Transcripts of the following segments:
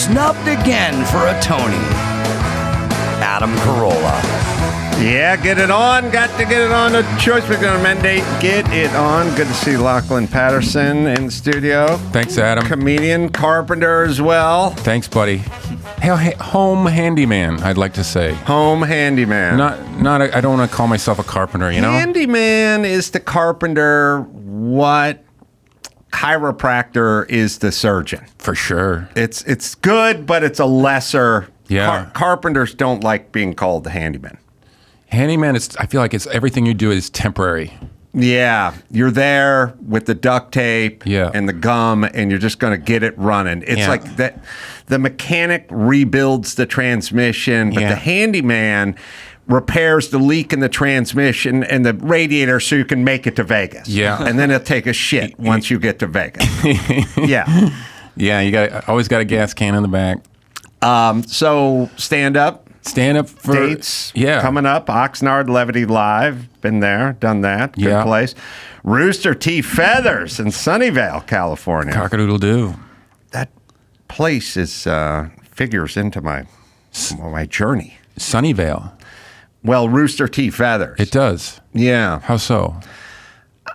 snubbed again for a Tony. Adam Carolla. Yeah, get it on. Got to get it on. A choice we're going to mandate. Get it on. Good to see Lachlan Patterson in the studio. Thanks, Adam. Comedian, carpenter as well. Thanks, buddy. Home handyman, I'd like to say. Home handyman. I don't want to call myself a carpenter, you know? Handyman is the carpenter what chiropractor is the surgeon. For sure. It's good, but it's a lesser. Yeah. Carpenters don't like being called the handyman. Handyman, I feel like it's everything you do is temporary. Yeah, you're there with the duct tape Yeah. and the gum, and you're just going to get it running. It's like that. The mechanic rebuilds the transmission, but the handyman repairs the leak in the transmission and the radiator so you can make it to Vegas. Yeah. And then it'll take a shit once you get to Vegas. Yeah. Yeah, you always got a gas can in the back. So stand up. Stand up for dates coming up. Oxnard Levity Live. Been there, done that. Good place. Rooster T. Feathers in Sunnyvale, California. Cock-a-doodle-doo. That place figures into my journey. Sunnyvale. Well, Rooster T. Feathers. It does. Yeah. How so?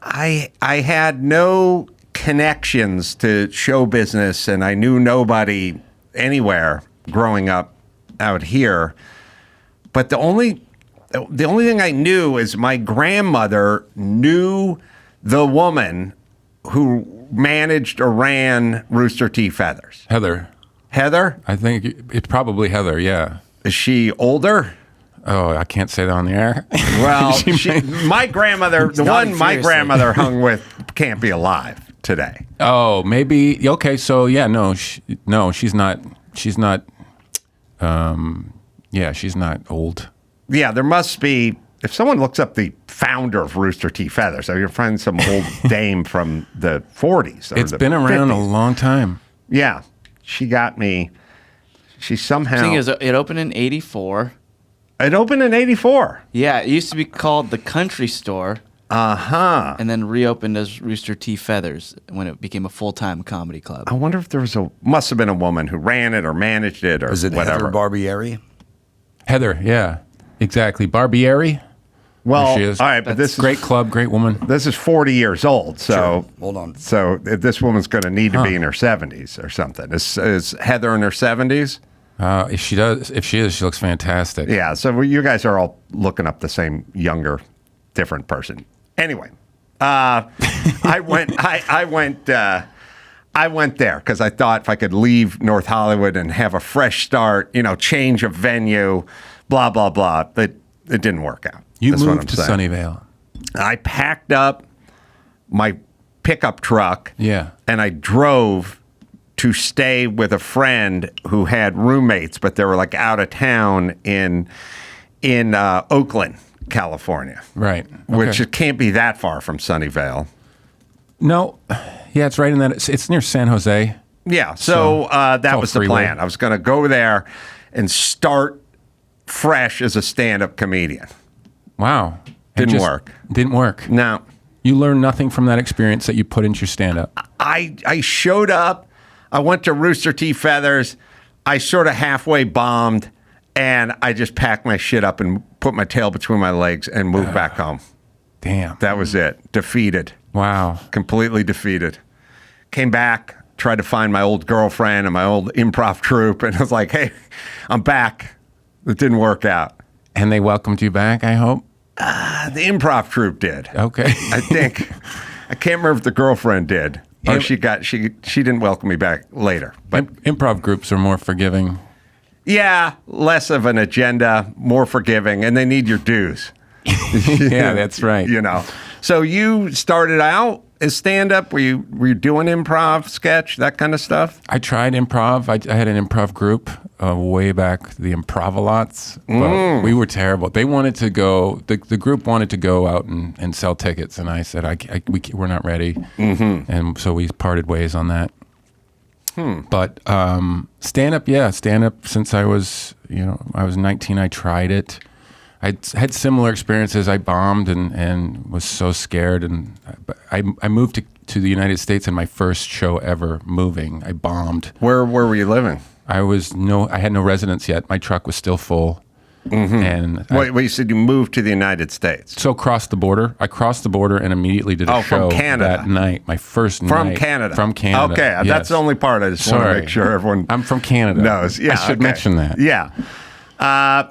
I had no connections to show business, and I knew nobody anywhere growing up out here. But the only thing I knew is my grandmother knew the woman who managed or ran Rooster T. Feathers. Heather. Heather? I think it's probably Heather, yeah. Is she older? Oh, I can't say that on the air. Well, my grandmother, the one my grandmother hung with, can't be alive today. Oh, maybe. Okay, so yeah, no, she's not. She's not. She's not old. Yeah, there must be. If someone looks up the founder of Rooster T. Feathers, you'll find some old dame from the 40s. It's been around 50s. a long time. Yeah, she got me. She somehow. The thing is, it opened in '84. It opened in '84. Yeah, it used to be called the Country Store. Uh-huh. And then reopened as Rooster T. Feathers when it became a full-time comedy club. I wonder if there must have been a woman who ran it or managed it or Was it whatever. Heather Barbieri? Heather, yeah, exactly. Barbieri. Well, There she is. all right, but this great club, great woman. This is 40 years old, so Sure. Hold on. So this woman's going to need to be in her 70s or something. Is Heather in her 70s? If she is, she looks fantastic. Yeah. So you guys are all looking up the same younger, different person. Anyway, I went there because I thought if I could leave North Hollywood and have a fresh start, change of venue, blah blah blah. But it didn't work out. You That's what moved I'm to saying. Sunnyvale. I packed up my pickup truck. Yeah. And I drove to stay with a friend who had roommates, but they were like out of town in Oakland, California. Right. Which Okay. it can't be that far from Sunnyvale. No. Yeah, it's right in that. It's near San Jose. Yeah. So that all was the freeway. plan. I was going to go there and start fresh as a stand-up comedian. Wow. Didn't work. Didn't work. No. You learned nothing from that experience that you put into your stand-up. I showed up. I went to Rooster T. Feathers. I sort of halfway bombed, and I just packed my shit up and put my tail between my legs and moved back home. Damn. That was it. Defeated. Wow. Completely defeated. Came back, tried to find my old girlfriend and my old improv troupe, and I was like, hey, I'm back. It didn't work out. And they welcomed you back, I hope? The improv troupe did. Okay. I think. I can't remember if the girlfriend did. Or she didn't welcome me back later. But Improv groups are more forgiving. yeah, less of an agenda, more forgiving, and they need your dues. Yeah, that's right. So you started out as stand-up? Were you doing improv, sketch, that kind of stuff? I tried improv. I had an improv group way back, the Improv-a-lots, but we were terrible. They wanted to go, the group wanted to go out and sell tickets, and I said, we're not ready. Mm-hmm. And so we parted ways on that. But stand-up since I was 19, I tried it. I had similar experiences. I bombed and was so scared. And I moved to the United States in my first show ever moving. I bombed. Where were you living? I had no residence yet. My truck was still full. And Wait, you said you moved to the United States. so crossed the border. I crossed the border and immediately did a show from Canada. that night. My first From night. Canada. From Canada. Okay, yes. that's the only part I just want to Sorry. make sure everyone I'm from Canada. knows. Yeah, I should okay. mention that. Yeah.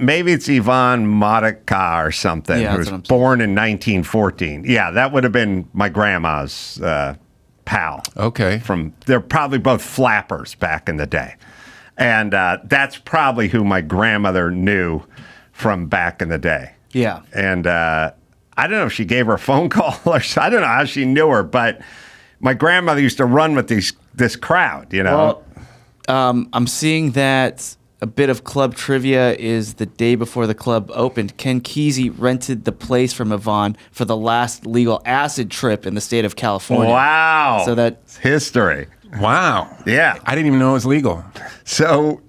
Maybe it's Yvonne Modica or something, Yeah, who that's was what I'm saying. born in 1914. Yeah, that would have been my grandma's pal. Okay. They're probably both flappers back in the day. And that's probably who my grandmother knew from back in the day. Yeah. And I don't know if she gave her a phone call or I don't know how she knew her, but my grandmother used to run with this crowd, you know? Well, I'm seeing that a bit of club trivia is the day before the club opened. Ken Kesey rented the place from Yvonne for the last legal acid trip in the state of California. Wow. So that's history. Wow. Yeah. I didn't even know it was legal. So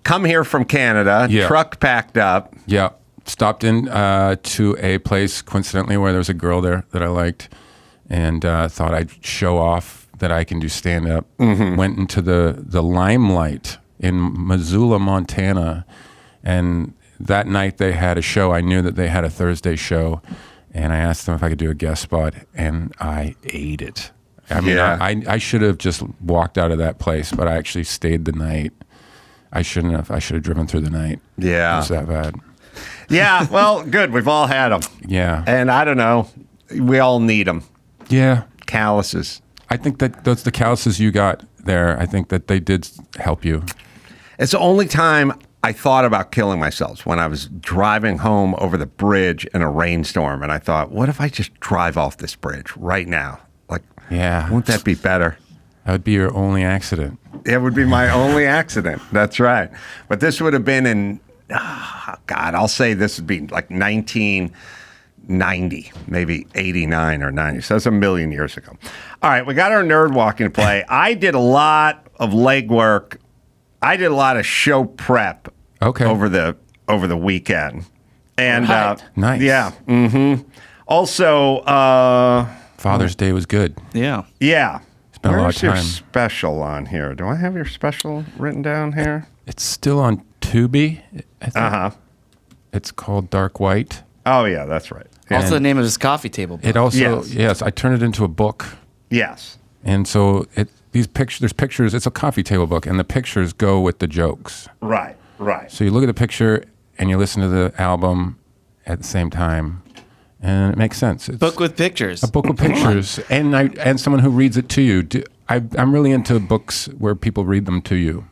come here from Canada, Yeah. truck packed up. Yeah. Stopped in to a place, coincidentally, where there was a girl there that I liked and thought I'd show off that I can do stand-up. Went into the Limelight in Missoula, Montana. And that night they had a show. I knew that they had a Thursday show. And I asked them if I could do a guest spot. And I ate it. I mean, Yeah. I should have just walked out of that place, but I actually stayed the night. I shouldn't have. I should have driven through the night. Yeah. It was that bad. Yeah, well, good. We've all had them. Yeah. And I don't know. We all need them. Yeah. Calluses. I think that those the calluses you got there, I think that they did help you. It's the only time I thought about killing myself, when I was driving home over the bridge in a rainstorm. And I thought, what if I just drive off this bridge right now? Like, Yeah. wouldn't that be better? That would be your only accident. It would be my only accident. That's right. But this would have been in, God, I'll say this would be like 1990, maybe 89 or 90. So that's a million years ago. All right, we got our Nerdwalking to play. I did a lot of legwork. I did a lot of show prep over the weekend. And Right. Nice. Yeah. Also, Father's Day was good. yeah. yeah. been a lot of Where's your time. special on here? Do I have your special written down here? It's still on Tubi. I think. Uh-huh. It's called Dark White. Oh, yeah, that's right. Yeah. Also the name of his coffee table book. It also Yes. I turned it into a book. Yes. And so there's pictures, it's a coffee table book, and the pictures go with the jokes. Right, right. So you look at the picture and you listen to the album at the same time, and it makes sense. It's Book with pictures. a book with pictures, and someone who reads it to you. I'm really into books where people read them to you.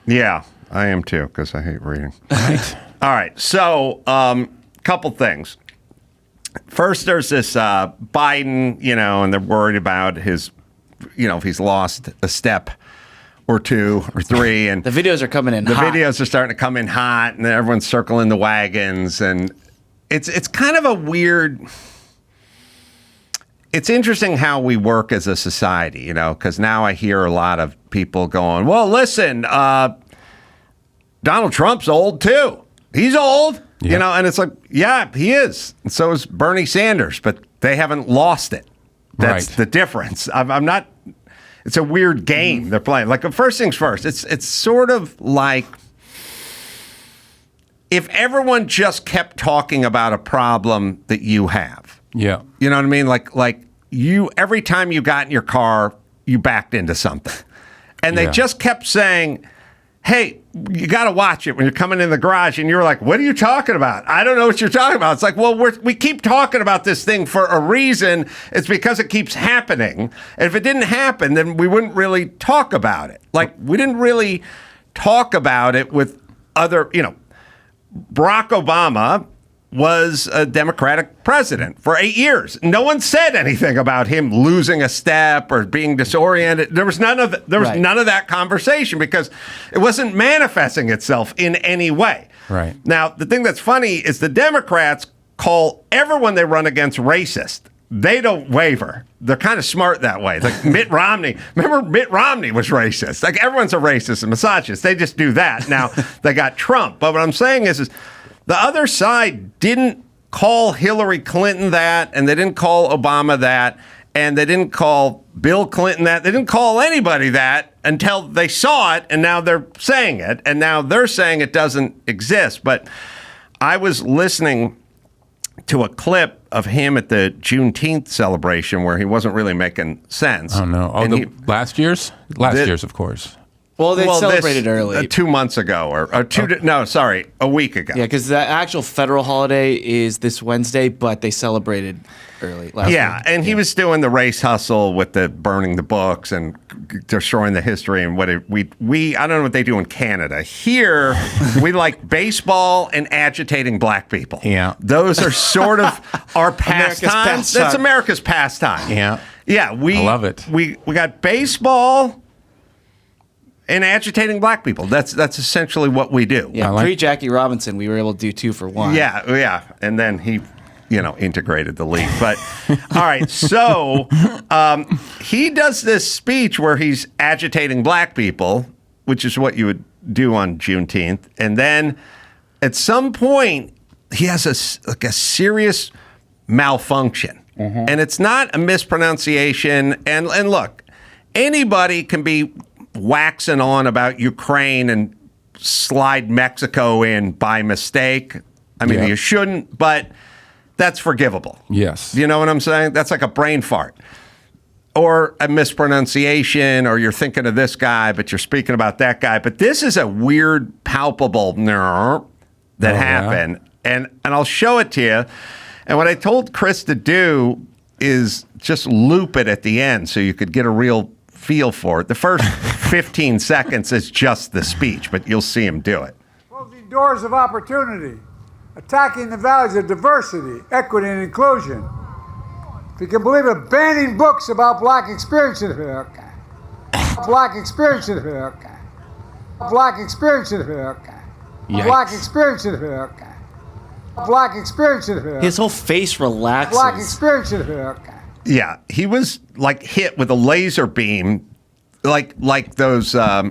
Yeah, I am too, because I hate reading. Right. All right, so couple things. First, there's this Biden, and they're worried about his, if he's lost a step or two or three. And The videos are coming in the hot. videos are starting to come in hot, and everyone's circling the wagons. And it's kind of a weird... It's interesting how we work as a society, because now I hear a lot of people going, well, listen, Donald Trump's old too. He's old, Yeah. and it's like, yeah, he is. And so is Bernie Sanders, but they haven't lost it. That's Right. the difference. I'm not, it's a weird game they're playing. Like, first things first, it's sort of like if everyone just kept talking about a problem that you have. Yeah. You know what I mean? Like you, every time you got in your car, you backed into something. And they Yeah. just kept saying, hey, you got to watch it when you're coming in the garage. And you're like, what are you talking about? I don't know what you're talking about. It's like, well, we keep talking about this thing for a reason. It's because it keeps happening. And if it didn't happen, then we wouldn't really talk about it. Like, we didn't really talk about it with other, Barack Obama was a Democratic president for 8 years. No one said anything about him losing a step or being disoriented. There was none of that conversation because it wasn't manifesting itself in any way. Right. Now, the thing that's funny is the Democrats call everyone they run against racist. They don't waver. They're kind of smart that way. Like Mitt Romney. Remember, Mitt Romney was racist. Like, everyone's a racist and misogynist. They just do that. Now, they got Trump. But what I'm saying is the other side didn't call Hillary Clinton that, and they didn't call Obama that. And they didn't call Bill Clinton that. They didn't call anybody that until they saw it, and now they're saying it. And now they're saying it doesn't exist. But I was listening to a clip of him at the Juneteenth celebration where he wasn't really making sense. Oh, no. Oh, last year's? Last year's, of course. Well, they celebrated early. 2 months ago, or a week ago. Yeah, because the actual federal holiday is this Wednesday, but they celebrated early last week. And he was doing the race hustle with the burning the books and destroying the history and we I don't know what they do in Canada. Here, we like baseball and agitating black people. Yeah. Those are sort of our pastimes. That's America's pastime. Yeah. Yeah, I love it. We got baseball and agitating black people. That's essentially what we do. Yeah, pre-Jackie Robinson, we were able to do 2 for 1. Yeah. And then he, integrated the league. But, all right, so he does this speech where he's agitating black people, which is what you would do on Juneteenth. And then at some point, he has a serious malfunction. Mm-hmm. And it's not a mispronunciation. And look, anybody can be waxing on about Ukraine and slide Mexico in by mistake. I mean, you shouldn't, but that's forgivable. Yes. You know what I'm saying? That's like a brain fart. Or a mispronunciation, or you're thinking of this guy, but you're speaking about that guy. But this is a weird, palpable that happened. And I'll show it to you. And what I told Chris to do is just loop it at the end so you could get a real feel for it. The first 15 seconds is just the speech, but you'll see him do it. Closing doors of opportunity, attacking the values of diversity, equity, and inclusion. If you can believe it, banning books about black experience in America. Black experience in America. Black experience in America. Black experience in America. Black experience in America. His whole face relaxes. Black experience in America. Yeah, he was like hit with a laser beam, like those, they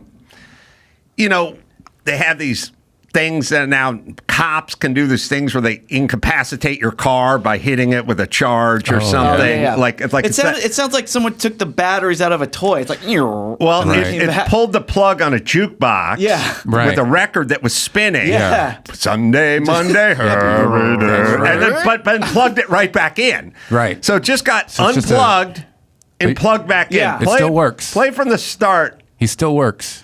have these things that now cops can do these things where they incapacitate your car by hitting it with a charge or something. Yeah. It sounds like someone took the batteries out of a toy. It's like, it pulled the plug on a jukebox with a record that was spinning. Yeah. Sunday, Monday, and then but plugged it right back in. Right. So it just got unplugged and plugged back in. It still works. Play from the start. He still works.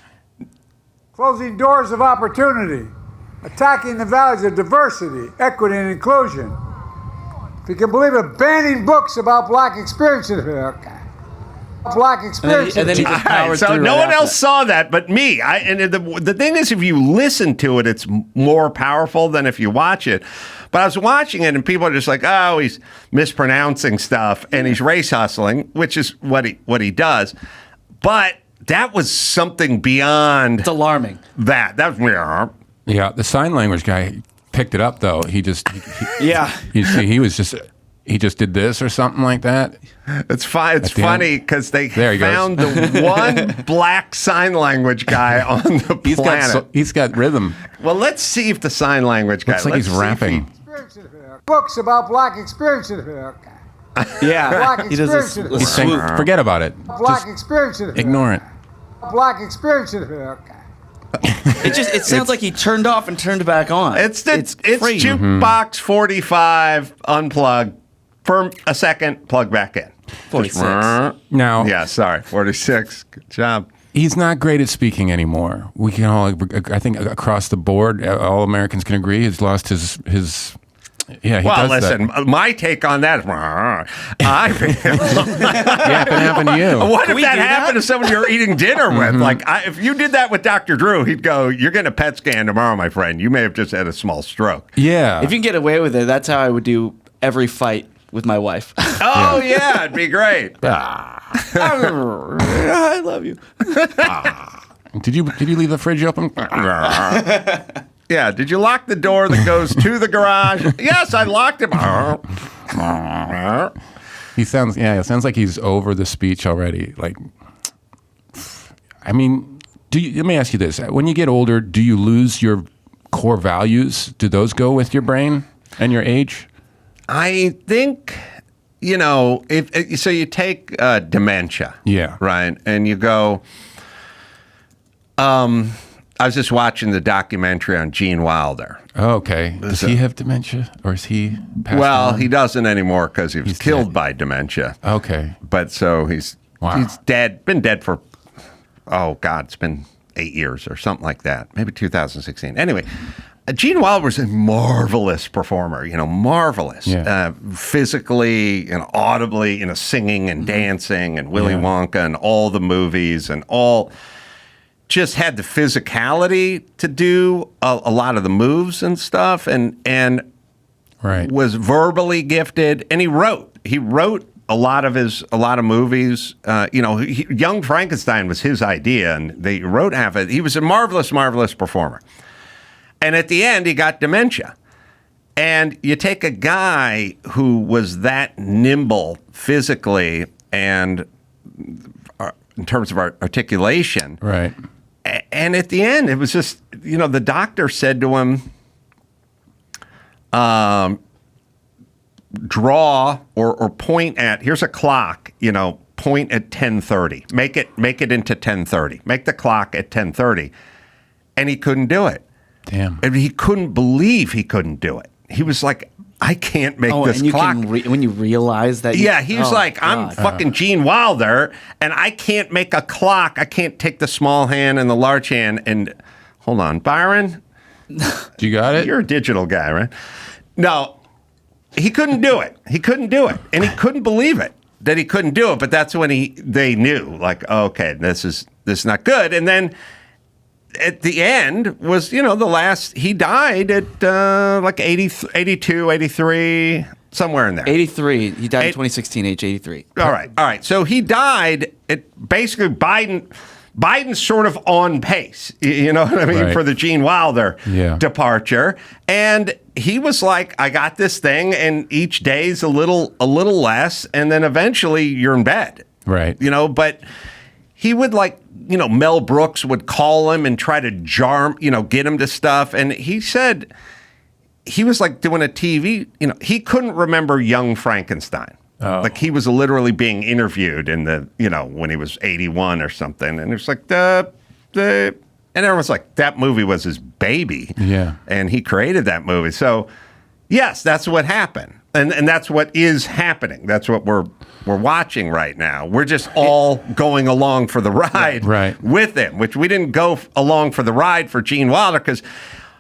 Closing doors of opportunity, attacking the values of diversity, equity, and inclusion. If you can believe it, banning books about black experience in America. Black experience. And then he just powered so through no right one else saw that but me. The thing is, if you listen to it, it's more powerful than if you watch it. But I was watching it, and people are just like, "Oh, he's mispronouncing stuff, and he's race hustling," which is what he does. But that was something beyond. It's alarming. That was. Yeah, the sign language guy picked it up though. He just. You see, he just did this or something like that. It's fine. It's funny because they found the one black sign language guy on the planet. He's got rhythm. Well, let's see if the sign language guy. Looks like he's rapping. Books about black experience in America. Yeah. Black He does experience this in He's saying, America. forget about it. Black Just experience in America. ignore it. Black experience in America. It sounds like he turned off and turned back on. It's crazy. Jukebox 45 unplugged for a second, plug back in. 46. Now, Yeah, sorry, 46. Good job. he's not great at speaking anymore. We can all, I think, across the board, all Americans can agree he's lost his. Yeah, he Well, does listen, that. my take on that is, Yeah, it can happen to you. what if we that do happened that? to someone you're eating dinner with? Like, if you did that with Dr. Drew, he'd go, "You're getting a PET scan tomorrow, my friend. You may have just had a small stroke." Yeah. If you can get away with it, that's how I would do every fight with my wife. Oh, yeah, it'd be great. I love you. Did you leave the fridge open? Yeah, did you lock the door that goes to the garage? Yes, I locked it. It sounds like he's over the speech already. Like, I mean, let me ask you this. When you get older, do you lose your core values? Do those go with your brain and your age? I think you know, so you take dementia, Yeah. right, and you go. I was just watching the documentary on Gene Wilder. Oh, okay. Does he have dementia, or is he passed Well, on? he doesn't anymore because he was He's killed dead. by dementia. Okay. But so he's Wow. dead. Been dead for it's been 8 years or something like that. Maybe 2016. Anyway, Gene Wilder was a marvelous performer. You know, marvelous. Yeah. Physically and audibly, you know, singing and dancing and Willy Yeah. Wonka and all the movies and all. Just had the physicality to do a lot of the moves and stuff, and Right. was verbally gifted, and he wrote a lot of movies. You know, Young Frankenstein was his idea, and they wrote half of it. He was a marvelous performer, and at the end, he got dementia. And you take a guy who was that nimble physically and in terms of articulation, Right. and at the end, it was just, you know, the doctor said to him, draw or point at, here's a clock, you know, point at 10:30. Make it into 10:30. Make the clock at 10:30. And he couldn't do it. Damn. And he couldn't believe he couldn't do it. He was like, I can't make this and you clock. can when you realize that. Yeah, he was like, I'm God. fucking Gene Wilder, and I can't make a clock. I can't take the small hand and the large hand. And hold on, Byron, You got it? you're a digital guy, right? No, he couldn't do it. He couldn't do it, and he couldn't believe it that he couldn't do it. But that's when they knew, like, okay, this is not good. And then at the end was, you know, he died at like 82, 83, somewhere in there. 83. He died in 2016, age 83. All right. So he died at basically Biden's sort of on pace, you know what I mean, Right. for the Gene Wilder Yeah. departure. And he was like, I got this thing, and each day's a little less, and then eventually you're in bed. Right. You know, but he would, like, you know, Mel Brooks would call him and try to jar him, you know, get him to stuff. And he said he was like doing a TV, you know, he couldn't remember Young Frankenstein. Oh. Like, he was literally being interviewed in the, you know, when he was 81 or something. And it was like, and everyone's like, that movie was his baby. Yeah. And he created that movie. So, yes, that's what happened. And that's what is happening. That's what we're watching right now. We're just all going along for the ride Right. with him, which we didn't go along for the ride for Gene Wilder because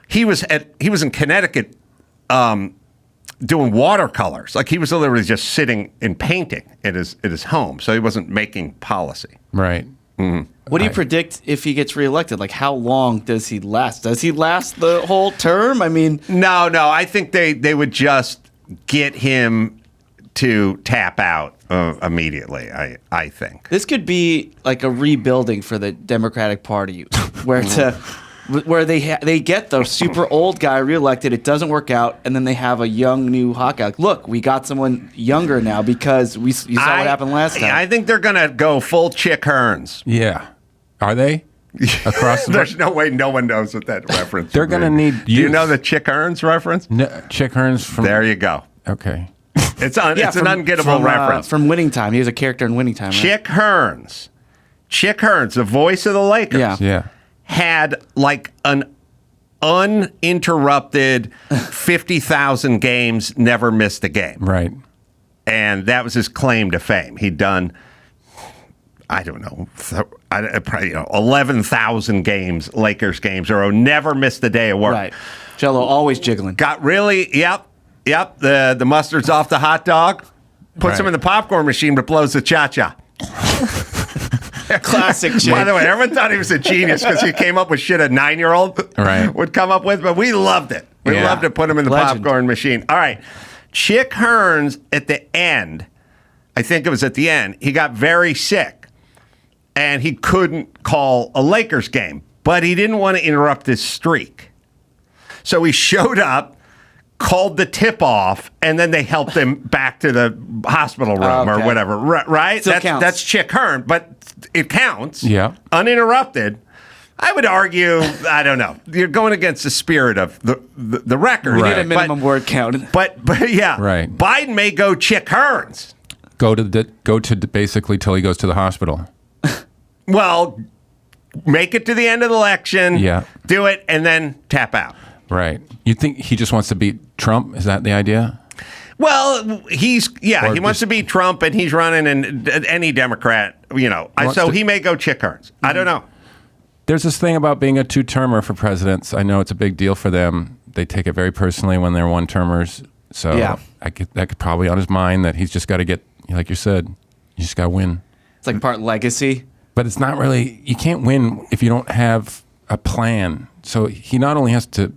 he was in Connecticut doing watercolors. Like, he was literally just sitting and painting at his home. So he wasn't making policy. Right. What do you predict if he gets reelected? Like, how long does he last? Does he last the whole term? I mean, No. I think they would just get him to tap out immediately. I think. this could be like a rebuilding for the Democratic Party, where they get the super old guy reelected. It doesn't work out, and then they have a young new hot guy. Like, look, we got someone younger now because you saw what happened last time. I think they're gonna go full Chick Hearns. Yeah. Are they? Across the There's no way no one knows what that reference They're would gonna be. need Do you youth. know the Chick Hearns reference? No, Chick Hearn's from. There you go. Okay. It's an ungettable reference. from Winning Time. He was a character in Winning Time. Right? Chick Hearns, the voice of the Lakers, Yeah. Yeah. had like an uninterrupted 50,000 games, never missed a game. Right. And that was his claim to fame. He'd done, I don't know, probably 11,000 games, Lakers games, or never missed a day of work. Right. Jello always jiggling. Got really, yep. The mustard's off the hot dog, puts him Right. in the popcorn machine, but blows the cha-cha. Classic Chick. By the way, everyone thought he was a genius because he came up with shit a 9-year-old Right. would come up with, but we loved it. We Yeah. loved to put him in the Legend. popcorn machine. All right. Chick Hearns at the end, I think it was at the end, he got very sick and he couldn't call a Lakers game, but he didn't want to interrupt his streak. So he showed up, called the tip-off, and then they helped him back to the hospital room or Okay. whatever, right? Still counts. That's Chick Hearn, but it counts. Yeah. Uninterrupted. I would argue, I don't know, you're going against the spirit of the record. We Right. need a minimum word count. But yeah, Right. Biden may go Chick Hearns. Go to basically till he goes to the hospital. Well, make it to the end of the election. Yeah. Do it and then tap out. Right. You think he just wants to beat Trump? Is that the idea? Well, he wants to beat Trump, and he's running in any Democrat, so he may go Chick Hearn. I don't know. There's this thing about being a two-termer for presidents. I know it's a big deal for them. They take it very personally when they're one-termers. So Yeah. that could probably on his mind that he's just got to get, like you said, you just got to win. It's like part legacy. But it's not really, you can't win if you don't have a plan. So he not only has to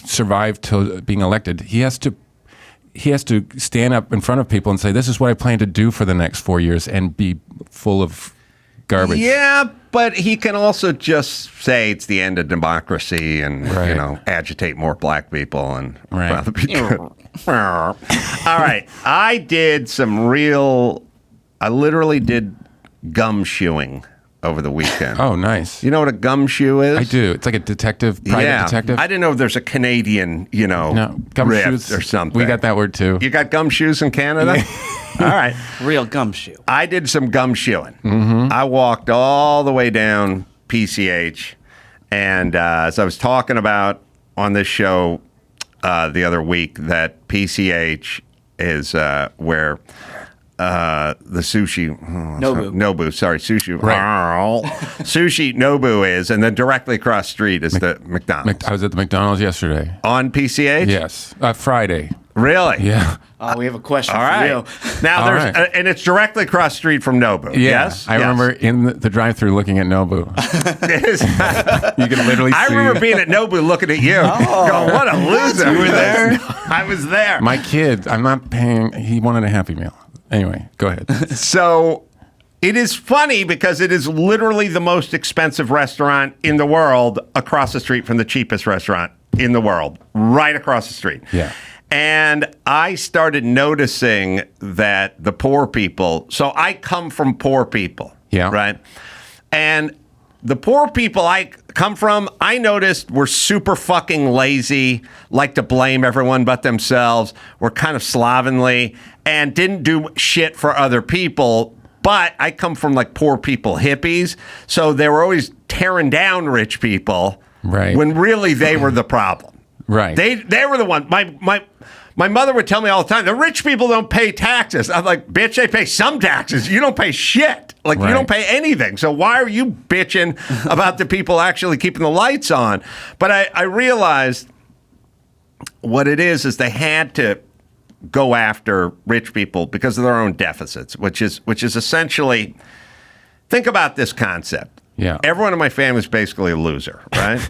survive till being elected, he has to stand up in front of people and say, this is what I plan to do for the next 4 years, and be full of garbage. Yeah, but he can also just say it's the end of democracy and, Right. agitate more black people and Right. rather be good. All right. I literally did gumshoeing over the weekend. Oh, nice. You know what a gumshoe is? I do. It's like a detective, private detective. I didn't know if there's a Canadian, No, rift gumshoes or something. We got that word too. You got gumshoes in Canada? All right. Real gumshoe. I did some gumshoeing. I walked all the way down PCH. And as I was talking about on this show the other week, that PCH is where the sushi sushi sushi Nobu is, and then directly across the street is the McDonald's. I was at the McDonald's yesterday. On PCH? Yes. Friday. Really? Yeah. Oh, we have a question All right. for you. Now All there's right. and it's directly across the street from Nobu. Yeah. Yes. I remember in the drive-thru looking at Nobu. You can literally see. I remember being at Nobu looking at you, going, "What a loser!" You were there? I was there. My kid, I'm not paying. He wanted a Happy Meal. Anyway, go ahead. So it is funny because it is literally the most expensive restaurant in the world across the street from the cheapest restaurant in the world, right across the street. Yeah. And I started noticing that the poor people, so I come from poor people. Yeah. Right. And the poor people I come from, I noticed were super fucking lazy, like to blame everyone but themselves, were kind of slovenly, and didn't do shit for other people. But I come from like poor people hippies, so they were always tearing down rich people, Right. when really they were the problem. Right. They were the one. My mother would tell me all the time, the rich people don't pay taxes. I'm like, bitch, they pay some taxes. You don't pay shit. Like, you Right. don't pay anything. So why are you bitching about the people actually keeping the lights on? But I realized what it is they had to go after rich people because of their own deficits, which is essentially, think about this concept. Yeah. Everyone in my family is basically a loser, right?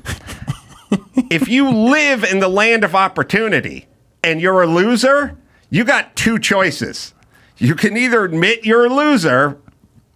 If you live in the land of opportunity and you're a loser, you got two choices. You can either admit you're a loser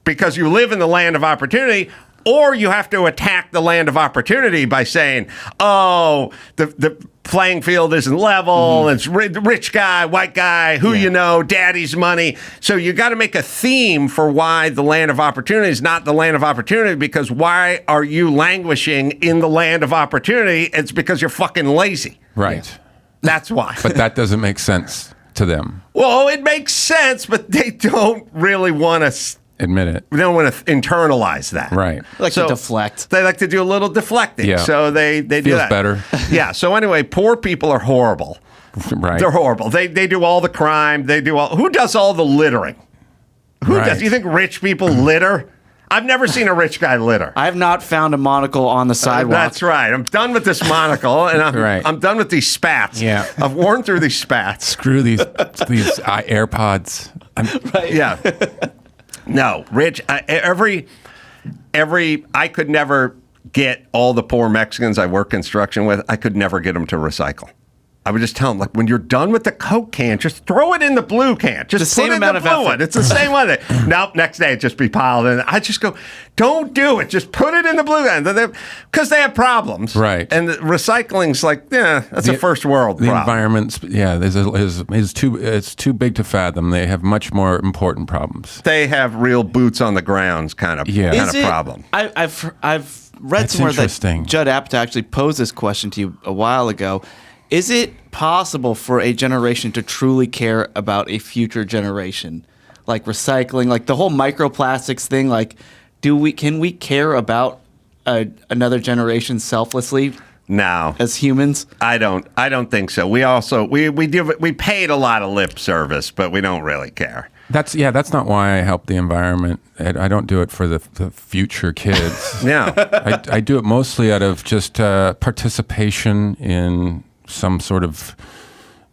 because you live in the land of opportunity, or you have to attack the land of opportunity by saying, oh, the playing field isn't level, it's rich guy, white guy, who you know, daddy's money. So you got to make a theme for why the land of opportunity is not the land of opportunity, because why are you languishing in the land of opportunity? It's because you're fucking lazy. Right. That's why. But that doesn't make sense to them. Well, it makes sense, but they don't really want to. Admit it. They don't want to internalize that. Right. They like to deflect. They like to do a little deflecting. Yeah. So they do Feels that. better. Yeah. So anyway, poor people are horrible. Right. They're horrible. They do all the crime. They do all. Who does all the littering? Who Right. does? You think rich people litter? I've never seen a rich guy litter. I have not found a monocle on the sidewalk. That's right. I'm done with this monocle, and Right. I'm done with these spats. Yeah. I've worn through these spats. Screw these AirPods. Yeah. No, Rich. I could never get all the poor Mexicans I work construction with. I could never get them to recycle. I would just tell them, like, when you're done with the Coke can, just throw it in the blue can. Just The put same it in amount the of blue effort. one. It's the same one. Nope, next day it'd just be piled in. I just go, don't do it. Just put it in the blue can. Because they have problems. Right. And the recycling's like, yeah, that's a first world The problem. environment's it's too big to fathom. They have much more important problems. They have real boots on the grounds kind of problem. I've read That's somewhere that interesting. Judd Apatow actually posed this question to you a while ago. Is it possible for a generation to truly care about a future generation? like recycling, like the whole microplastics thing. Like, can we care about another generation selflessly No, as humans? I don't think so. We also we paid a lot of lip service, but we don't really care. That's not why I help the environment. I don't do it for the future kids. Yeah. I do it mostly out of just participation in some sort of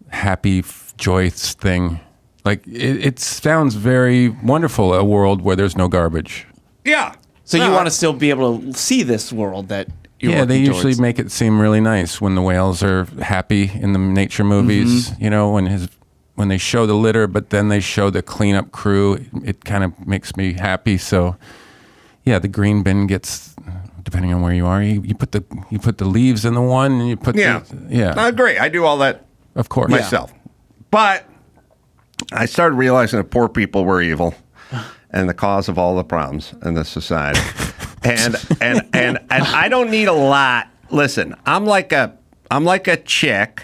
happy, joyous thing. Like, it sounds very wonderful, a world where there's no garbage. Yeah. So you want to still be able to see this world that you're Yeah, they working usually towards. make it seem really nice when the whales are happy in the nature movies. You know, when they show the litter, but then they show the cleanup crew. It kind of makes me happy. So, yeah, the green bin gets, depending on where you are, you put the leaves in the one, and you put I agree. I do all that of course myself. But I started realizing that poor people were evil and the cause of all the problems in this society. and I don't need a lot. Listen, I'm like a chick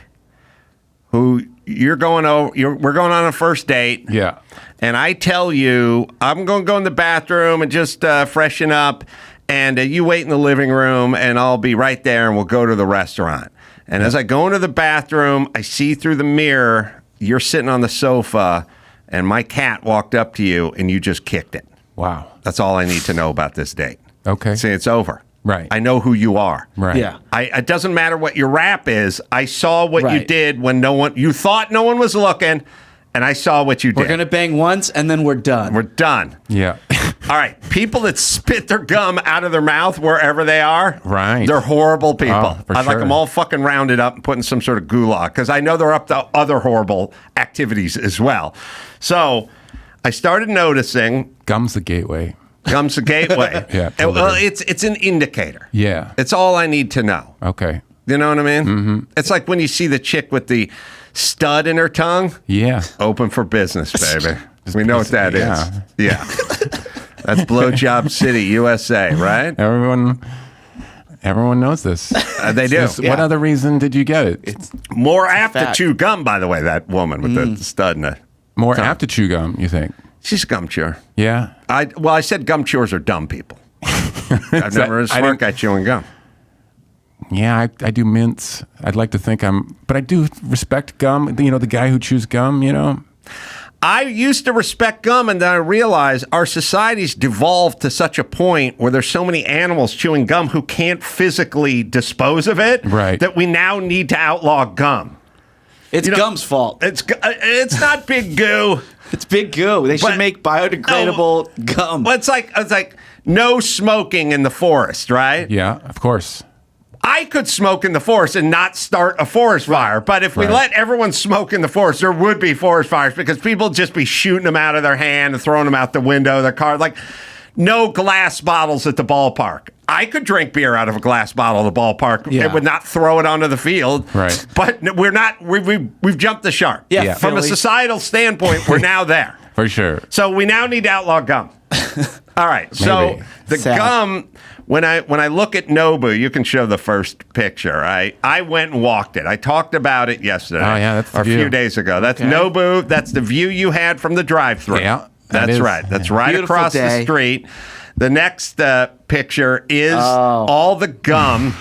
who we're going on a first date. Yeah. And I tell you, I'm going to go in the bathroom and just freshen up, and you wait in the living room, and I'll be right there, and we'll go to the restaurant. And as I go into the bathroom, I see through the mirror, you're sitting on the sofa, and my cat walked up to you, and you just kicked it. Wow. That's all I need to know about this date. Okay. See, it's over. Right. I know who you are. Right. Yeah. It doesn't matter what your rap is. I saw what you Right. did when you thought no one was looking, and I saw what you did. We're gonna bang once and then we're done. We're done. Yeah. All right. People that spit their gum out of their mouth wherever they are, Right. they're horrible people. Oh, for I'd like sure. them all fucking rounded up and put in some sort of gulag, because I know they're up to other horrible activities as well. So I started noticing Gum's the gateway. gum's the gateway. Yeah, And, well, totally. it's an indicator. Yeah. It's all I need to know. Okay. You know what I mean? Mm-hmm. It's like when you see the chick with the stud in her tongue. Yeah. Open for business, baby. We know what that is. Yeah. Yeah. That's Blowjob City, USA, right? Everyone knows this. They do. What other reason did you get it? It's More apt to fact. chew gum, by the way, that woman with the stud in it. More apt to chew gum, you think? She's a gum chewer. Yeah. I said gum chewers are dumb people. I've never heard a smart guy chewing gum. Yeah, I do mints. I'd like to think but I do respect gum. You know, the guy who chews gum, you know? I used to respect gum, and then I realized our society's devolved to such a point where there's so many animals chewing gum who can't physically dispose of it, Right. that we now need to outlaw gum. gum's fault. It's not Big Goo. It's big goo. They should But- make biodegradable gum. Well, it's like no smoking in the forest, right? Yeah, of course. I could smoke in the forest and not start a forest fire, but if we Right. let everyone smoke in the forest, there would be forest fires, because people would just be shooting them out of their hand and throwing them out the window of their car. Like, no glass bottles at the ballpark. I could drink beer out of a glass bottle at the ballpark. Yeah. It would not throw it onto the field. Right. But we're not. We've jumped the shark. Yeah. From a Philly. societal standpoint, we're now there. For sure. So we now need to outlaw gum. All right. So Maybe. the Sad. gum, when I look at Nobu, you can show the first picture. I went and walked it. I talked about it yesterday. Oh, yeah, that's the or a few view. days ago. That's Okay. Nobu. That's the view you had from the drive-thru. Yeah, that That's is. right. That's right Beautiful across the day. street. The next picture is all the gum.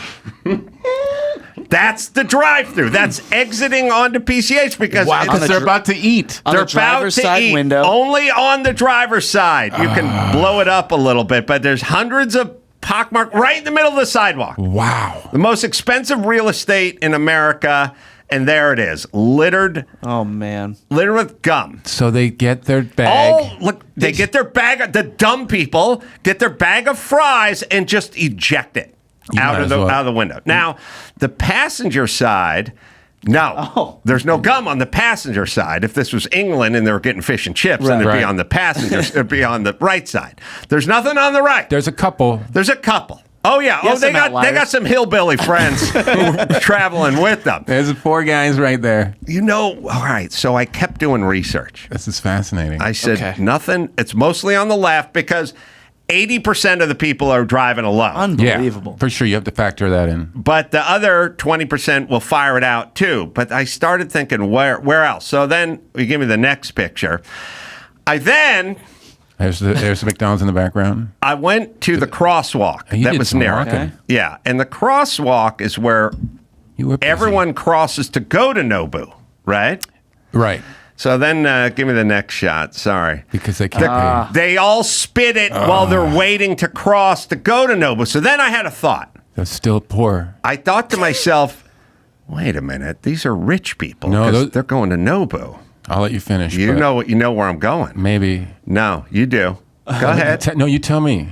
That's the drive-through. That's exiting onto PCH, because Wow, it's- because they're about to eat. On they're the driver's about to side eat window. only on the driver's side. You can blow it up a little bit, but there's hundreds of pockmarks right in the middle of the sidewalk. Wow. The most expensive real estate in America, and there it is, littered Oh man. with gum. So they get their bag. Oh, look, they get their bag. The dumb people get their bag of fries and just eject it You out might of as the well. out of the window. Now, the passenger side. No, Oh. there's no gum on the passenger side. If this was England and they were getting fish and chips, then it'd Right. be on the passenger, it'd be on the right side. There's nothing on the right. There's a couple. There's a couple. Oh yeah. Yeah, Oh, they some got outliers. some hillbilly friends who were traveling with them. There's 4 guys right there. You know. All right. So I kept doing research. This is fascinating. I said Okay. nothing. It's mostly on the left, because 80% of the people are driving alone. yeah, Unbelievable. for sure. You have to factor that in. But the other 20% will fire it out too. But I started thinking, where else? So then you give me the next picture. There's the McDonald's in the background. I went to the crosswalk You that did was some near walking. it. Yeah, and the crosswalk is where You were busy. everyone crosses to go to Nobu, right? Right. So then give me the next shot. Sorry. Because they can't They all spit it while they're waiting to cross to go to Nobu. So then I had a thought. They're still poor. I thought to myself, wait a minute. These are rich people. No, 'cause those- they're going to Nobu. I'll let you finish. You but know where I'm going. Maybe. No, you do. Go ahead. No, you tell me.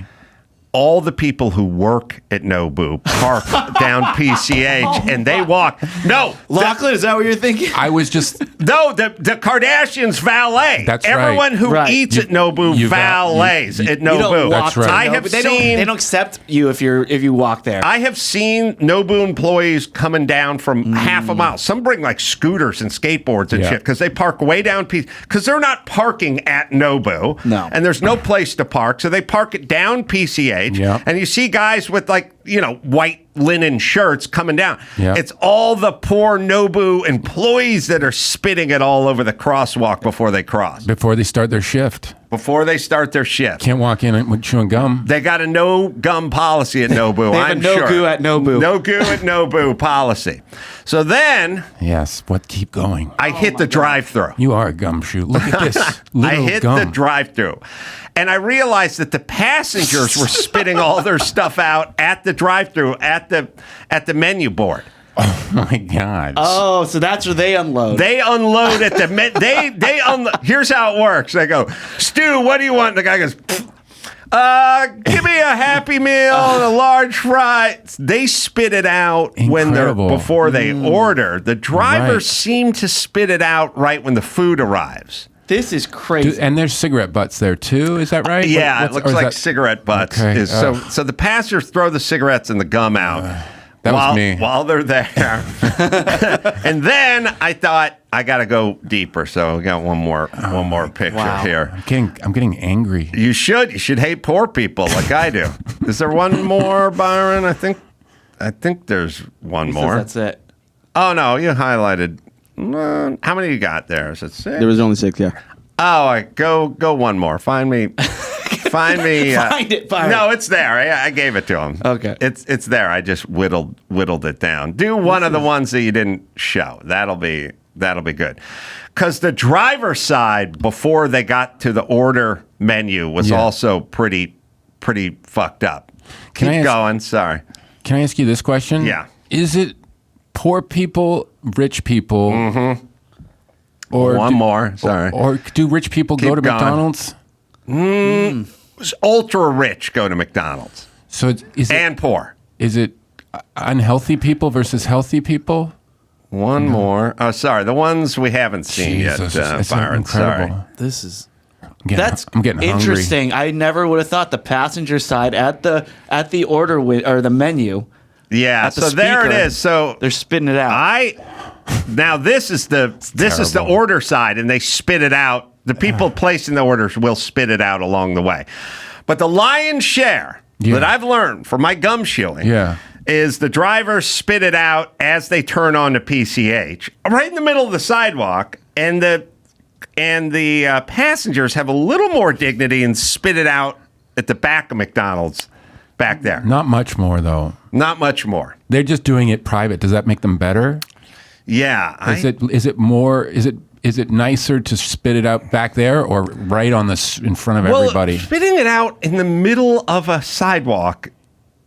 All the people who work at Nobu park down PCH and they walk. No, Lachlan, is that what you're thinking? I was just. no, the Kardashians valet. That's right. Everyone who Right. eats at Nobu you valets at You don't Nobu. walk That's to right. I Nobu. have they seen. They don't accept you if you walk there. I have seen Nobu employees coming down from half a mile. Some bring like scooters and skateboards and Yeah. shit because they park way down because they're not parking at Nobu. No. And there's no place to park, so they park it down PCH. Yeah. And you see guys with like, white linen shirts coming down. Yeah. It's all the poor Nobu employees that are spitting it all over the crosswalk before they cross. Before they start their shift. Before they start their shift. Can't walk in with chewing gum. They got a no gum policy at Nobu. They have a I'm no sure. goo at Nobu. No goo at Nobu policy. So then Yes. What? Keep going. I hit the drive-thru. You are a gumshoe. Look at this. I Little hit gum. the drive-thru, and I realized that the passengers were spitting all their stuff out at the drive-thru at the menu board. Oh my God. oh, so that's where they unload. They unload at the they unload. Here's how it works. They go, Stu, what do you want? And the guy goes, give me a Happy Meal and a large fry. They spit it out Incredible. before they order. The drivers Right. seem to spit it out right when the food arrives. This is crazy. And there's cigarette butts there too. Is that right? Yeah, What's- it or looks is like that- cigarette butts. Okay, So the passengers throw the cigarettes and the gum out. That was while, me. While they're there. And then I thought, I got to go deeper. So we got one more picture here. I'm getting angry. You should hate poor people like I do. Is there one more, Byron? I think there's one He says more. that's it. Oh no, you highlighted. How many you got there? Is it 6? There was only 6, yeah. Oh, all right, go one more. Find me. Find it, Byron. No, it's there. I gave it to him. Okay. It's there. I just whittled it down. Do one of the ones that you didn't show. That'll be good. Because the driver's side before they got to the order menu was also pretty fucked up. Can I Keep ask- going. Sorry. Can I ask you this question? Yeah. Is it poor people, rich people, or One more. Sorry. or do rich people go Keep to going. McDonald's? Ultra rich go to McDonald's So is it and poor. is it unhealthy people versus healthy people? One more. Oh, sorry. The ones we haven't seen Jesus, yet, that's Byron. incredible. Sorry. This is That's I'm getting hungry. interesting. I never would have thought the passenger side at the order or the menu. Yeah. At the So there it speaker. is. So They're spitting it out. Now this is the terrible. order side, and they spit it out. The people placing the orders will spit it out along the way. But the lion's share that I've learned from my gumshoeing is the drivers spit it out as they turn on the PCH right in the middle of the sidewalk, and the passengers have a little more dignity and spit it out at the back of McDonald's back there. Not much more though. Not much more. They're just doing it private. Does that make them better? Yeah. Is it nicer to spit it out back there or right on in front of everybody? Spitting it out in the middle of a sidewalk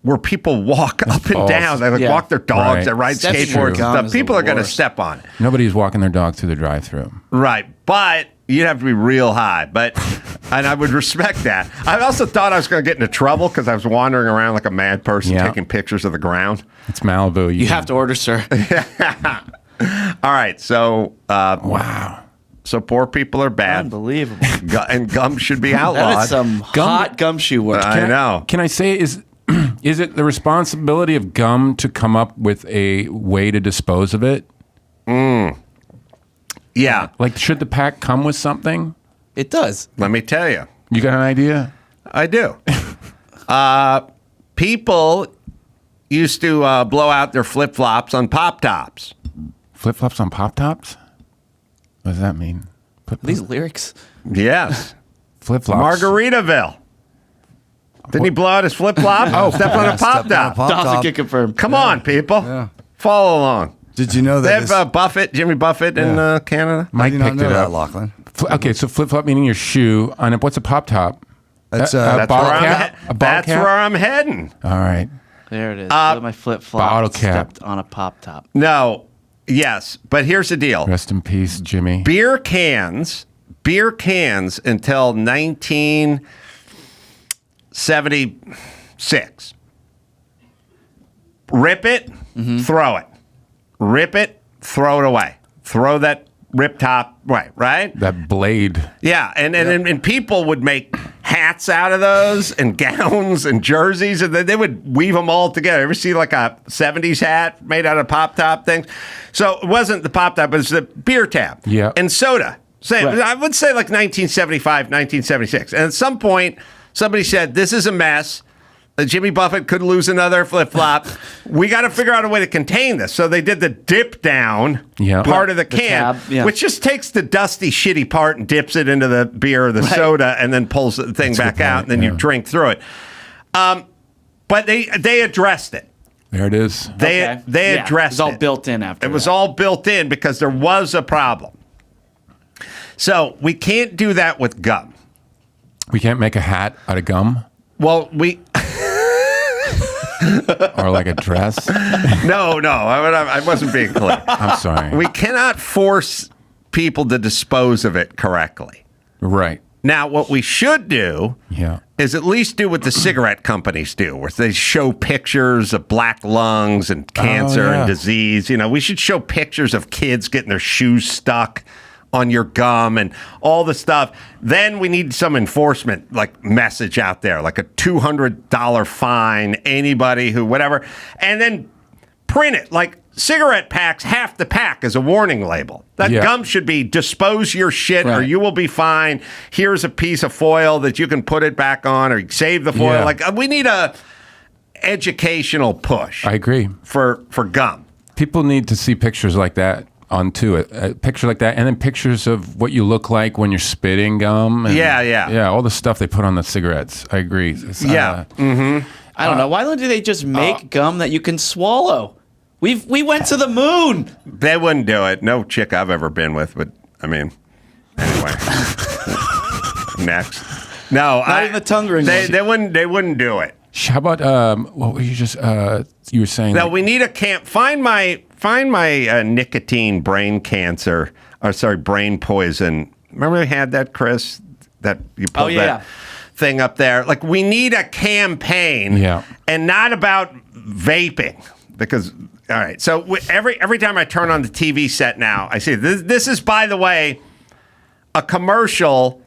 where people walk up and false. down. They walk their dogs, Right. they ride Steps skateboards through and gum stuff. is the People are going to worst. step on it. Nobody's walking their dog through the drive-through. Right. But you'd have to be real high. And I would respect that. I also thought I was going to get into trouble because I was wandering around like a mad person taking pictures of the ground. It's Malibu. you have to order, sir. All right. So, Wow. so poor people are bad. Unbelievable. And gum should be That outlawed. is some hot gumshoe work. I know. Can I say is it the responsibility of gum to come up with a way to dispose of it? Yeah. Like, should the pack come with something? It does. Let me tell you. You got an idea? I do. People used to blow out their flip-flops on Pop-Tops. Flip flops on pop tops? What does that mean? These lyrics. Yes. Flip-flops. Margaritaville. Didn't he blow out his flip-flop? Step on a pop-top. Doesn't get confirmed. Come on, people. Yeah. Follow along. Did you know They that? have Buffett, Jimmy Buffett in Canada. I Mike did not picked know it that, up. Lachlan. Okay, so flip-flop meaning your shoe. On what's a pop-top? That's That's, bottle where, cap? A bottle that's cap? where I'm heading. All right. There it is. My flip-flop bottle cap. stepped on a pop top. No, yes, but here's the deal. Rest in peace, Jimmy. Beer cans until 1976. Rip it, throw it. Rip it, throw it away. Throw that rip top away, right? That blade. Yeah, and people would make hats out of those and gowns and jerseys, and they would weave them all together. Ever see like a 70s hat made out of pop-top things? So it wasn't the pop-top, but it's the beer tab. Yeah. And soda. Same. Right. I would say like 1975, 1976. And at some point, somebody said, this is a mess. Jimmy Buffett could lose another flip-flop. We got to figure out a way to contain this. So they did the dip down part of the can, tab, which just takes the dusty, shitty part and dips it into the beer or the soda and then pulls the thing back out, and then you drink through it. But they addressed it. There it is. They Yeah, addressed it. Was all it. built in after It was that. all built in because there was a problem. So we can't do that with gum. We can't make a hat out of gum Well, or like a dress. no, I wasn't being clear. I'm sorry. We cannot force people to dispose of it correctly. Right. Now, what we should do Yeah. is at least do what the cigarette companies do, where they show pictures of black lungs and cancer yeah. and disease. You know, we should show pictures of kids getting their shoes stuck on your gum and all the stuff. Then we need some enforcement like message out there, like a $200 fine, anybody who, whatever, and then print it like cigarette packs, half the pack as a warning label. That gum should be dispose your shit or you will be fined. Here's a piece of foil that you can put it back on or save the foil. Yeah. Like we need a educational push I agree. for gum. People need to see pictures like that onto it. A picture like that, and then pictures of what you look like when you're spitting gum. And, Yeah. all the stuff they put on the cigarettes. I agree. It's, Yeah. I don't know. Why don't they just make gum that you can swallow? We went to the moon. They wouldn't do it. No chick I've ever been with, but I mean, anyway. Next. No, Not even the tongue ring one. They wouldn't do it. How about what were you just you were saying? No, like- we need a camp. Find my nicotine brain cancer, or sorry, brain poison. Remember we had that, Chris? That you pulled that thing up there. Like we need a campaign, and not about vaping because. All right, so every time I turn on the TV set now, I see this is, by the way, a commercial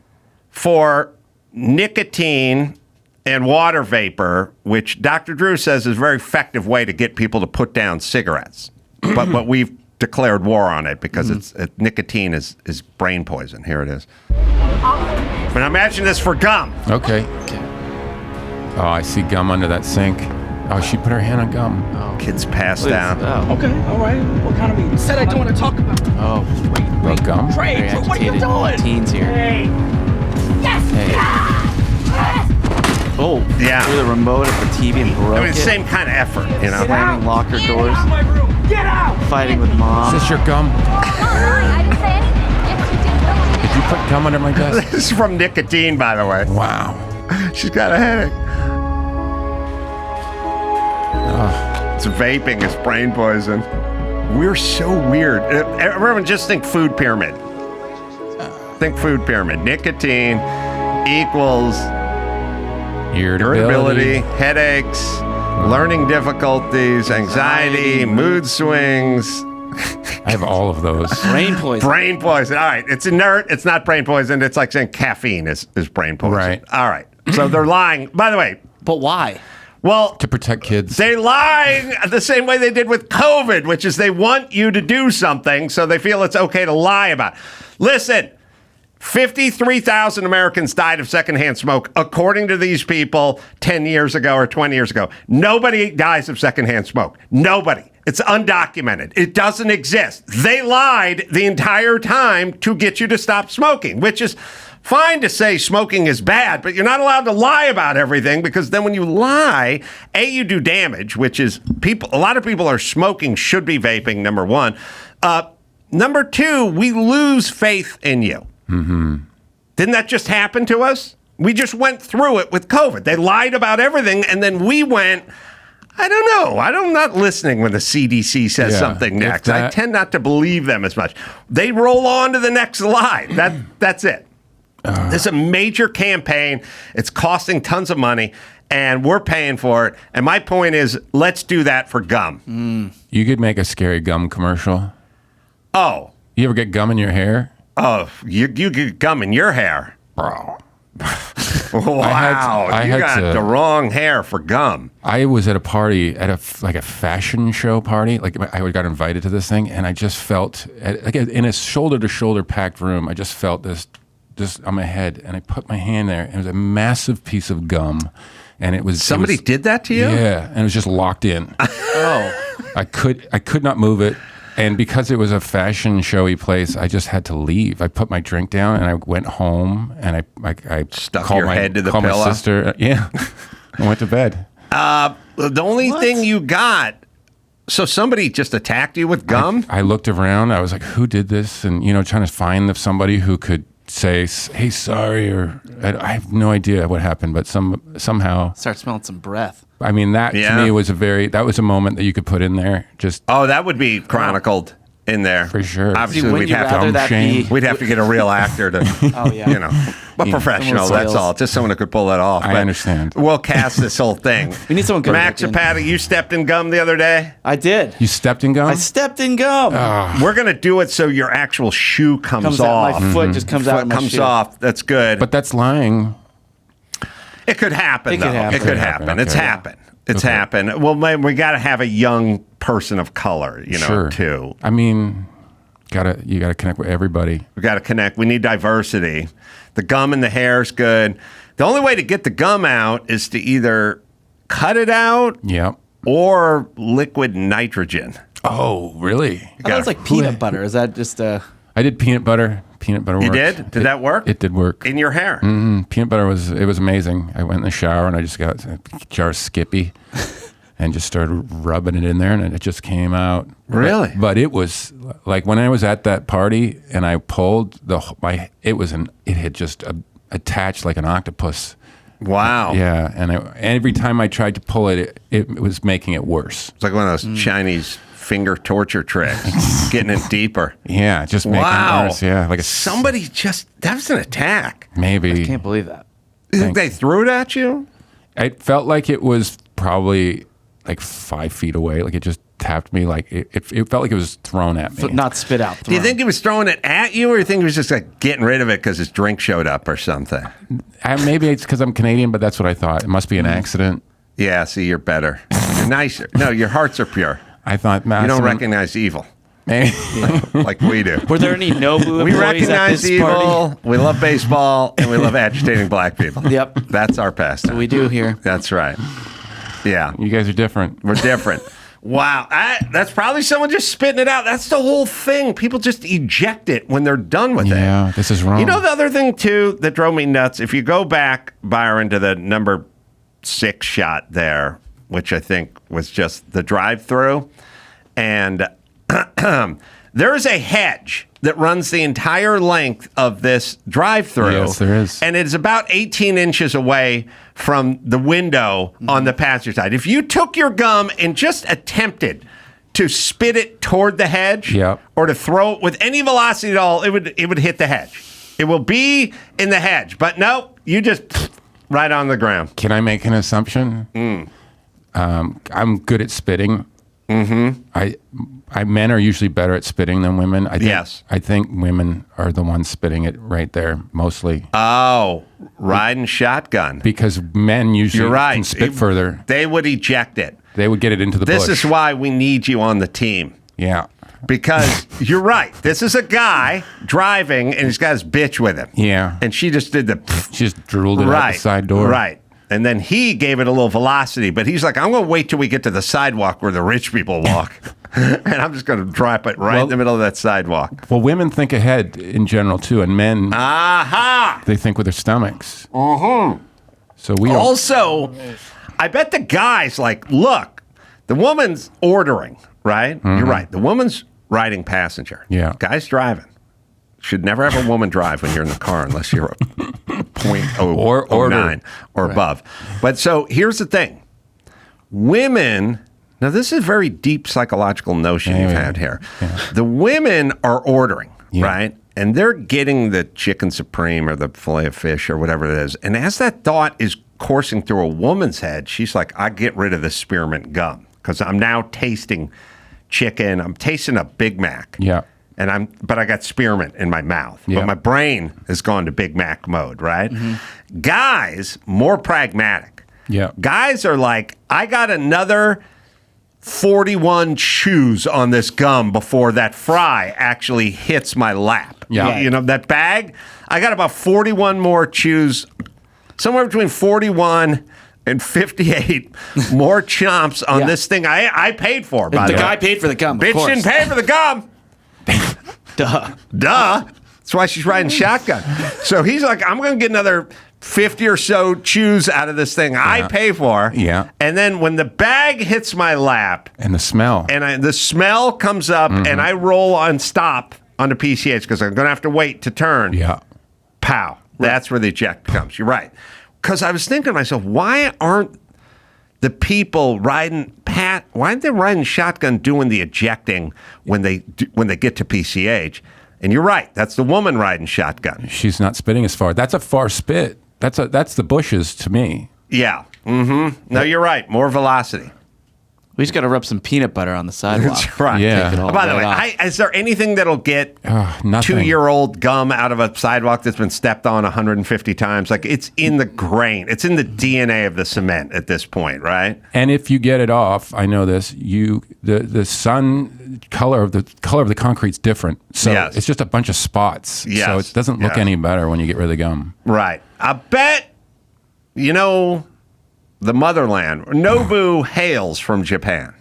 for nicotine and water vapor, which Dr. Drew says is a very effective way to get people to put down cigarettes. but we've declared war on it because nicotine is brain poison. Here it is. But imagine this for gum. Okay. Oh, I see gum under that sink. Oh, she put her hand on gum. Kids passed out. Oh, Okay, all right. What kind of meeting? Said I don't want to talk about. oh wait. Well, gum. Trey, Very what are you agitated doing? teens here. Hey. Yes. Hey. Oh, Yeah. threw the remote at the TV and broke I mean, it. same kind of effort, you know. Slamming locker Get doors, out of my room. Get out. fighting with mom. Is this your gum? I didn't say anything. Yes, you did. No, you Did you put gum under my desk? This is from nicotine, by the way. Wow. She's got a headache. It's vaping. It's brain poison. We're so weird. Everyone just think food pyramid. Think food pyramid. Nicotine equals irritability, headaches, learning difficulties, anxiety, mood swings. I have all of those. Brain poison. Brain poison. All right. It's inert. It's not brain poison. It's like saying caffeine is brain poison. Right. All right. So they're lying. By the way, But why? well, To protect kids. they lie the same way they did with COVID, which is they want you to do something, so they feel it's okay to lie about it. Listen, 53,000 Americans died of secondhand smoke, according to these people 10 years ago or 20 years ago. Nobody dies of secondhand smoke. Nobody. It's undocumented. It doesn't exist. They lied the entire time to get you to stop smoking, which is fine to say smoking is bad, but you're not allowed to lie about everything, because then when you lie, you do damage, which is a lot of people are smoking, should be vaping, number one. Number two, we lose faith in you. Mm-hmm. Didn't that just happen to us? We just went through it with COVID. They lied about everything, and then we went, I don't know. I'm not listening when the CDC says something next. I tend not to believe them as much. They roll on to the next lie. That's it. This is a major campaign. It's costing tons of money, and we're paying for it. And my point is, let's do that for gum. You could make a scary gum commercial. Oh. You ever get gum in your hair? Oh, you get gum in your hair. Bro. Wow, I you had got the wrong hair for gum. I was at a party, at a fashion show party. Like, I got invited to this thing, and I just felt, in a shoulder-to-shoulder packed room, I just felt this on my head, and I put my hand there, and it was a massive piece of gum, and it was... Somebody did that to you? Yeah, and it was just locked in. Oh. I could not move it. And because it was a fashion showy place, I just had to leave. I put my drink down and I went home, and I stuck called your head to the called pillow. my sister. Yeah, I went to bed. The only thing you got, so somebody just attacked you with gum? I looked around. I was like, "Who did this?" And trying to find somebody who could say, "Hey, sorry," or I have no idea what happened, but somehow Start smelling some breath. I mean, that to me was that was a moment that you could put in there. Just that would be chronicled in there for sure. Obviously, we'd have to get a real actor to, a professional. That's all. Just someone who could pull that off. I understand. We'll cast this whole thing. We need someone good. Max or Patty, you stepped in gum the other day. I did. You stepped in gum. I stepped in gum. We're gonna do it so your actual shoe comes off. Out, my foot just comes out. Of my comes shoe. off. That's good. But that's lying. It could happen. It could happen. Okay. It's happened. It's happened. Well, we got to have a young person of color, sure. too. I mean, you gotta connect with everybody. We got to connect. We need diversity. The gum in the hair is good. The only way to get the gum out is to either cut it out, or liquid nitrogen. Oh, really? I thought it was like peanut butter. Is that just I did peanut butter. Peanut butter worked. You did? Did that work? It did work. In your hair? Mm-hmm. Peanut butter was amazing. I went in the shower and I just got a jar of Skippy and just started rubbing it in there, and it just came out. Really? But it was like when I was at that party and I pulled it had just attached like an octopus. Wow. Yeah, and every time I tried to pull it, it was making it worse. It's like one of those Chinese finger torture tricks, getting it deeper. Yeah, just making it worse. Yeah, like that was an attack. Maybe. I can't believe that. You think they threw it at you? It felt like it was probably like 5 feet away. Like it just tapped me. Like it felt like it was thrown at me. Not spit out. Do you think he was throwing it at you, or you think he was just like getting rid of it because his drink showed up or something? Maybe it's because I'm Canadian, but that's what I thought. It must be an accident. Yeah, see, you're better. You're nicer. No, your hearts are pure. I thought you don't recognize evil. Like we do. Were there any Nobu We employees at recognize this evil, party? we love baseball, and we love agitating black people. Yep. That's our pastime. We do here. That's right. Yeah. You guys are different. We're different. Wow. That's probably someone just spitting it out. That's the whole thing. People just eject it when they're done with it. Yeah, this is wrong. You know the other thing, too, that drove me nuts? If you go back, Byron, to the number 6 shot there, which I think was just the drive-through, and there is a hedge that runs the entire length of this drive-through. Yes, there is. And it's about 18 inches away from the window on the passenger side. If you took your gum and just attempted to spit it toward the hedge, or to throw it with any velocity at all, it would hit the hedge. It will be in the hedge. But no, you just right on the ground. Can I make an assumption? I'm good at spitting. Mm-hmm. Men are usually better at spitting than women. I think women are the ones spitting it right there mostly. Oh, riding shotgun. Because men usually can spit further. They would eject it. They would get it into the bush. This is why we need you on the team. Yeah. Because you're right. This is a guy driving, and he's got his bitch with him. Yeah. And she just did she just drooled it out the side door. Right. And then he gave it a little velocity, but he's like, I'm going to wait till we get to the sidewalk where the rich people walk. and I'm just going to drop it right in the middle of that sidewalk. Well, women think ahead in general too, and men, they think with their stomachs. So we don't. Also, I bet the guys like, look, the woman's ordering, right? You're right. The woman's riding passenger. Yeah. Guy's driving. Should never have a woman drive when you're in the car unless you're a .09 or above. But so here's the thing. Women, now this is a very deep psychological notion you've had here. Yeah. The women are ordering, right? And they're getting the chicken supreme or the fillet of fish or whatever it is. And as that thought is coursing through a woman's head, she's like, I get rid of the spearmint gum because I'm now tasting chicken. I'm tasting a Big Mac. Yeah. But I got spearmint in my mouth. Yeah. But my brain has gone to Big Mac mode, right? Guys, more pragmatic. Yeah. Guys are like, I got another 41 chews on this gum before that fry actually hits my lap. Yeah. You know, that bag, I got about 41 more chews, somewhere between 41 and 58 more chomps on this thing I paid for. By The the way. guy paid for the gum. Bitch of course. didn't pay for the gum. Duh. That's why she's riding shotgun. So he's like, I'm going to get another 50 or so chews out of this thing I pay for. Yeah. And then when the bag hits my lap And the smell. and the smell comes up and I roll on stop on the PCH because I'm going to have to wait to turn. Yeah. Pow. That's where the eject comes. You're right. Because I was thinking to myself, why aren't the people why aren't they riding shotgun doing the ejecting when they get to PCH? And you're right. That's the woman riding shotgun. She's not spitting as far. That's a far spit. That's the bushes to me. Yeah. No, you're right. More velocity. We just got to rub some peanut butter on the sidewalk. That's right. Yeah. Take it all By the right way, off. is there anything that'll get Nothing. 2-year-old gum out of a sidewalk that's been stepped on 150 times? Like, it's in the grain. It's in the DNA of the cement at this point, right? And if you get it off, I know this. The sun color of the concrete's different, so Yes. it's just a bunch of spots. Yes. So it doesn't look Yeah. any better when you get rid of the gum. Right. I bet, the motherland, Nobu hails from Japan.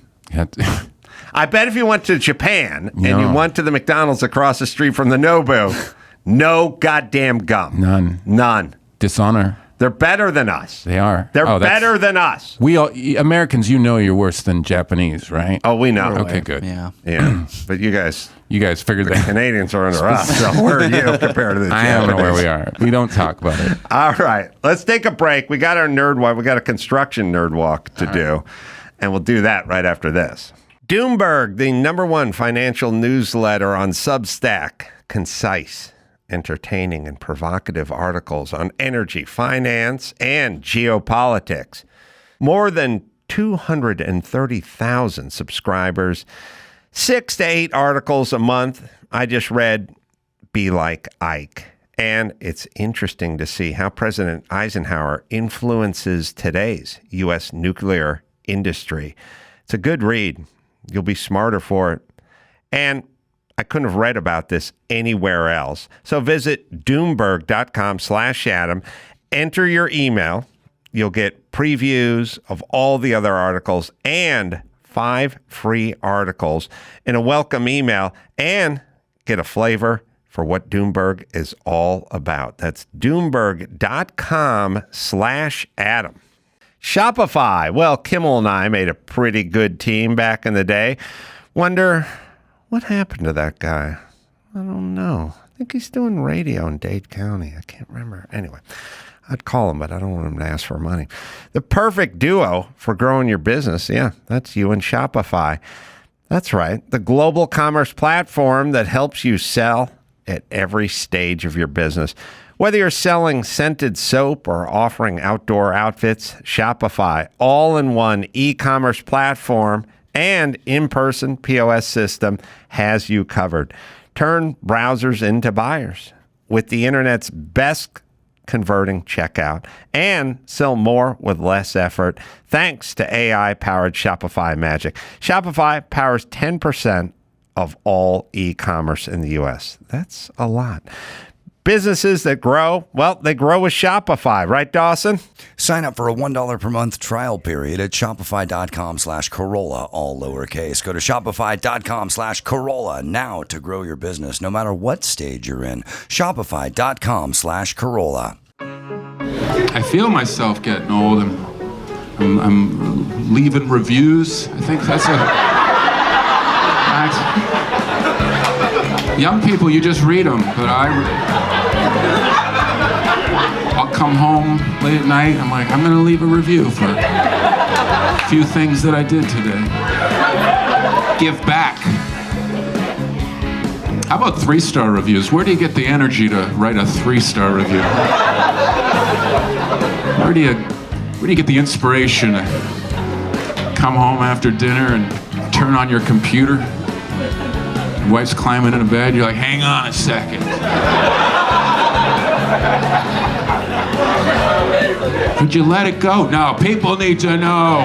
I bet if you went to Japan and you went to the McDonald's across the street from the Nobu, no goddamn gum. None. Dishonor. They're better than us. They are. They're better than us. We all Americans, you're worse than Japanese, right? Oh, we know. Okay, good. Yeah. Yeah. But you guys figured that. Canadians are under us. So where are you compared to the Japanese? I don't know where we are. We don't talk about it. All right. Let's take a break. We got our nerd walk. We got a construction nerd walk to do. And we'll do that right after this. Doomberg, the #1 financial newsletter on Substack. Concise, entertaining, and provocative articles on energy, finance, and geopolitics. More than 230,000 subscribers. 6 to 8 articles a month. I just read Be Like Ike. And it's interesting to see how President Eisenhower influences today's U.S. nuclear industry. It's a good read. You'll be smarter for it. And I couldn't have read about this anywhere else. So visit doomberg.com/Adam. Enter your email. You'll get previews of all the other articles and 5 free articles in a welcome email and get a flavor for what Doomberg is all about. That's doomberg.com/Adam. Shopify. Well, Kimmel and I made a pretty good team back in the day. Wonder what happened to that guy? I don't know. I think he's doing radio in Dade County. I can't remember. Anyway, I'd call him, but I don't want him to ask for money. The perfect duo for growing your business. Yeah, that's you and Shopify. That's right. The global commerce platform that helps you sell at every stage of your business. Whether you're selling scented soap or offering outdoor outfits, Shopify, all-in-one e-commerce platform and in-person POS system has you covered. Turn browsers into buyers with the internet's best converting checkout and sell more with less effort thanks to AI-powered Shopify magic. Shopify powers 10% of all e-commerce in the U.S. That's a lot. Businesses that grow, well, they grow with Shopify, right, Dawson? Sign up for a $1 per month trial period at shopify.com/Carolla, all lowercase. Go to shopify.com/Carolla now to grow your business, no matter what stage you're in. Shopify.com/Carolla. I feel myself getting old. I'm leaving reviews. I think that's young people, you just read them, but I'll come home late at night. I'm like, I'm gonna leave a review for a few things that I did today. Give back. How about 3-star reviews? Where do you get the energy to write a 3-star review? Where do you get the inspiration to come home after dinner and turn on your computer? Your wife's climbing into bed, you're like, hang on a second. Would you let it go? No, people need to know.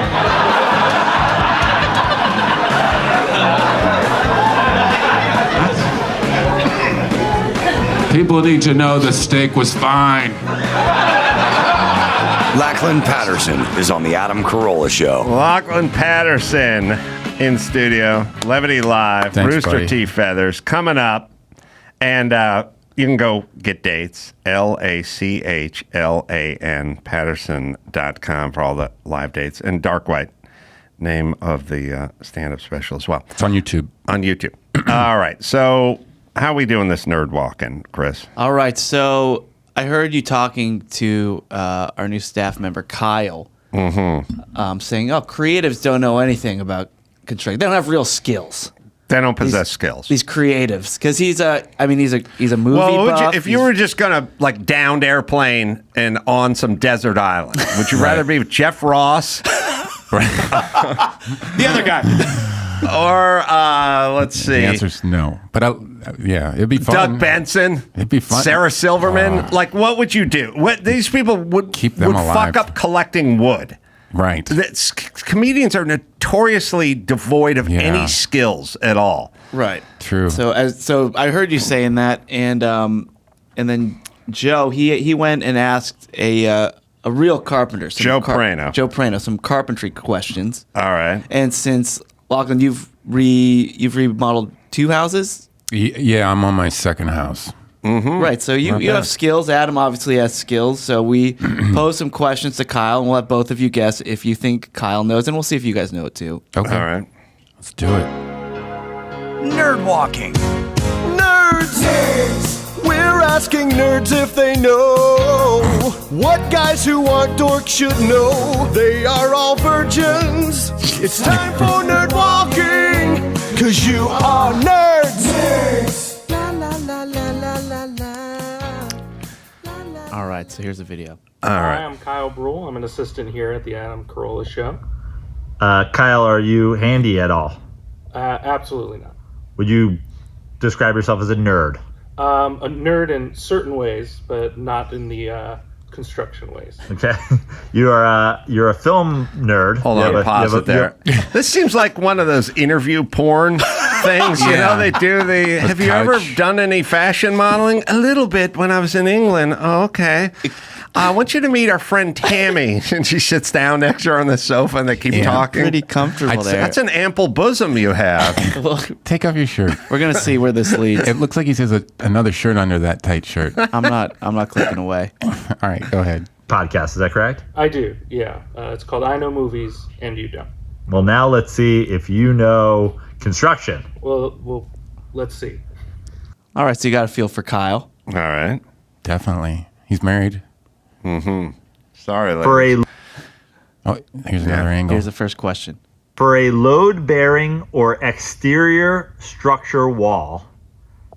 People need to know the steak was fine. Lachlan Patterson is on the Adam Carolla Show. Lachlan Patterson in studio, Levity Live, Thanks, Rooster buddy. T. Feathers coming up. And you can go get dates, LACHLAN, Patterson.com for all the live dates. And Dark White, name of the stand-up special as well. It's on YouTube. On YouTube. All right. So how are we doing this nerd walking, Chris? All right, so I heard you talking to our new staff member, Kyle, saying, oh, creatives don't know anything about construction. They don't have real skills. They don't possess skills. These creatives, because he's a movie Well, buff. if you were just gonna like downed airplane and on some desert island, would you rather be with Jeff Ross, the other guy, or let's see, The answer's no. But yeah, it'd be fun. Doug Benson, It'd be fun. Sarah Silverman? Like, what would you do? What these people would Keep them would alive. fuck up collecting wood. Right. Comedians are notoriously devoid of Yeah. any skills at all. right? True. So I heard you saying that, and then Joe he went and asked a real carpenter, Joe Prano, some carpentry questions. All right. And since Lachlan, you've remodeled 2 houses. Yeah, I'm on my second house. Right, so you Not have bad. skills. Adam obviously has skills. So we pose some questions to Kyle, and we'll let both of you guess if you think Kyle knows, and we'll see if you guys know it too. Okay. All right. Let's do it. Nerdwalking. Nerds! We're asking nerds if they know what guys who aren't dorks should know. They are all virgins. It's time for nerd walking, 'cause you are nerds. La la la la la la la. All right, so here's a video. All Hi, right. I'm Kyle Bruhl. I'm an assistant here at the Adam Carolla Show. Kyle, are you handy at all? Absolutely not. Would you describe yourself as a nerd? A nerd in certain ways, but not in the construction ways. Okay, you're a film nerd. Hold on, pause it there. This seems like one of those interview porn things. You know, they do the. Have you ever done any fashion modeling? A little bit when I was in England. Oh, okay. I want you to meet our friend Tammy. And she sits down next to her on the sofa and they keep talking. Pretty comfortable there. That's an ample bosom you have. Well, Take off your shirt. we're gonna see where this leads. It looks like he has another shirt under that tight shirt. I'm not clicking away. All right, go ahead. Podcast, is that correct? I do, yeah. It's called I Know Movies and You Don't. Well, now let's see if you know construction. Well, let's see. All right, so you got a feel for Kyle. All right. Definitely. He's married. Sorry, ladies. For a Oh, here's another angle. Here's the first question. for a load-bearing or exterior structure wall,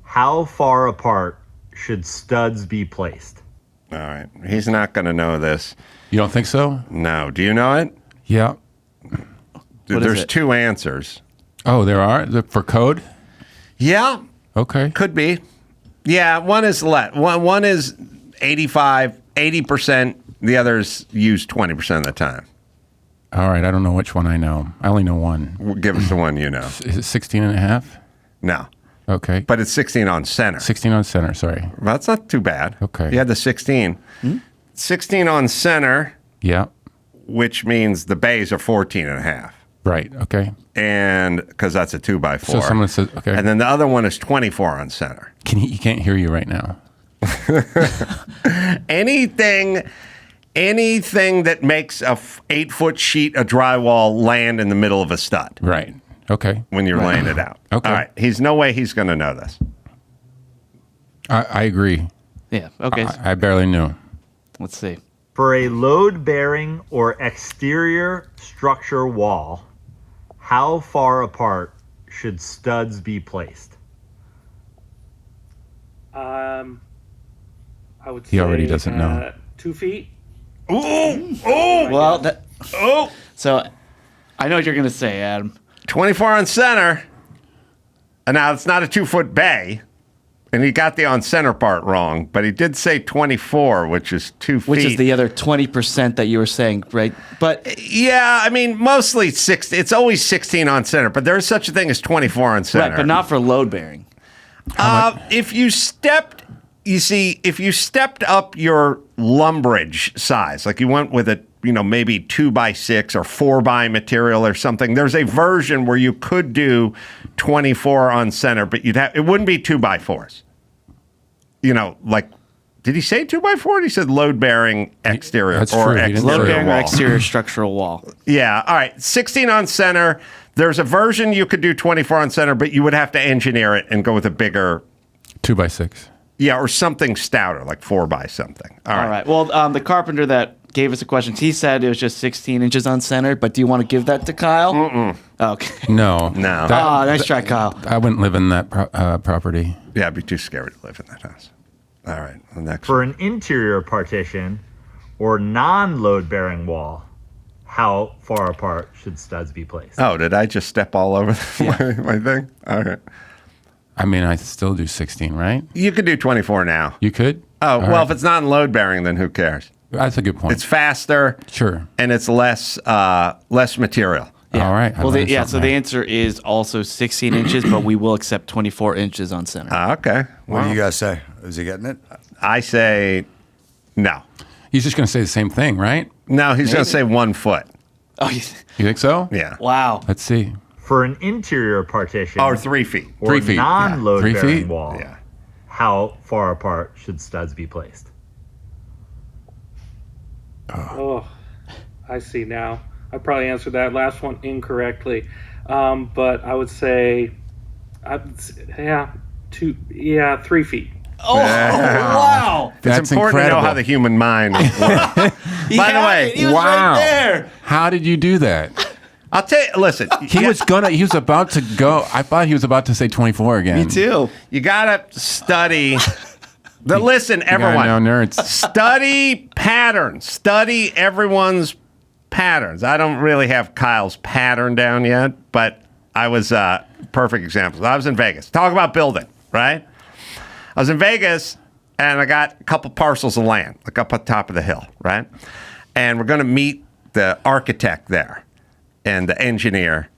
how far apart should studs be placed? All right. He's not going to know this. You don't think so? No. Do you know it? Yeah. What is There's it? 2 answers. Oh, there are? For code? Yeah. Okay. Could be. Yeah, one is one is 80%. The others use 20% of the time. All right, I don't know which one I know. I only know one. We'll give us the one you know. Is it 16 and a half? No. Okay. But it's 16 on center. 16 on center, sorry. Well, that's not too bad. Okay. You had the 16. 16 on center, Yeah. which means the bays are 14 and a half. Right. Okay. And because that's a 2x4. So someone says, okay. And then the other one is 24 on center. He can't hear you right now. Anything that makes a 8-foot sheet of drywall land in the middle of a stud. Right. Okay. When you're laying it out. Okay. All right. He's no way he's going to know this. I agree. Yeah. Okay. I barely knew. Let's see. For a load-bearing or exterior structure wall, how far apart should studs be placed? I would say He already doesn't know. 2 feet. Well, so I know what you're going to say, Adam. 24 on center. And now it's not a 2-foot bay. And he got the on center part wrong, but he did say 24, which is 2 feet. Which is the other 20% that you were saying, right? But yeah, I mean, mostly 6. It's always 16 on center, but there is such a thing as 24 on center. right, but not for load bearing. If you stepped up your lumberage size, like you went with a, maybe 2x6 or 4x material or something, there's a version where you could do 24 on center, but it wouldn't be 2x4s. Did he say 2x4? He said load bearing exterior. That's or true. He didn't exterior Load bearing or wall. exterior structural wall. Yeah. All right. 16 on center. There's a version you could do 24 on center, but you would have to engineer it and go with a bigger 2x6. Yeah, or something stouter, like 4x something. All right. Well, the carpenter that gave us the questions, he said it was just 16 inches on center, but do you want to give that to Kyle? Okay. No. No. Nice try, Kyle. I wouldn't live in that property. Yeah, I'd be too scared to live in that house. All right, the next For one. an interior partition or non-load-bearing wall, how far apart should studs be placed? Oh, did I just step all over my thing? All right. I mean, I still do 16, right? You could do 24 now. You could? Oh, All well, right. if it's not load bearing, then who cares? That's a good point. It's faster. Sure. And it's less material. Yeah. All right. Well, so the answer is also 16 inches, but we will accept 24 inches on center. Okay. What do you guys say? Is he getting it? I say no. He's just going to say the same thing, right? No, he's going to say 1 foot. Oh, You think so? Yeah. wow. Let's see. For an interior partition Or 3 feet. or 3 feet. non-load-bearing 3 feet? wall, Yeah. how far apart should studs be placed? Oh, I see now. I probably answered that last one incorrectly, but I would say, 3 feet. Oh, wow. It's That's important to know incredible. how the human mind works. By the way, he was Wow. right there. How did you do that? I'll tell you, listen, He was about to go. I thought he was about to say 24 again. Me too. you got to study. Listen, everyone. know nerds. Study patterns. Study everyone's patterns. I don't really have Kyle's pattern down yet, but I was perfect example. I was in Vegas. Talk about building, right? I was in Vegas, and I got a couple parcels of land, like up on top of the hill, right? And we're going to meet the architect there, and the engineer,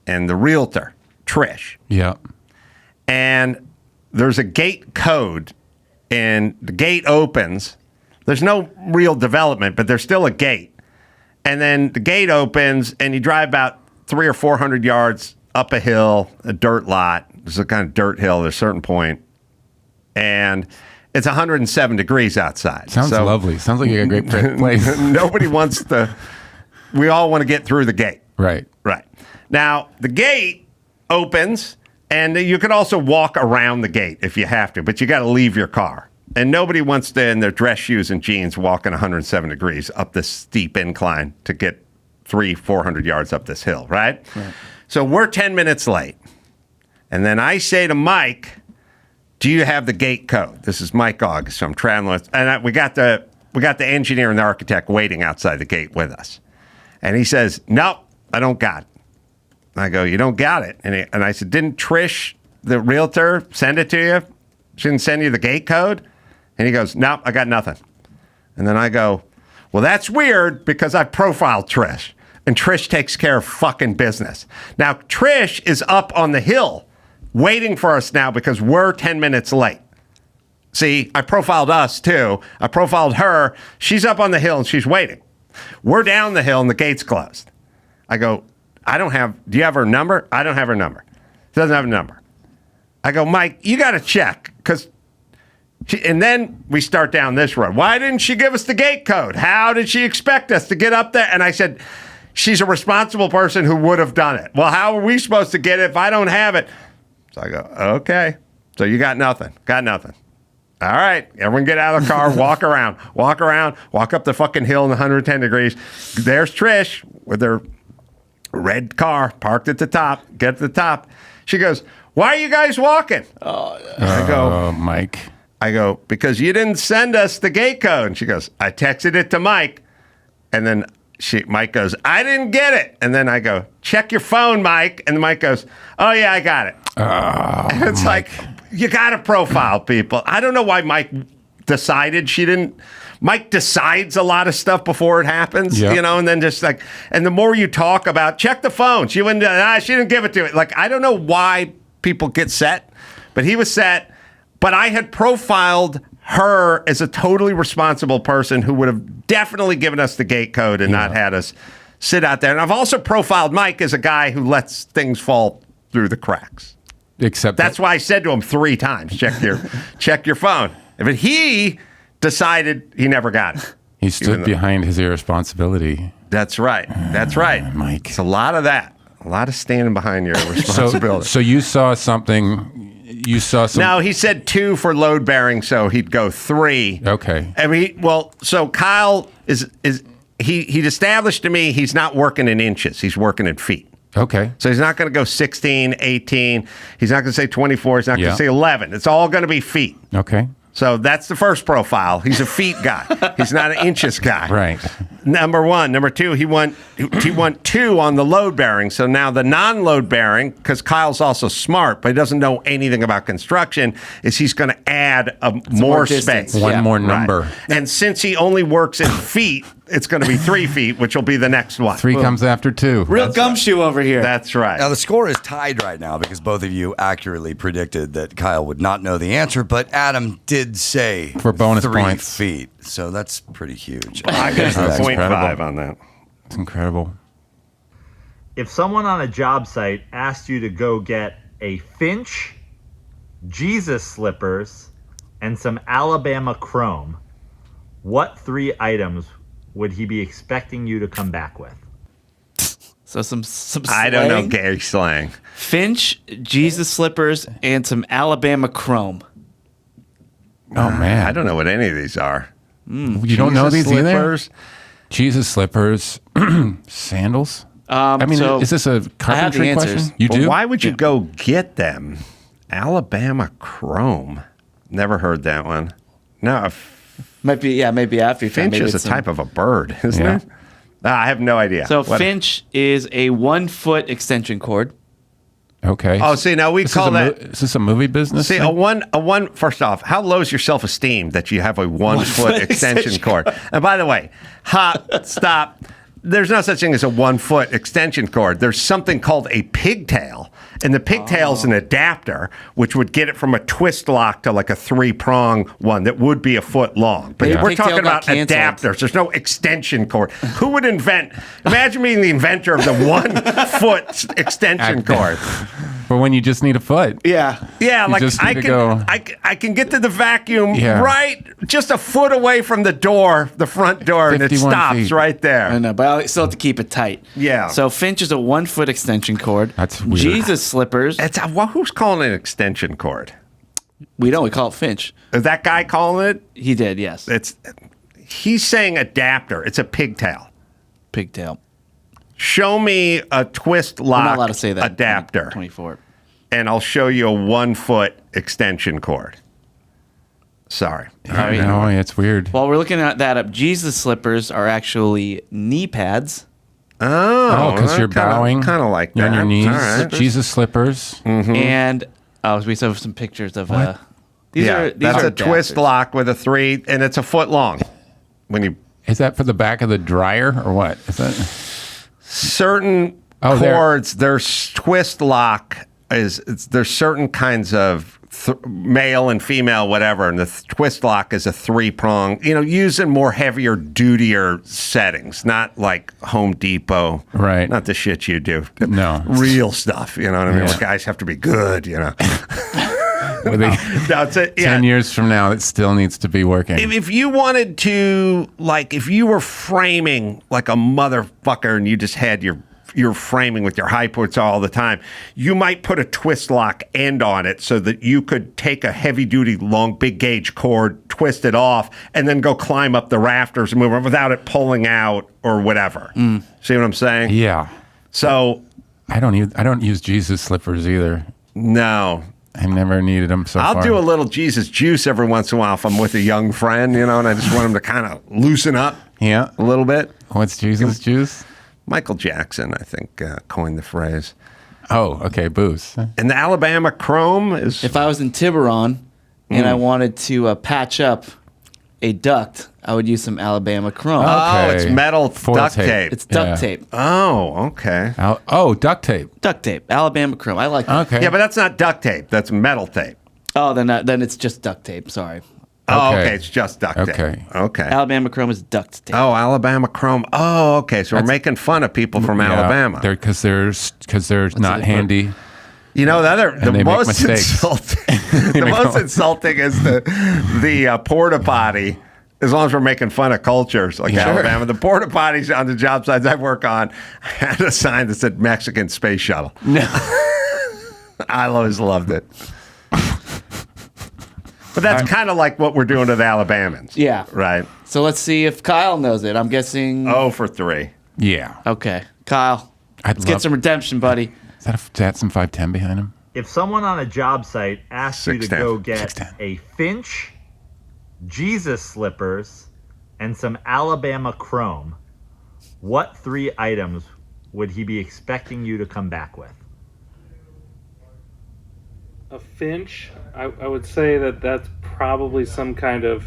and the realtor, Trish. Yeah. And there's a gate code, and the gate opens. There's no real development, but there's still a gate. And then the gate opens, and you drive about 300 or 400 yards up a hill, a dirt lot. There's a kind of dirt hill at a certain point, and it's 107 degrees outside. Sounds So lovely. Sounds like a great place. Nobody wants to. We all want to get through the gate. Right. Right. Now, the gate opens, and you can also walk around the gate if you have to, but you got to leave your car. And nobody wants to, in their dress shoes and jeans, walking 107 degrees up this steep incline to get 400 yards up this hill, right? So we're 10 minutes late. And then I say to Mike, do you have the gate code? This is Mike August from Traveling. And we got the engineer and the architect waiting outside the gate with us. And he says, nope, I don't got it. I go, you don't got it? And I said, didn't Trish, the realtor, send it to you? She didn't send you the gate code? And he goes, nope, I got nothing. And then I go, well, that's weird because I profiled Trish. And Trish takes care of fucking business. Now, Trish is up on the hill waiting for us now because we're 10 minutes late. See, I profiled us too. I profiled her. She's up on the hill and she's waiting. We're down the hill and the gate's closed. I go, do you have her number? I don't have her number. She doesn't have a number. I go, Mike, you got to check. And then we start down this road. Why didn't she give us the gate code? How did she expect us to get up there? And I said, she's a responsible person who would have done it. Well, how are we supposed to get it if I don't have it? So I go, okay. So you got nothing. Got nothing. All right, everyone get out of the car, walk around, walk up the fucking hill in 110 degrees. There's Trish with her red car parked at the top. Get to the top. She goes, why are you guys walking? I go, Mike. I go, because you didn't send us the gate code. And she goes, I texted it to Mike. And then Mike goes, I didn't get it. And then I go, check your phone, Mike. And Mike goes, oh, yeah, I got it. And it's Mike. Like, you got to profile people. I don't know why Mike decided she didn't. Mike decides a lot of stuff before it happens, and then just like, and the more you talk about, check the phone. She didn't give it to it. Like, I don't know why people get set, but he was set. But I had profiled her as a totally responsible person who would have definitely given us the gate code and not had us sit out there. And I've also profiled Mike as a guy who lets things fall through the cracks. Except that's why I said to him 3 times, check your phone. But he decided he never got it. He stood behind his irresponsibility. That's right. That's right. Mike. It's a lot of that. A lot of standing behind your responsibility. So you saw something. You saw some. No, he said 2 for load bearing, so he'd go 3. Okay. I mean, so Kyle he'd established to me he's not working in inches. He's working in feet. Okay. So he's not going to go 16, 18. He's not going to say 24. He's not going to say 11. It's all going to be feet. Okay. So that's the first profile. He's a feet guy. He's not an inches guy. Right. Number 1. Number 2, he went 2 on the load bearing. So now the non-load bearing, because Kyle's also smart, but he doesn't know anything about construction, is he's going to add more space. One more number. Right. And since he only works in feet, it's going to be 3 feet, which will be the next one. 3 comes after 2. Real gumshoe over here. That's right. Now, the score is tied right now because both of you accurately predicted that Kyle would not know the answer, but Adam did say for bonus 3 points. feet. So that's pretty huge. I guess the 0.5 on that. It's incredible. If someone on a job site asked you to go get a Finch, Jesus slippers, and some Alabama chrome, what 3 items would he be expecting you to come back with? So some slang. I don't know gay slang. Finch, Jesus slippers, and some Alabama chrome. Oh man, I don't know what any of these are. You don't know these slippers? either? Jesus slippers, sandals. I mean, so is this a carpentry question? You do? Well, why would you go get them? Alabama chrome. Never heard that one. No, might be after you Finch is a type of a bird, isn't it? I have no idea. So Finch is a 1-foot extension cord. Okay. Oh, see, now we call that. Is this a movie business? See, a one. First off, how low is your self-esteem that you have a 1-foot extension cord? And by the way, stop. There's no such thing as a 1-foot extension cord. There's something called a pigtail. And the pigtail's an adapter, which would get it from a twist lock to like a 3-prong one that would be a foot long. But we're talking about adapters. There's no extension cord. Who would imagine being the inventor of the 1-foot extension cord. For when you just need a foot. Yeah. Yeah, you like I can get to the vacuum right just a foot away from the door, the front door, and it stops right there. I know, but I still have to keep it tight. Yeah. So Finch is a 1-foot extension cord. That's weird. Jesus slippers. Who's calling it an extension cord? We don't. We call it Finch. Is that guy calling it? He did, yes. He's saying adapter. It's a pigtail. Pigtail. Show me a twist lock We're not allowed to say that adapter. 24. And I'll show you a 1-foot extension cord. Sorry. No, it's weird. While we're looking at that up, Jesus slippers are actually knee pads. Oh, because you're bowing. Kind of like you're that. on your knees. All right. Jesus slippers. Mm-hmm. And we have some pictures of These are that's a adapters. twist lock with a 3, and it's a foot long. Is that for the back of the dryer or what? Is that certain cords? There's twist lock there's certain kinds of male and female, whatever, and the twist lock is a 3-prong, used in more heavier, dutier settings, not like Home Depot. Right. Not the shit you do. No. Real stuff, you know what I mean? Where guys have to be good, That's it. 10 years from now, it still needs to be working. If you wanted to, if you were framing like a motherfucker and you just had your framing with your high points all the time, you might put a twist lock end on it so that you could take a heavy duty, long, big gauge cord, twist it off, and then go climb up the rafters and move it without it pulling out or whatever. See what I'm saying? Yeah. So I don't use Jesus slippers either. No. I never needed them so far. I'll do a little Jesus juice every once in a while if I'm with a young friend, and I just want him to kind of loosen up a little bit. What's Jesus juice? Michael Jackson, I think, coined the phrase. Oh, okay, booze. And the Alabama Chrome is... If I was in Tiburon and I wanted to patch up a duct, I would use some Alabama Chrome. Oh, it's metal duct tape. It's duct tape. Oh, okay. Duct tape. Duct tape. Alabama Chrome. I like that. Okay. Yeah, but that's not duct tape. That's metal tape. Oh, then it's just duct tape. Sorry. Oh, okay. It's just duct tape. Okay. Alabama Chrome is duct tape. Oh, Alabama Chrome. Oh, okay. So we're making fun of people from Alabama. Because they're not handy. The most insulting is the porta potty. As long as we're making fun of cultures like Alabama, the porta potties on the job sites I work on had a sign that said Mexican space shuttle. No. I always loved it. But that's kind of like what we're doing to the Alabamans. Yeah. Right. So let's see if Kyle knows it. I'm guessing. 0 for 3. Yeah. Okay. Kyle, let's get some redemption, buddy. Is that some 5'10" behind him? If someone on a job site asks you to 6'10". go get a Finch, Jesus slippers, and some Alabama Chrome, what 3 items would he be expecting you to come back with? A Finch, I would say that's probably some kind of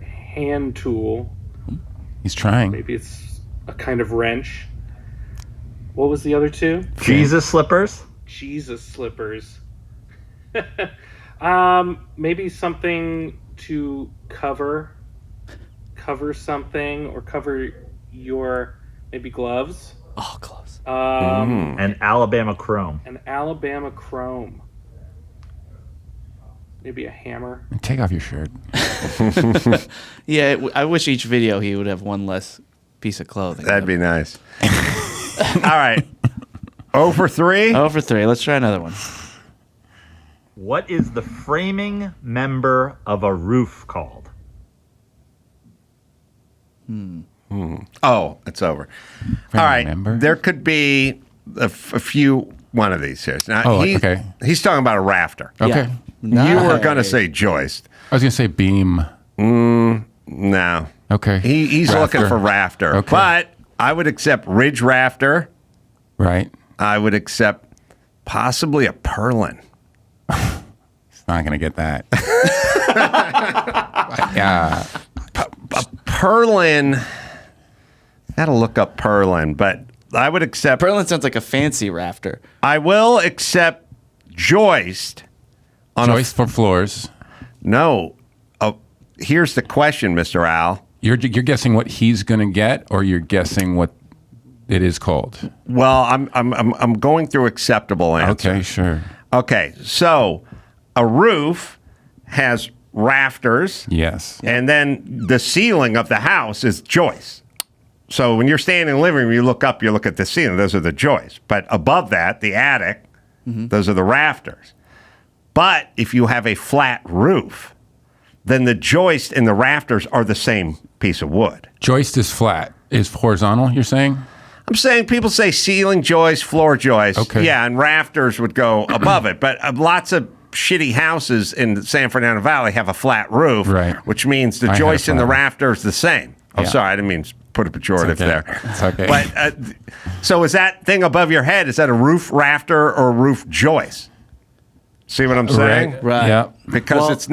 hand tool. He's trying. Maybe it's a kind of wrench. What was the other 2? Jesus slippers. Jesus slippers. Maybe something to cover something, or cover your maybe gloves. Oh, gloves. An Alabama Chrome. An Alabama Chrome. Maybe a hammer. Take off your shirt. Yeah, I wish each video he would have one less piece of clothing. That'd be nice. All right. 0 for 3? 0 for 3. Let's try another one. What is the framing member of a roof called? Oh, it's over. All right. Member? There could be a few one of these here. Now, okay. He's talking about a rafter. Okay. Yeah. You were going to say joist. I was going to say beam. No. Okay. He's looking for rafter. Okay. But I would accept ridge rafter. Right. I would accept possibly a purlin. He's not going to get that. Yeah. A purlin. Got to look up purlin, but I would accept. Purlin sounds like a fancy rafter. I will accept joist. Joist for floors. No. Here's the question, Mr. Al. You're guessing what he's going to get, or you're guessing what it is called? Well, I'm going through acceptable answers. Okay, sure. Okay, so a roof has rafters. Yes. And then the ceiling of the house is joists. So when you're standing in the living room, you look up, you look at the ceiling. Those are the joists. But above that, the attic, those are the rafters. But if you have a flat roof, then the joist and the rafters are the same piece of wood. Joist is flat. Is horizontal, you're saying? I'm saying people say ceiling joist, floor joist. Okay. Yeah, and rafters would go above it. But lots of shitty houses in the San Fernando Valley have a flat roof, right? Which means the joist and the rafters the same. Oh, sorry, I didn't mean to put a pejorative there. It's okay. But so is that thing above your head, is that a roof rafter or a roof joist? See what I'm saying? Right. Yeah. Because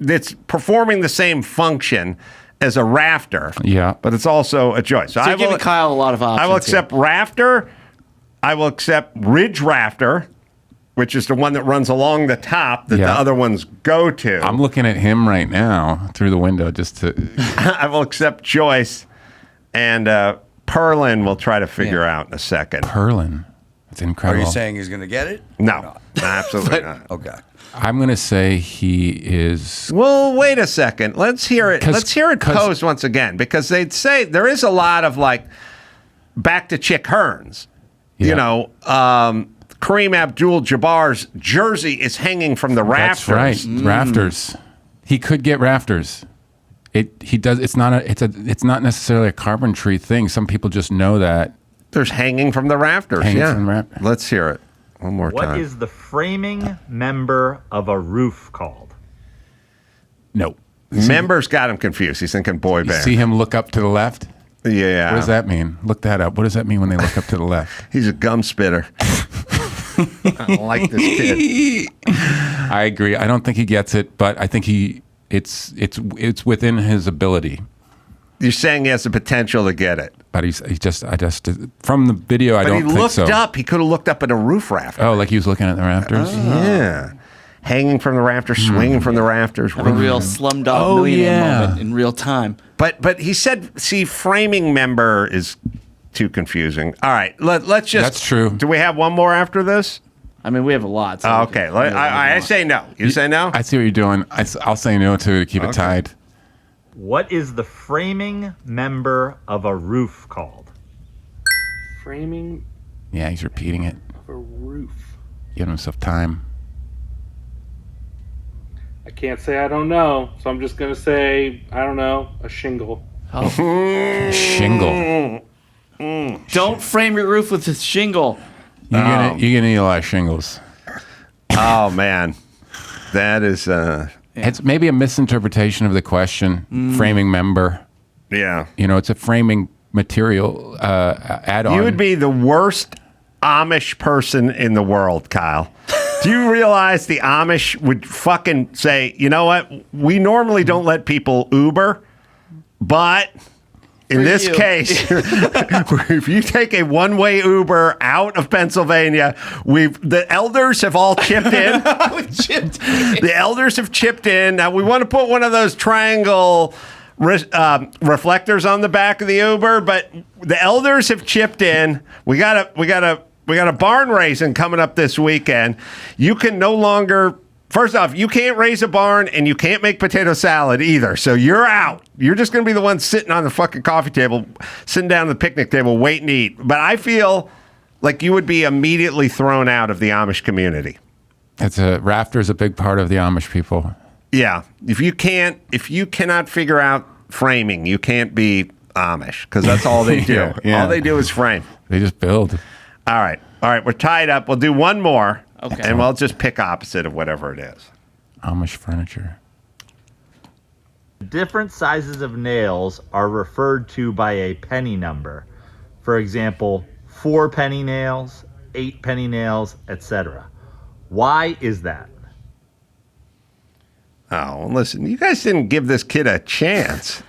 it's performing the same function as a rafter. Yeah. But it's also a joist. So you're giving Kyle a lot of options. I will accept rafter. I will accept ridge rafter. which is the one that runs along the top that the other ones go to. I'm looking at him right now through the window just to. I will accept Joyce, and Perlin will try to figure out in a second. Perlin. It's incredible. Are you saying he's going to get it? No, absolutely not. Okay. I'm going to say he is. Well, wait a second. Let's hear it. Let's hear it posed once again, because they'd say there is a lot of like back to Chick Hearn's. Yeah. You know, Kareem Abdul-Jabbar's jersey is hanging from the rafters. That's right, rafters. He could get rafters. He does. It's not necessarily a carpentry thing. Some people just know that. There's hanging from the rafters. From the rafters. Let's hear it one more time. What is the framing member of a roof called? No. Member's got him confused. He's thinking boy band. See him look up to the left? Yeah. What does that mean? Look that up. What does that mean when they look up to the left? He's a gum spitter. I don't like this kid. I agree. I don't think he gets it, but I think it's within his ability. You're saying he has the potential to get it. But he just from the video, I don't think so. But he looked up. He could have looked up at a roof rafter. Oh, like he was looking at the rafters? Oh. Yeah. Hanging from the rafters, swinging from the rafters. Have a real Slumdog Millionaire moment in real time. But he said, see, framing member is too confusing. All right, let's just. That's true. Do we have one more after this? I mean, we have a lot. So okay, I say no. You say no? I see what you're doing. I'll say no, too, to keep it tied. What is the framing member of a roof called? Framing Yeah, he's repeating it. of a roof. Giving himself time. I can't say I don't know, so I'm just going to say, I don't know, a shingle. Shingle. Don't frame your roof with a shingle. You're gonna need a lot of shingles. Oh, man. That is... It's maybe a misinterpretation of the question, framing member. Yeah. You know, it's a framing material add-on. You would be the worst Amish person in the world, Kyle. Do you realize the Amish would fucking say, you know what? We normally don't let people Uber, but in this case, if you take a one-way Uber out of Pennsylvania, the elders have all chipped in. The elders have chipped in. Now we want to put one of those triangle reflectors on the back of the Uber, but the elders have chipped in. We got a barn raising coming up this weekend. You can no longer. First off, you can't raise a barn and you can't make potato salad either. So you're out. You're just going to be the one sitting on the fucking coffee table, sitting down at the picnic table, waiting to eat. But I feel like you would be immediately thrown out of the Amish community. Rafter's a big part of the Amish people. Yeah. If you cannot figure out framing, you can't be Amish because that's all they do. Yeah. All they do is frame. They just build. All right. We're tied up. We'll do one more. Okay. And we'll just pick opposite of whatever it is. Amish furniture. Different sizes of nails are referred to by a penny number. For example, 4 penny nails, 8 penny nails, etc. Why is that? Oh, listen, you guys didn't give this kid a chance.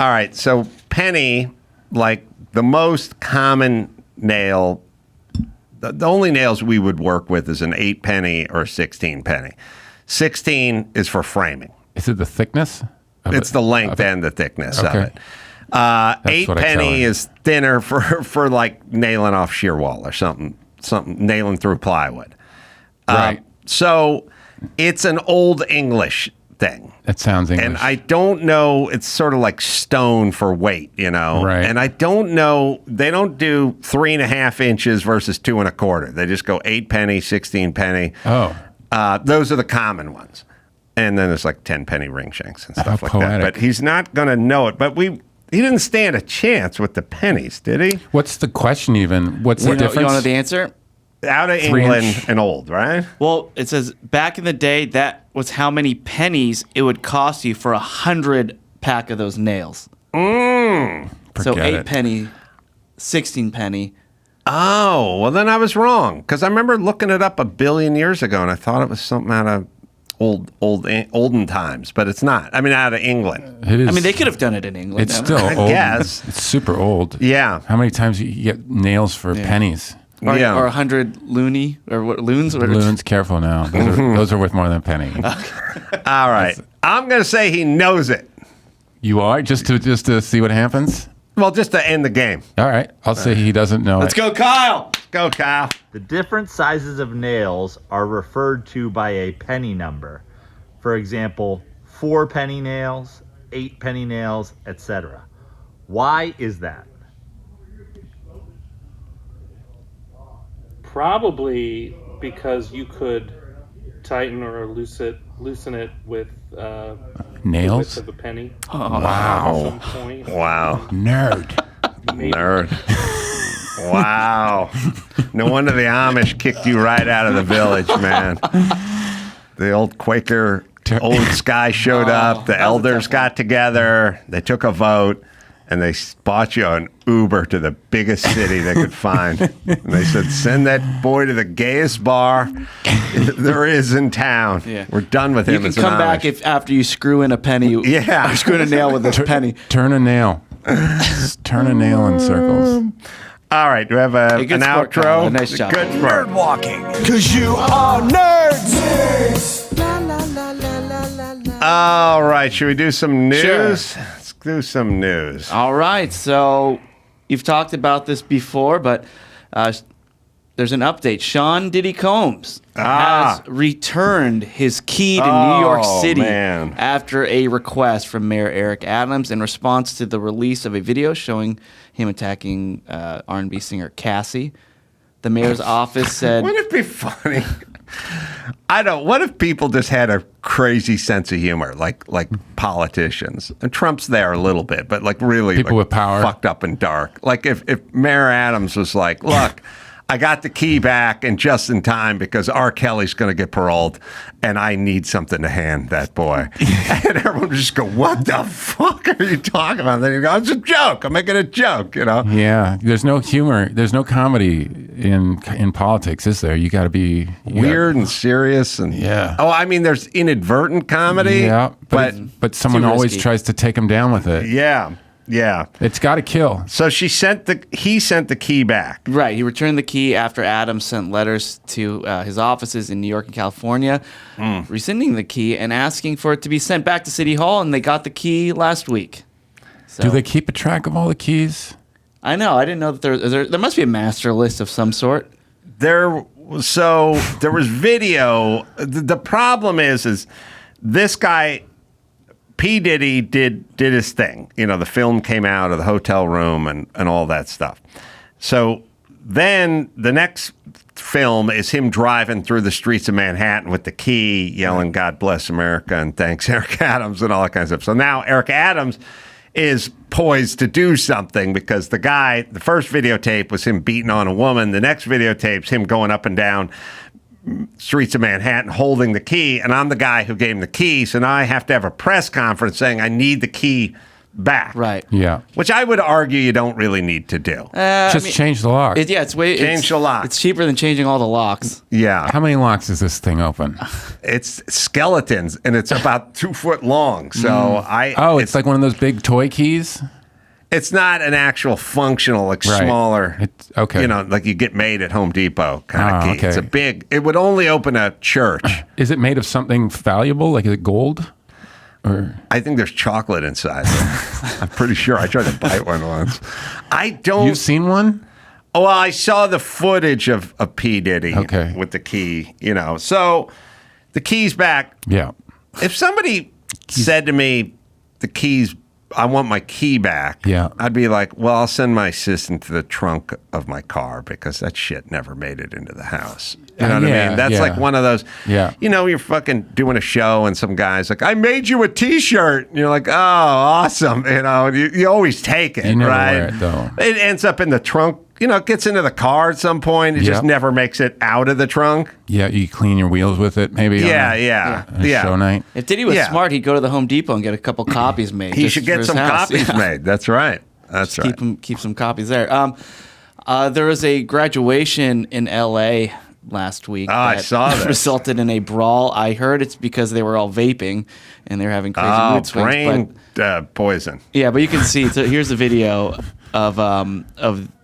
All right, so penny, like the most common nail, the only nails we would work with is an 8 penny or 16 penny. 16 is for framing. Is it the thickness? It's the length and the thickness of it. 8 what I tell penny her. is thinner for like nailing off shear wall or something nailing through plywood. Right. So it's an old English thing. That sounds English. And I don't know, it's sort of like stone for weight, you know? Right. And I don't know, they don't do 3.5 inches versus 2 1/4. They just go 8 penny, 16 penny. Oh. Those are the common ones. And then there's like 10 penny ring shanks and stuff like poetic. that. But he's not going to know it. But he didn't stand a chance with the pennies, did he? What's the question even? What's the difference? You want to know the answer? Out of 3 England inch. and old, right? Well, it says back in the day, that was how many pennies it would cost you for 100 pack of those nails. So Forget 8 it. penny, 16 penny. Oh, well, then I was wrong. Because I remember looking it up a billion years ago, and I thought it was something out of olden times, but it's not. I mean, out of England. It is. I mean, they could have done it in England. It's still I old. guess. It's super old. Yeah. How many times you get nails for pennies? Or, Yeah. or 100 loony or what loons? Loons, careful now. Those are worth more than a penny. All right. I'm going to say he knows it. You are just to see what happens. Well, just to end the game. All right, I'll say he doesn't know. Let's go, Kyle. Go, Kyle. The different sizes of nails are referred to by a penny number. For example, 4 penny nails, 8 penny nails, etc. Why is that? Probably because you could tighten or loosen it with Nails? the width of a penny. Wow. At some point. Wow. Nerd. Maybe. Nerd. Wow. No wonder the Amish kicked you right out of the village, man. The old Quaker old Sky showed up. The elders got together. They took a vote. And they bought you an Uber to the biggest city they could find. And they said, send that boy to the gayest bar there is in town. Yeah. We're done with You him. can as an come back Amish." after you screw in a penny. Yeah. Screw in a nail with this penny. Turn a nail. Just turn a nail in circles. All right. Do we have Hey, good an sport, outro? Kyle. Nice job. Good sport. Nerdwalking. Cause you are nerds. All right. Should we do some news? Sure. Let's do some news. All right. So you've talked about this before, but there's an update. Sean Diddy Combs has returned his key to New York City man. after a request from Mayor Eric Adams in response to the release of a video showing him attacking R&B singer Cassie. The mayor's office said... Wouldn't it be funny? What if people just had a crazy sense of humor, like politicians? And Trump's there a little bit, but like really People with power. fucked up and dark. Like if Mayor Adams was like, look, I got the key back and just in time because R. Kelly's going to get paroled and I need something to hand that boy. And everyone would just go, what the fuck are you talking about? And then you go, it's a joke. I'm making a joke, you know? Yeah, there's no humor. There's no comedy in politics, is there? You got to be Weird and serious and Yeah. Oh, I mean, there's inadvertent comedy. Yeah, but someone too always risky. tries to take him down with it. Yeah. It's got to kill. So he sent the key back. Right. He returned the key after Adams sent letters to his offices in New York and California, rescinding the key and asking for it to be sent back to City Hall, and they got the key last week. So, Do they keep a track of all the keys? I know. I didn't know that there must be a master list of some sort. There was video. The problem is this guy, P. Diddy, did his thing. You know, the film came out of the hotel room and all that stuff. So then the next film is him driving through the streets of Manhattan with the key, yelling, God bless America and thanks Eric Adams and all that kind of stuff. So now Eric Adams is poised to do something because the first videotape was him beating on a woman. The next videotape's him going up and down streets of Manhattan holding the key, and I'm the guy who gave him the key, so now I have to have a press conference saying I need the key back. Right. Yeah. Which I would argue you don't really need to do. Just change the lock. Change the lock. It's cheaper than changing all the locks. Yeah. How many locks does this thing open? It's skeletons, and it's about 2 foot long. So It's like one of those big toy keys? It's not an actual functional, like Right. smaller. It's okay. You know, like you get made at Home Depot kind of key. okay. It's a big. It would only open a church. Is it made of something valuable? Like is it gold? Or I think there's chocolate inside. I'm pretty sure. I tried to bite one once. I don't. You've seen one? Oh, well, I saw the footage of P. Diddy with the key, you know. So the key's back. Yeah. If somebody said to me, the key's, I want my key back, Yeah. I'd be like, well, I'll send my assistant to the trunk of my car because that shit never made it into the house. You know what I mean? That's like one of those, you know, you're fucking doing a show and some guy's like, I made you a T-shirt. And you're like, oh, awesome. You know, you always take it, You never right? wear it, though. It ends up in the trunk. You know, it gets into the car at some point. It just never makes it out of the trunk. Yeah, you clean your wheels with it, maybe. On a show night. If Diddy was smart, he'd go to the Home Depot and get a couple copies made. He just should for get his some house. copies made. That's right. That's right. Keep some copies there. There was a graduation in L.A. last week. I saw this. Resulted in a brawl. I heard it's because they were all vaping and they were having crazy mood swings. Brain poison. Yeah, but you can see. So here's a video of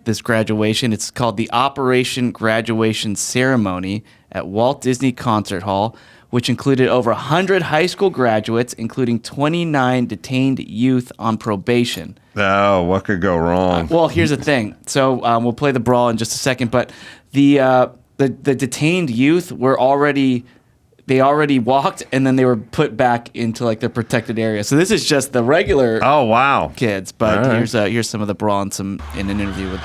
this graduation. It's called the Operation Graduation Ceremony at Walt Disney Concert Hall, which included over 100 high school graduates, including 29 detained youth on probation. Oh, what could go wrong? Well, here's the thing. So we'll play the brawl in just a second, but the detained youth were already walked, and then they were put back into like their protected area. So this is just the regular kids. But here's some of the brawl in an interview with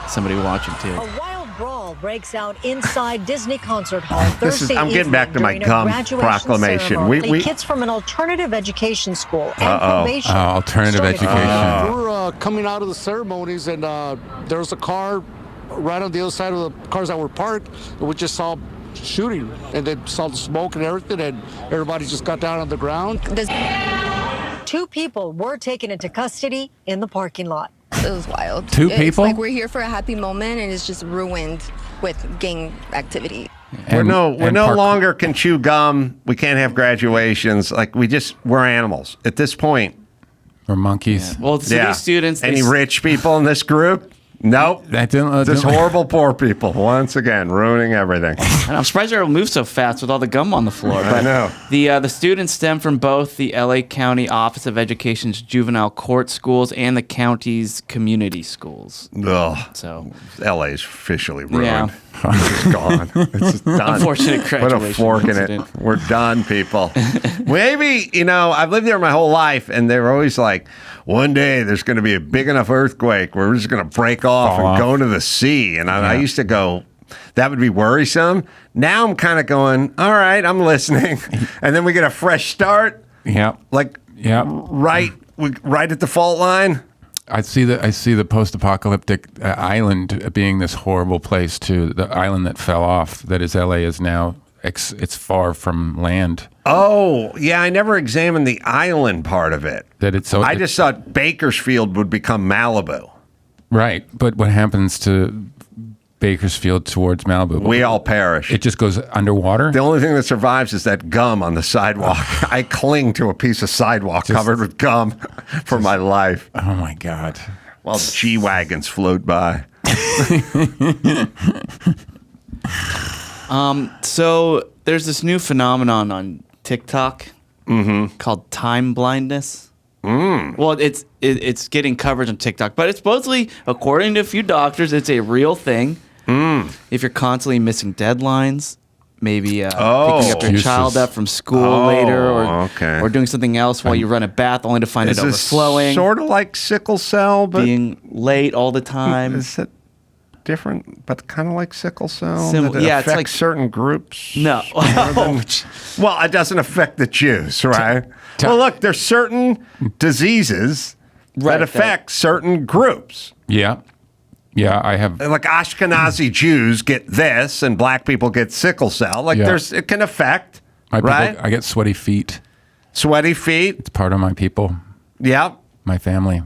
somebody watching too. A wild brawl breaks out inside Disney Concert Hall Thursday I'm getting back to my during a gum graduation proclamation. ceremony. Kids from an alternative education school and probation. Alternative education. We were coming out of the ceremonies, and there was a car right on the other side of the cars that were parked, and we just saw shooting, and they saw the smoke and everything, and everybody just got down on the ground. 2 people were taken into custody in the parking lot. It was wild. Two It's people? like we're here for a happy moment, and it's just ruined with gang activity. We're no longer can chew gum. We can't have graduations. Like we're animals at this point. We're monkeys. Well, so these students. Any rich people in this group? Nope. Just horrible poor people. Once again, ruining everything. And I'm surprised they're able to move so fast with all the gum on the floor. But I know. The students stem from both the LA County Office of Education's juvenile court schools and the county's community schools. Ugh. So LA's officially ruined. Yeah. It's just gone. It's just done. Unfortunate graduation Put a fork incident. in it. We're done, people. Maybe, I've lived there my whole life, and they're always like, one day there's going to be a big enough earthquake where we're just going to break off and go into the sea. And I used to go, that would be worrisome. Now I'm kind of going, all right, I'm listening. And then we get a fresh start. Yeah. Right at the fault line. I see the post-apocalyptic island being this horrible place too. The island that fell off, that is LA, is now it's far from land. Oh, yeah, I never examined the island part of it. I just thought Bakersfield would become Malibu. Right, but what happens to Bakersfield towards Malibu? We all perish. It just goes underwater? The only thing that survives is that gum on the sidewalk. I cling to a piece of sidewalk covered with gum for my life. Oh, my God. While G-Wagons float by. So there's this new phenomenon on TikTok called time blindness. Well, it's getting coverage on TikTok, but it's supposedly, according to a few doctors, it's a real thing. If you're constantly missing deadlines, maybe picking up your child up from school later, or doing something else while you run a bath, only to find it overflowing. Sort of like sickle cell, but being late all the time. Is it different, but kind of like sickle cell? Yeah, it's like certain groups. No. Well, it doesn't affect the Jews, right? Well, look, there's certain diseases that affect certain groups. Yeah. Yeah, I have. Like Ashkenazi Jews get this, and black people get sickle cell. Like it can affect, right? I get sweaty feet. Sweaty feet? It's part of my people. Yeah. My family.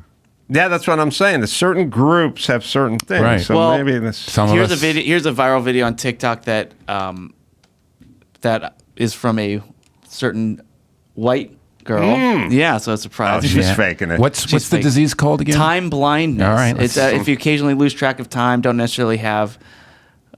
Yeah, that's what I'm saying. Certain groups have certain things. Right. So maybe this. Here's a viral video on TikTok that is from a certain white girl. Yeah, so it's surprising. Oh, she's faking it. What's the disease called again? Time blindness. All right. It's if you occasionally lose track of time, don't necessarily have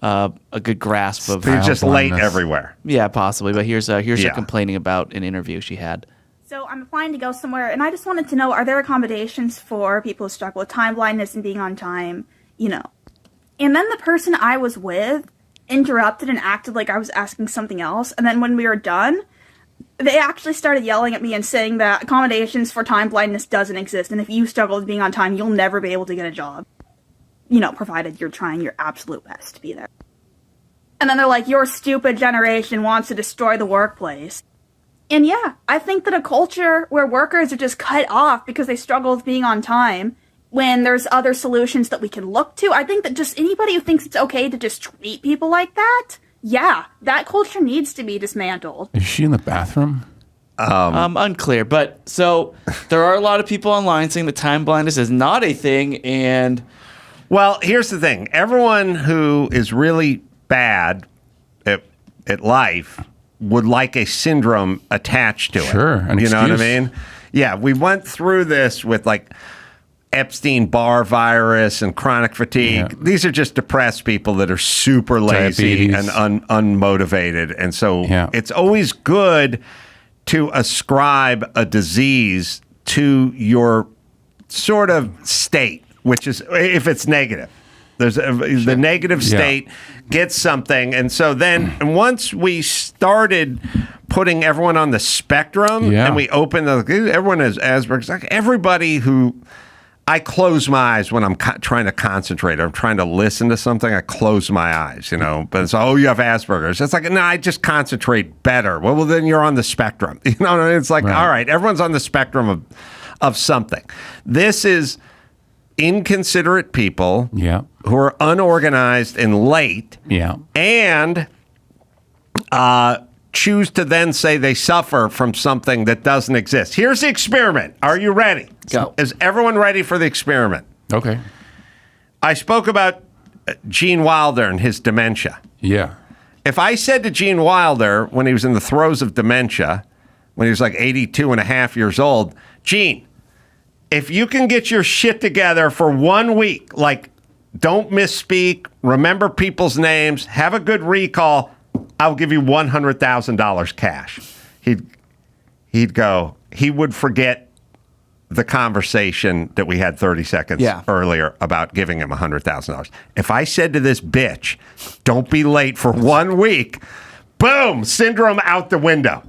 a good grasp of. You're just late everywhere. Yeah, possibly. But here's her complaining about an interview she had. So I'm applying to go somewhere, and I just wanted to know, are there accommodations for people who struggle with time blindness and being on time, And then the person I was with interrupted and acted like I was asking something else. And then when we were done, they actually started yelling at me and saying that accommodations for time blindness doesn't exist. And if you struggle with being on time, you'll never be able to get a job. Provided you're trying your absolute best to be there. And then they're like, your stupid generation wants to destroy the workplace. And yeah, I think that a culture where workers are just cut off because they struggle with being on time, when there's other solutions that we can look to, I think that just anybody who thinks it's okay to just treat people like that, yeah, that culture needs to be dismantled. Is she in the bathroom? Unclear. But so there are a lot of people online saying that time blindness is not a thing. And well, here's the thing. Everyone who is really bad at life would like a syndrome attached to it. Sure. You know what I mean? Yeah, we went through this with Epstein-Barr virus and chronic fatigue. These are just depressed people that are super lazy Diabetes. and unmotivated. And so Yeah. it's always good to ascribe a disease to your sort of state, which is if it's negative. There's the negative state gets something. And so then once we started putting everyone on the spectrum and we opened everyone has Asperger's, like everybody who I close my eyes when I'm trying to concentrate. I'm trying to listen to something. I close my eyes, But it's, you have Asperger's. It's like, no, I just concentrate better. Well, then you're on the spectrum. It's like, all right, everyone's on the spectrum of something. This is inconsiderate people who are unorganized and late and choose to then say they suffer from something that doesn't exist. Here's the experiment. Are you ready? Go. Is everyone ready for the experiment? Okay. I spoke about Gene Wilder and his dementia. Yeah. If I said to Gene Wilder when he was in the throes of dementia, when he was like 82 and a half years old, Gene, if you can get your shit together for 1 week, like don't misspeak, remember people's names, have a good recall, I'll give you $100,000 cash. He'd go, he would forget the conversation that we had 30 seconds earlier about giving him $100,000. If I said to this bitch, don't be late for 1 week, boom, syndrome out the window.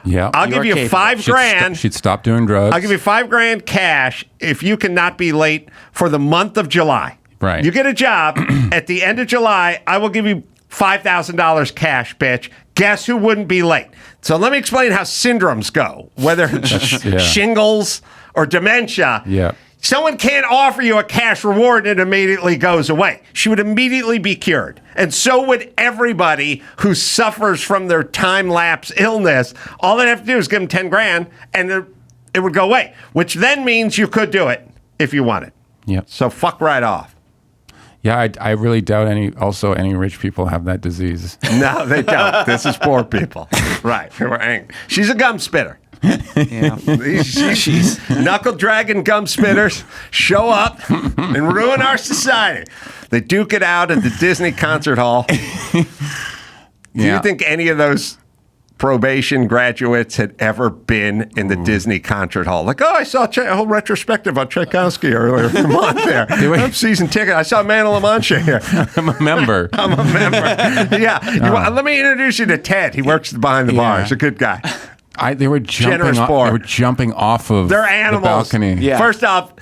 Yeah. I'll give you $5,000. She'd stop doing drugs. I'll give you $5,000 cash if you cannot be late for the month of July. Right. You get a job at the end of July, I will give you $5,000 cash, bitch. Guess who wouldn't be late? So let me explain how syndromes go, whether it's shingles or dementia. Yeah. Someone can't offer you a cash reward and it immediately goes away. She would immediately be cured. And so would everybody who suffers from their time-lapse illness. All they have to do is give them 10 grand and it would go away, which then means you could do it if you wanted. Yeah. So fuck right off. Yeah, I really doubt any rich people have that disease. No, they don't. This is poor people. Right. We're angry. She's a gum spitter. Yeah. She's knuckle dragging gum spitters show up and ruin our society. They duke it out at the Disney concert hall. Do you think any of those probation graduates had ever been in the Disney concert hall? Like, I saw a whole retrospective on Tchaikovsky earlier in the month there. I'm season ticket. I saw Man of La Mancha here. I'm a member. Yeah. Let me introduce you to Ted. He works behind the bar. He's a good guy. They were jumping off of They're animals. the balcony. Yeah. First off,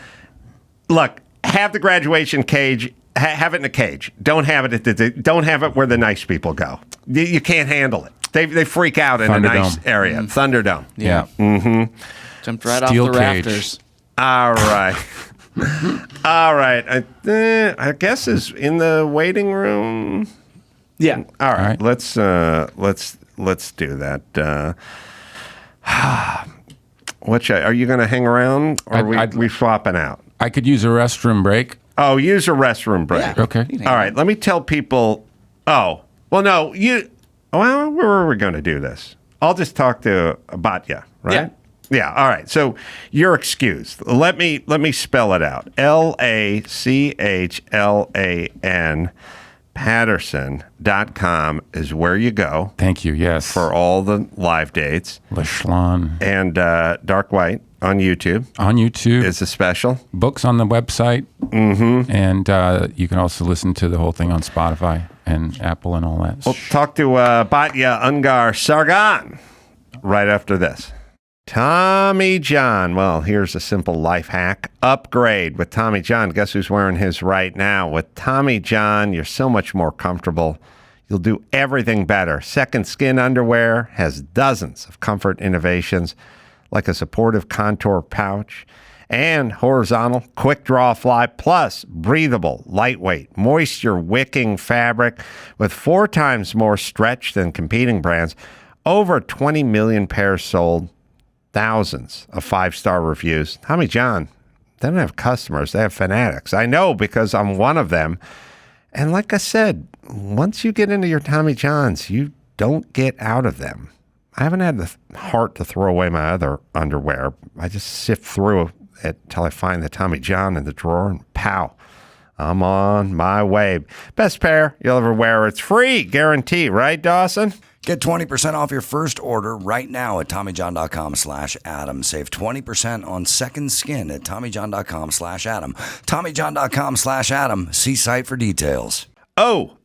look, have the graduation cage. Have it in a cage. Don't have it don't have it where the nice people go. You can't handle it. They freak out in a nice area. Thunderdome. Yeah. Mm-hmm. Jumped right Steel off the cage. rafters. All right. All right. I guess is in the waiting room. Yeah. All right. Let's do that. Are you going to hang around, or are we swapping out? I could use a restroom break. Oh, use a restroom break. Yeah. Okay. All right. Let me tell people. Oh, well, no. Well, where are we going to do this? I'll just talk to Batya, right? Yeah. Yeah. All right. So you're excused. Let me spell it out. Lachlan Patterson.com is where you go. Thank you. Yes. For all the live dates. Lachlan. And Dark White on YouTube. On YouTube. Is a special. Books on the website. Mm-hmm. And you can also listen to the whole thing on Spotify and Apple and all that. We'll talk to Batya Ungar-Sargon right after this. Tommy John. Well, here's a simple life hack. Upgrade with Tommy John. Guess who's wearing his right now? With Tommy John, you're so much more comfortable. You'll do everything better. Second Skin underwear has dozens of comfort innovations, like a supportive contour pouch and horizontal quick draw fly, plus breathable, lightweight, moisture wicking fabric with 4 times more stretch than competing brands. Over 20 million pairs sold. Thousands of 5-star reviews. Tommy John, they don't have customers. They have fanatics. I know because I'm one of them. And like I said, once you get into your Tommy Johns, you don't get out of them. I haven't had the heart to throw away my other underwear. I just sift through until I find the Tommy John in the drawer, and pow, I'm on my way. Best pair you'll ever wear. It's free, guarantee, right, Dawson? Get 20% off your first order right now at TommyJohn.com/Adam. Save 20% on second skin at TommyJohn.com/Adam. TommyJohn.com/Adam. See site for details. O'Reilly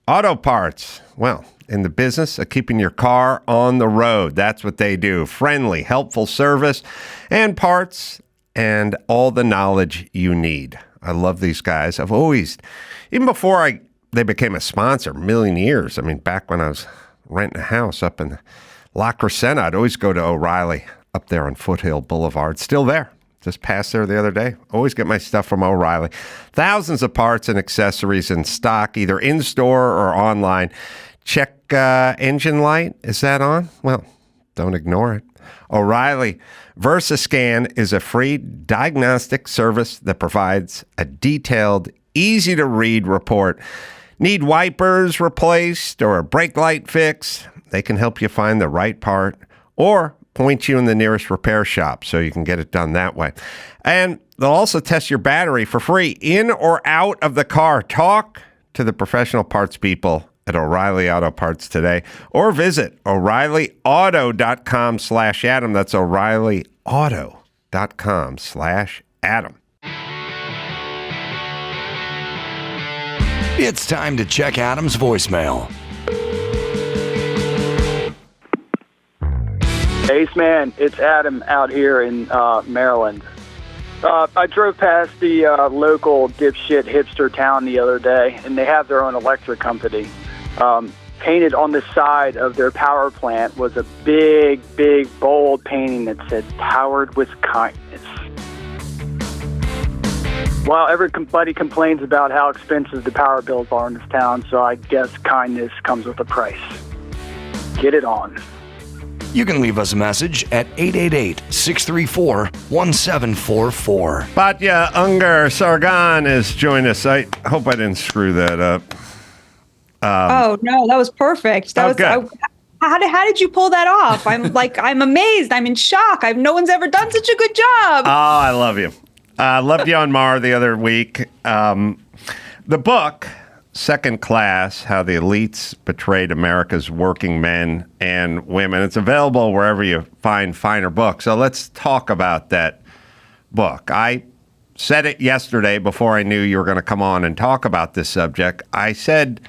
Auto Parts. Well, in the business of keeping your car on the road. That's what they do. Friendly, helpful service and parts and all the knowledge you need. I love these guys. I've always, even before they became a sponsor, a million years. I mean, back when I was renting a house up in La Crescenta, I'd always go to O'Reilly up there on Foothill Boulevard. Still there. Just passed there the other day. Always get my stuff from O'Reilly. Thousands of parts and accessories in stock, either in-store or online. Check engine light. Is that on? Well, don't ignore it. O'Reilly VersaScan is a free diagnostic service that provides a detailed, easy-to-read report. Need wipers replaced or a brake light fixed? They can help you find the right part or point you in the nearest repair shop so you can get it done that way. And they'll also test your battery for free in or out of the car. Talk to the professional parts people at O'Reilly Auto Parts today or visit O'ReillyAuto.com/Adam. That's O'ReillyAuto.com/Adam. It's time to check Adam's voicemail. Ace man, it's Adam out here in Maryland. I drove past the local dipshit hipster town the other day, and they have their own electric company. Painted on the side of their power plant was a big, bold painting that said, "Powered with kindness." Well, everybody complains about how expensive the power bills are in this town, so I guess kindness comes with a price. Get it on. You can leave us a message at 888-634-1744. Batya Ungar-Sargon is joining us. I hope I didn't screw that up. Oh, no, that was perfect. That was good. How did you pull that off? I'm amazed. I'm in shock. No one's ever done such a good job. Oh, I love you. Loved you on Mar the other week. The book, Second Class, How the Elites Betrayed America's Working Men and Women. It's available wherever you find finer books. So let's talk about that book. I said it yesterday before I knew you were going to come on and talk about this subject. I said,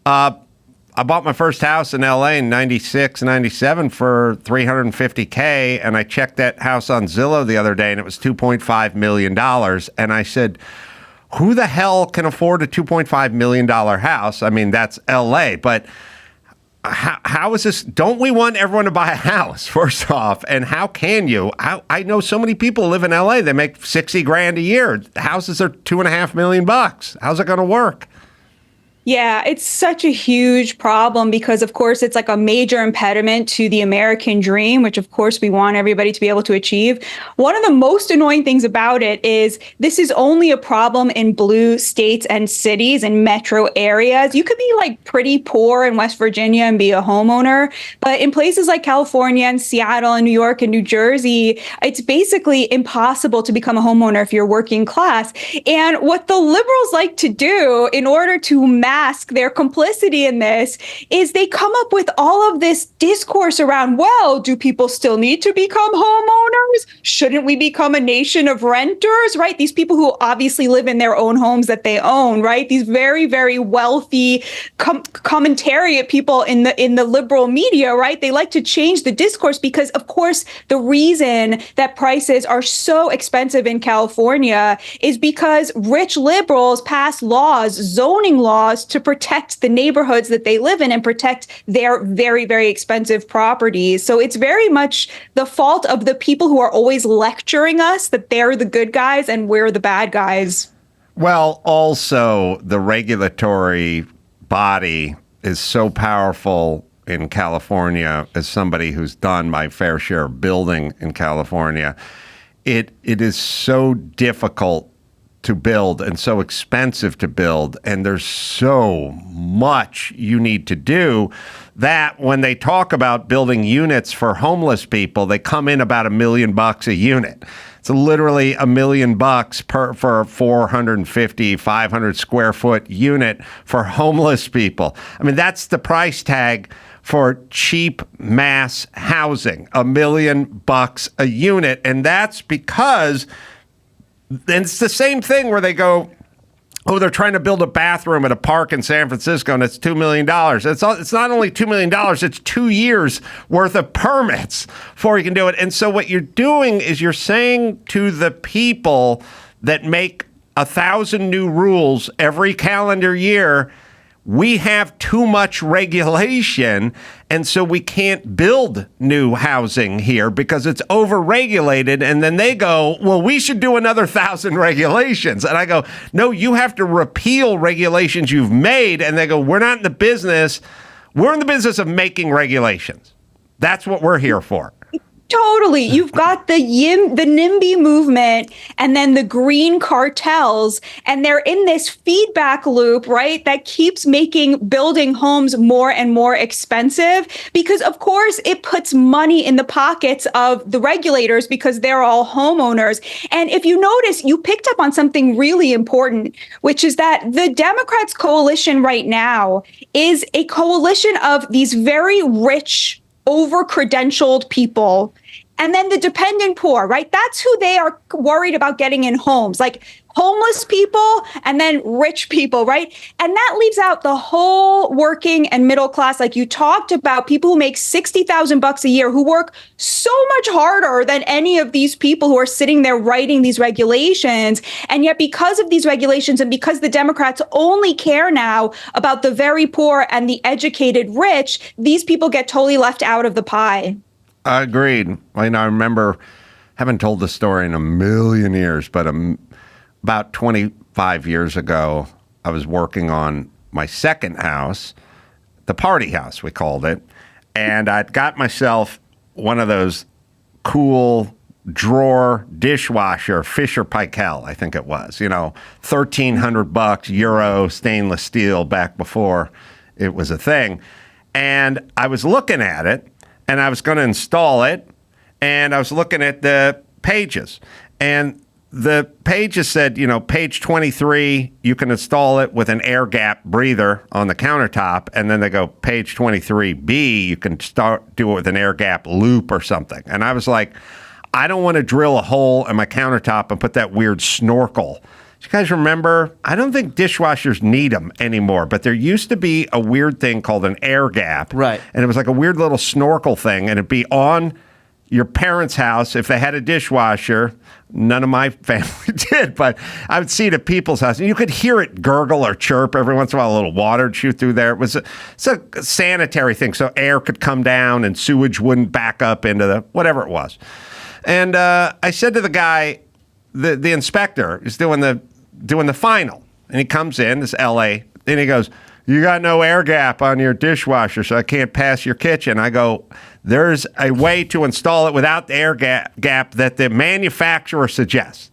I bought my first house in L.A. in 96, 97 for $350K, and I checked that house on Zillow the other day, and it was $2.5 million. And I said, who the hell can afford a $2.5 million house? I mean, that's L.A., but how is this? Don't we want everyone to buy a house, first off? And how can you? I know so many people live in L.A. They make $60,000 a year. Houses are $2.5 million. How's it going to work? Yeah, it's such a huge problem because, of course, it's like a major impediment to the American dream, which, of course, we want everybody to be able to achieve. One of the most annoying things about it is this is only a problem in blue states and cities and metro areas. You could be like pretty poor in West Virginia and be a homeowner. But in places like California and Seattle and New York and New Jersey, it's basically impossible to become a homeowner if you're working class. And what the liberals like to do in order to mask their complicity in this is they come up with all of this discourse around, well, do people still need to become homeowners? Shouldn't we become a nation of renters, right? These people who obviously live in their own homes that they own, right? These very, very wealthy commentariat people in the liberal media, right? They like to change the discourse because, of course, the reason that prices are so expensive in California is because rich liberals pass laws, zoning laws, to protect the neighborhoods that they live in and protect their very, very expensive properties. So it's very much the fault of the people who are always lecturing us that they're the good guys and we're the bad guys. Well, also the regulatory body is so powerful in California. As somebody who's done my fair share of building in California, it is so difficult to build and so expensive to build, and there's so much you need to do that when they talk about building units for homeless people, they come in about $1 million a unit. It's literally $1 million for a 450, 500 square foot unit for homeless people. I mean, that's the price tag for cheap mass housing, $1 million a unit. And that's because, and it's the same thing where they go, oh, they're trying to build a bathroom at a park in San Francisco, and it's $2 million. It's not only $2 million, it's 2 years worth of permits before you can do it. And so what you're doing is you're saying to the people that make 1,000 new rules every calendar year, we have too much regulation, and so we can't build new housing here because it's overregulated. And then they go, well, we should do another 1,000 regulations. And I go, no, you have to repeal regulations you've made. And they go, we're not in the business. We're in the business of making regulations. That's what we're here for. Totally. You've got the NIMBY movement and then the green cartels, and they're in this feedback loop, right, that keeps making building homes more and more expensive because, of course, it puts money in the pockets of the regulators because they're all homeowners. And if you notice, you picked up on something really important, which is that the Democrats' coalition right now is a coalition of these very rich, over-credentialed people, and then the dependent poor, right? That's who they are worried about getting in homes, like homeless people and then rich people, right? And that leaves out the whole working and middle class. Like you talked about, people who make $60,000 a year, who work so much harder than any of these people who are sitting there writing these regulations. And yet because of these regulations and because the Democrats only care now about the very poor and the educated rich, these people get totally left out of the pie. Agreed. I remember, haven't told the story in a million years, but about 25 years ago, I was working on my second house, the party house, we called it. And I'd got myself one of those cool drawer dishwasher, Fisher Paykel, I think it was, $1,300 Euro stainless steel back before it was a thing. And I was looking at it, and I was going to install it, and I was looking at the pages. And the pages said, page 23, you can install it with an air gap breather on the countertop. And then they go, page 23B, you can do it with an air gap loop or something. And I was like, I don't want to drill a hole in my countertop and put that weird snorkel. Do you guys remember? I don't think dishwashers need them anymore, but there used to be a weird thing called an air gap. Right. And it was like a weird little snorkel thing, and it'd be on your parents' house if they had a dishwasher. None of my family did, but I would see it at people's house, and you could hear it gurgle or chirp every once in a while. A little water would shoot through there. It's a sanitary thing, so air could come down and sewage wouldn't back up into the whatever it was. And I said to the guy, the inspector is doing the final, and he comes in, this L.A., and he goes, you got no air gap on your dishwasher, so I can't pass your kitchen. I go, there's a way to install it without the air gap that the manufacturer suggests,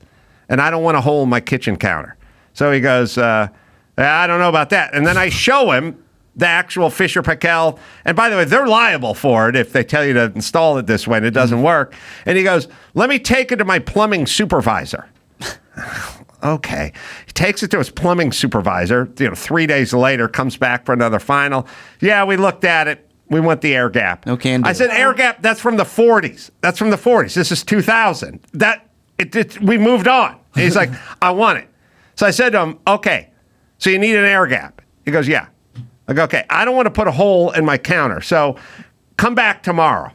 and I don't want a hole in my kitchen counter. So he goes, I don't know about that. And then I show him the actual Fisher Paykel, and by the way, they're liable for it if they tell you to install it this way and it doesn't work. And he goes, let me take it to my plumbing supervisor. Okay. He takes it to his plumbing supervisor. 3 days later, comes back for another final. Yeah, we looked at it. We want the air gap. No can do. I said, air gap, that's from the 40s. That's from the 40s. This is 2000. We moved on. And he's like, I want it. So I said to him, okay, so you need an air gap. He goes, yeah. I go, okay, I don't want to put a hole in my counter. So come back tomorrow.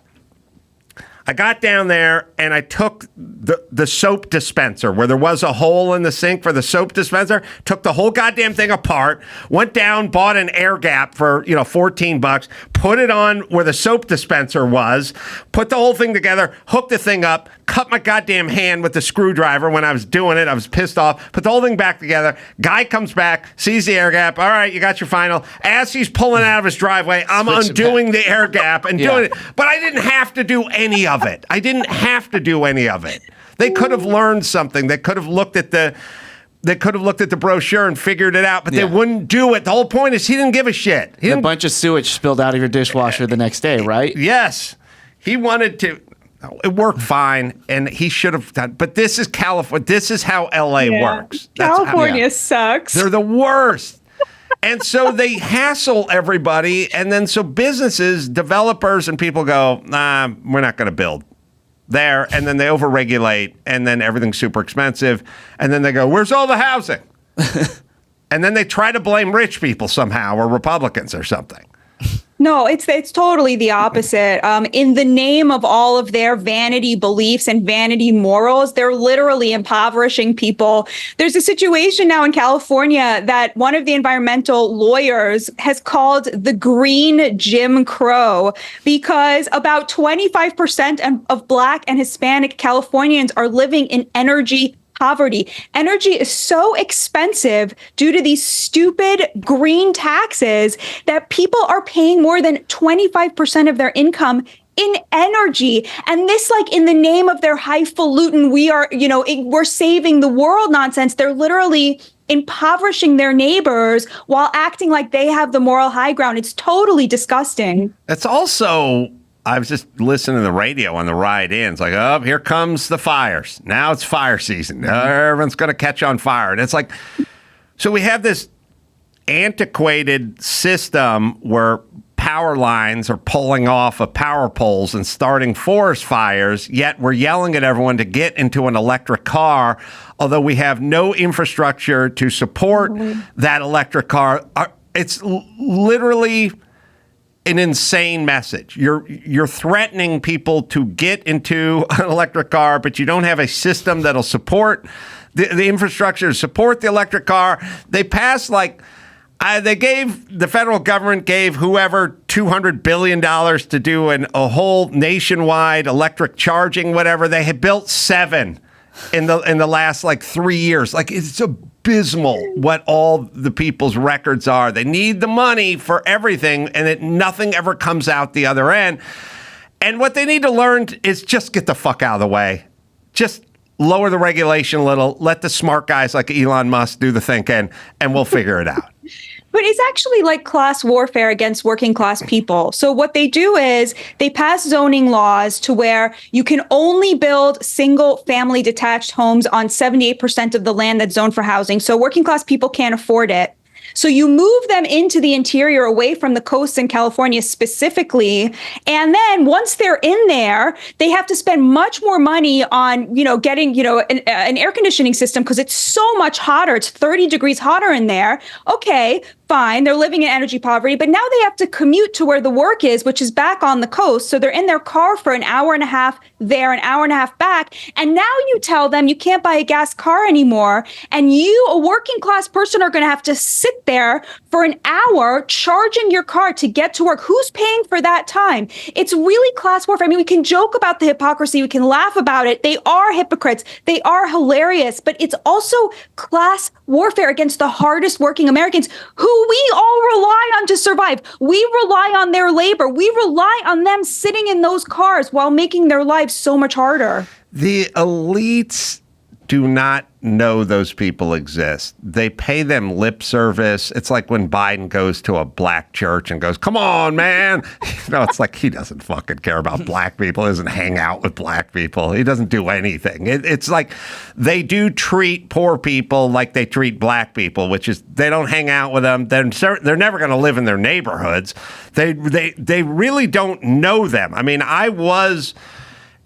I got down there and I took the soap dispenser where there was a hole in the sink for the soap dispenser, took the whole goddamn thing apart, went down, bought an air gap for, $14, put it on where the soap dispenser was, put the whole thing together, hooked the thing up, cut my goddamn hand with the screwdriver when I was doing it. I was pissed off, put the whole thing back together. Guy comes back, sees the air gap. All right, you got your final. As he's pulling out of his driveway, I'm undoing the air gap and doing it. But I didn't have to do any of it. I didn't have to do any of it. They could have learned something. They could have looked at the They could have looked at the brochure and figured it out, but Yeah. they wouldn't do it. The whole point is he didn't give a shit. A bunch of sewage spilled out of your dishwasher the next day, right? Yes. He wanted to. It worked fine, and he should have done. But this is California. This is how LA works. California sucks. They're the worst. And so they hassle everybody. And then so businesses, developers, and people go, nah, we're not going to build there. And then they overregulate, and then everything's super expensive. And then they go, where's all the housing? And then they try to blame rich people somehow, or Republicans or something. No, it's totally the opposite. In the name of all of their vanity beliefs and vanity morals, they're literally impoverishing people. There's a situation now in California that one of the environmental lawyers has called the green Jim Crow because about 25% of Black and Hispanic Californians are living in energy poverty. Energy is so expensive due to these stupid green taxes that people are paying more than 25% of their income in energy. And this, like, in the name of their highfalutin, we're saving the world nonsense. They're literally impoverishing their neighbors while acting like they have the moral high ground. It's totally disgusting. It's also, I was just listening to the radio on the ride in. It's like, oh, here comes the fires. Now it's fire season. Everyone's going to catch on fire. And it's like, so we have this antiquated system where power lines are pulling off of power poles and starting forest fires, yet we're yelling at everyone to get into an electric car, although we have no infrastructure to support that electric car. It's literally an insane message. You're threatening people to get into an electric car, but you don't have a system that'll support the infrastructure to support the electric car. They passed the federal government gave whoever $200 billion to do a whole nationwide electric charging, whatever. They had built 7 in the last 3 years. It's abysmal what all the people's records are. They need the money for everything, and nothing ever comes out the other end. And what they need to learn is just get the fuck out of the way. Just lower the regulation a little. Let the smart guys like Elon Musk do the thinking, and we'll figure it out. But it's actually like class warfare against working class people. So what they do is they pass zoning laws to where you can only build single family detached homes on 78% of the land that's zoned for housing. So working class people can't afford it. So you move them into the interior away from the coast in California specifically. And then once they're in there, they have to spend much more money on, getting, an air conditioning system because it's so much hotter. It's 30 degrees hotter in there. Okay, fine. They're living in energy poverty, but now they have to commute to where the work is, which is back on the coast. So they're in their car for an hour and a half there, an hour and a half back. And now you tell them you can't buy a gas car anymore. And you, a working class person, are going to have to sit there for an hour charging your car to get to work. Who's paying for that time? It's really class warfare. I mean, we can joke about the hypocrisy. We can laugh about it. They are hypocrites. They are hilarious, but it's also class warfare against the hardest working Americans who we all rely on to survive. We rely on their labor. We rely on them sitting in those cars while making their lives so much harder. The elites do not know those people exist. They pay them lip service. It's like when Biden goes to a black church and goes, come on, man. It's like he doesn't fucking care about black people. He doesn't hang out with black people. He doesn't do anything. It's like they do treat poor people like they treat black people, which is they don't hang out with them. They're never going to live in their neighborhoods. They really don't know them. I mean, I was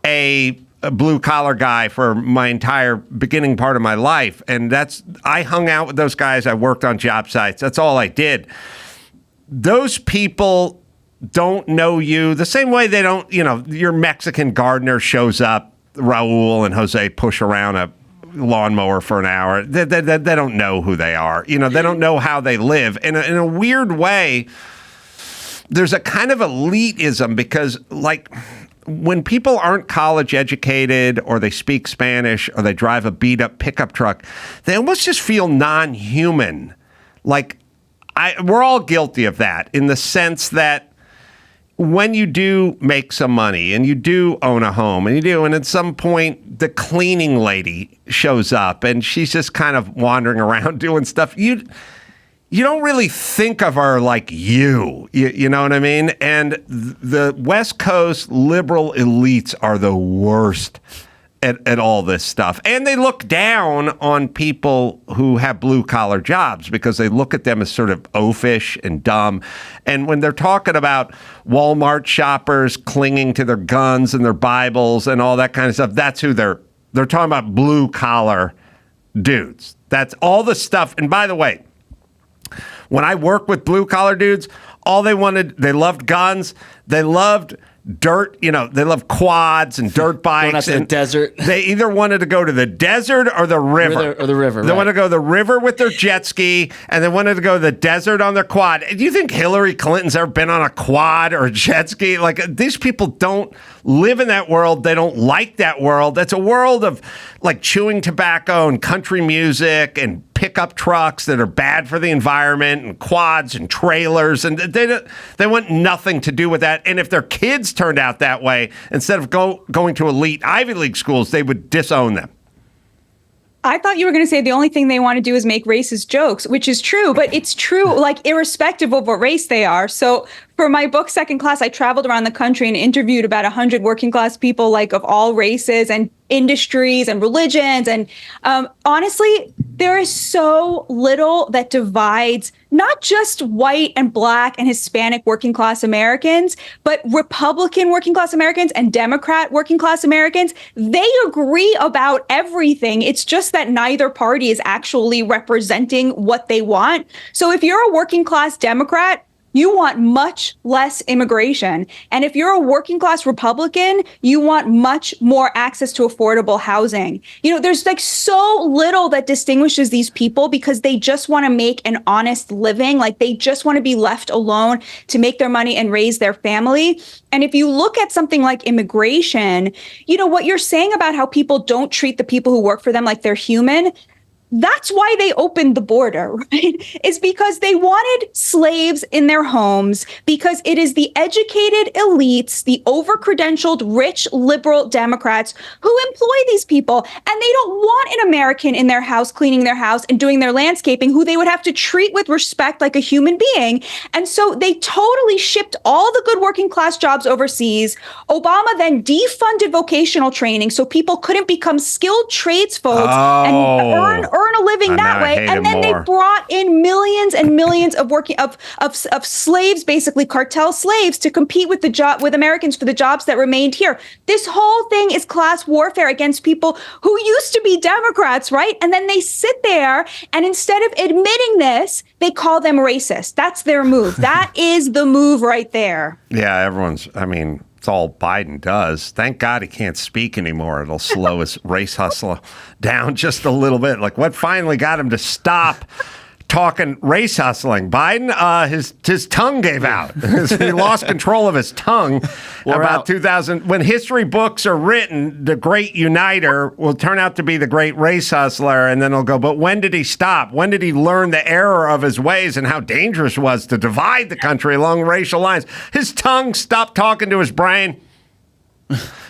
a blue collar guy for my entire beginning part of my life. And I hung out with those guys. I worked on job sites. That's all I did. Those people don't know you the same way they don't, your Mexican gardener shows up, Raul and Jose push around a lawnmower for an hour. They don't know who they are. They don't know how they live. In a weird way, there's a kind of elitism because when people aren't college educated or they speak Spanish or they drive a beat up pickup truck, they almost just feel non-human. We're all guilty of that in the sense that when you do make some money and you do own a home and at some point the cleaning lady shows up and she's just kind of wandering around doing stuff, you don't really think of her like you know what I mean? And the West Coast liberal elites are the worst at all this stuff. And they look down on people who have blue-collar jobs because they look at them as sort of oafish and dumb. And when they're talking about Walmart shoppers clinging to their guns and their Bibles and all that kind of stuff, that's who they're talking about, blue-collar dudes. That's all the stuff. And by the way, when I work with blue-collar dudes, all they loved guns, they loved dirt, they love quads and dirt bikes. Going out to the desert. They either wanted to go to the desert or the river. They want to go to the river with their jet ski, and they wanted to go to the desert on their quad. Do you think Hillary Clinton's ever been on a quad or a jet ski? Like, these people don't live in that world. They don't like that world. That's a world of like chewing tobacco and country music and pickup trucks that are bad for the environment and quads and trailers, and they want nothing to do with that. And if their kids turned out that way, instead of going to elite Ivy League schools, they would disown them. I thought you were going to say the only thing they want to do is make racist jokes, which is true, but it's true, like, irrespective of what race they are. So for my book, Second Class, I traveled around the country and interviewed about 100 working class people, like, of all races and industries and religions. And honestly, there is so little that divides not just white and black and Hispanic working class Americans, but Republican working class Americans and Democrat working class Americans. They agree about everything. It's just that neither party is actually representing what they want. So if you're a working class Democrat, you want much less immigration. And if you're a working class Republican, you want much more access to affordable housing. There's like so little that distinguishes these people because they just want to make an honest living. Like, they just want to be left alone to make their money and raise their family. And if you look at something like immigration, what you're saying about how people don't treat the people who work for them like they're human, that's why they opened the border, right? Is because they wanted slaves in their homes, because it is the educated elites, the over-credentialed, rich, liberal Democrats who employ these people. And they don't want an American in their house, cleaning their house and doing their landscaping, who they would have to treat with respect like a human being. And so they totally shipped all the good working class jobs overseas. Obama then defunded vocational training so people couldn't become skilled trades folks and earn a living that way. And then they brought in millions and millions of slaves, basically cartel slaves, to compete with Americans for the jobs that remained here. This whole thing is class warfare against people who used to be Democrats, right? And then they sit there and instead of admitting this, they call them racist. That's their move. That is the move right there. Yeah, it's all Biden does. Thank God he can't speak anymore. It'll slow his race hustle down just a little bit. Like, what finally got him to stop talking race hustling? Biden, his tongue gave out. He lost control of his tongue about 2000. When history books are written, the great uniter will turn out to be the great race hustler, and then it'll go, but when did he stop? When did he learn the error of his ways and how dangerous it was to divide the country along racial lines? His tongue stopped talking to his brain.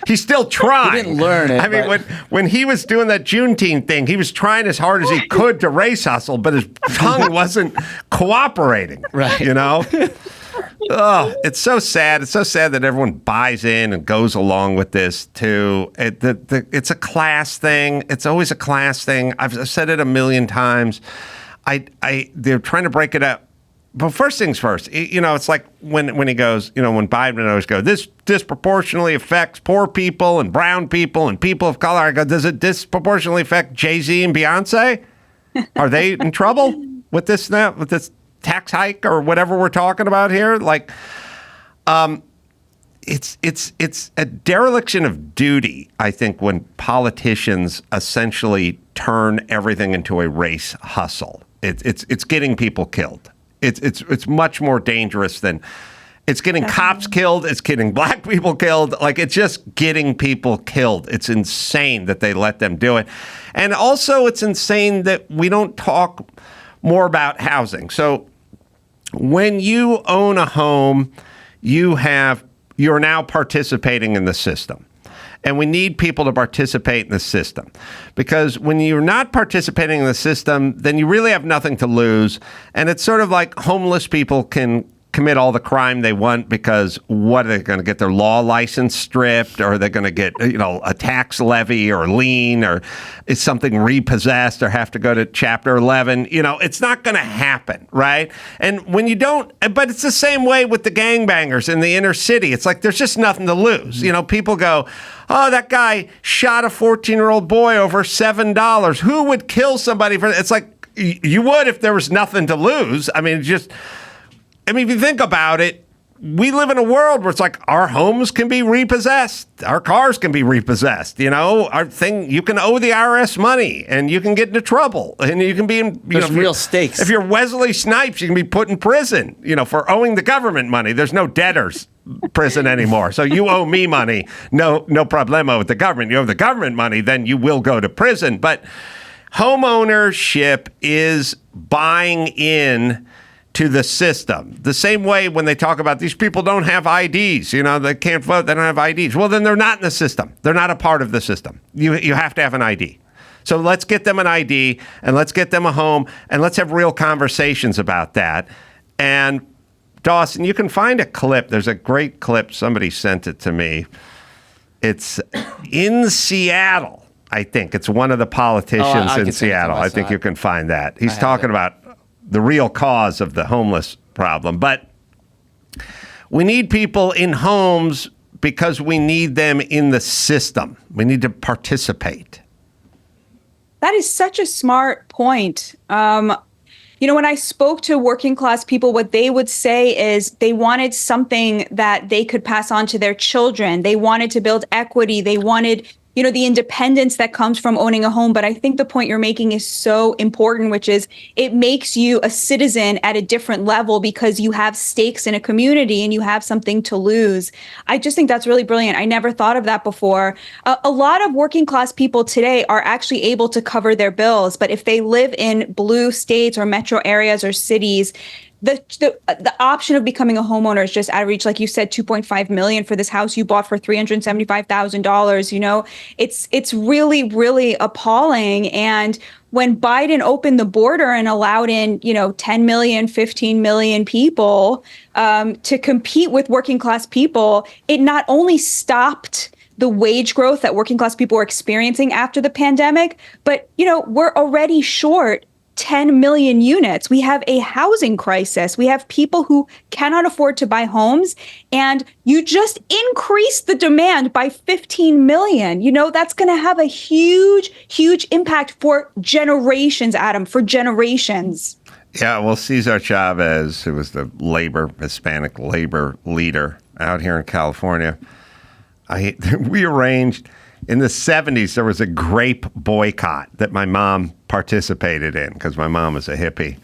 He's still trying. He didn't learn it. When he was doing that Juneteenth thing, he was trying as hard as he could to race hustle, but his tongue wasn't cooperating. Right. Oh, it's so sad. It's so sad that everyone buys in and goes along with this too. It's a class thing. It's always a class thing. I've said it a million times. They're trying to break it up. But first things first, it's like when he goes, when Biden always goes, this disproportionately affects poor people and brown people and people of color. I go, does it disproportionately affect Jay-Z and Beyonce? Are they in trouble with this now, with this tax hike or whatever we're talking about here? Like, it's a dereliction of duty, I think, when politicians essentially turn everything into a race hustle. It's getting people killed. It's much more dangerous than it's getting cops killed. It's getting black people killed. Like, it's just getting people killed. It's insane that they let them do it. And also it's insane that we don't talk more about housing. So when you own a home, you're now participating in the system. And we need people to participate in the system, because when you're not participating in the system, then you really have nothing to lose. And it's sort of like homeless people can commit all the crime they want, because what are they going to get? Their law license stripped, or are they going to get, a tax levy or lien, or is something repossessed, or have to go to Chapter 11? It's not going to happen, right? And when you don't, but it's the same way with the gangbangers in the inner city. It's like there's just nothing to lose. People go, oh, that guy shot a 14-year-old boy over $7. Who would kill somebody for? It's like you would if there was nothing to lose. If you think about it, we live in a world where it's like our homes can be repossessed, our cars can be repossessed. Our thing, you can owe the IRS money, and you can get into trouble, and you can be in real stakes. If you're Wesley Snipes, you can be put in prison, for owing the government money. There's no debtors prison anymore. So you owe me money, no problemo with the government. You owe the government money, then you will go to prison. But homeownership is buying in to the system. The same way when they talk about these people don't have IDs, they can't vote, they don't have IDs. Well, then they're not in the system. They're not a part of the system. You have to have an ID. So let's get them an ID, and let's get them a home, and let's have real conversations about that. And Dawson, you can find a clip. There's a great clip. Somebody sent it to me. It's in Seattle, I think. It's one of the politicians in Seattle. I think you can find that. He's talking about the real cause of the homeless problem. But we need people in homes because we need them in the system. We need to participate. That is such a smart point. When I spoke to working class people, what they would say is they wanted something that they could pass on to their children. They wanted to build equity. They wanted the independence that comes from owning a home. But I think the point you're making is so important, which is it makes you a citizen at a different level because you have stakes in a community and you have something to lose. I just think that's really brilliant. I never thought of that before. A lot of working class people today are actually able to cover their bills. But if they live in blue states or metro areas or cities, the option of becoming a homeowner is just out of reach. Like you said, $2.5 million for this house you bought for $375,000. It's really, really appalling. And when Biden opened the border and allowed in, 10 million, 15 million people to compete with working class people, it not only stopped the wage growth that working class people were experiencing after the pandemic, but, we're already short 10 million units. We have a housing crisis. We have people who cannot afford to buy homes, and you just increased the demand by 15 million. That's going to have a huge, huge impact for generations, Adam, for generations. Yeah, well, Cesar Chavez, who was the Hispanic labor leader out here in California, we arranged. In the 70s, there was a grape boycott that my mom participated in because my mom was a hippie.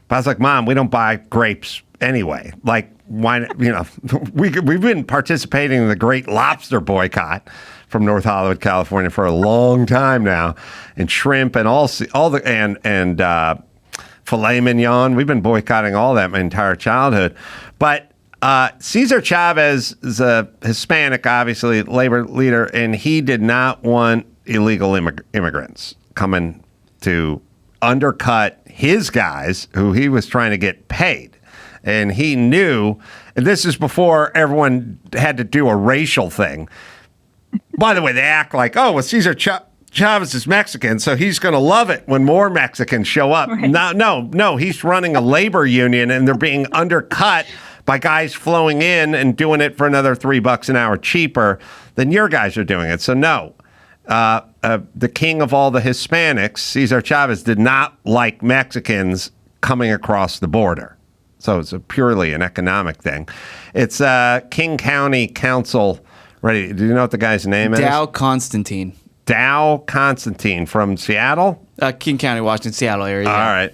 But I was like, Mom, we don't buy grapes anyway. Like, why? We've been participating in the Great Lobster boycott from North Hollywood, California, for a long time now, and shrimp and all the and filet mignon. We've been boycotting all that my entire childhood, but. Cesar Chavez is a Hispanic, obviously, labor leader, and he did not want illegal immigrants coming to undercut his guys who he was trying to get paid. And he knew, and this is before everyone had to do a racial thing. By the way, they act like, Cesar Chavez is Mexican, so he's going to love it when more Mexicans show up. Right. No, he's running a labor union, and they're being undercut by guys flowing in and doing it for another $3 an hour cheaper than your guys are doing it. So no, the king of all the Hispanics, Cesar Chavez, did not like Mexicans coming across the border. So it's purely an economic thing. It's King County Council. Ready? Do you know what the guy's name is? Dow Constantine. Dow Constantine from Seattle? King County, Washington, Seattle area. All right.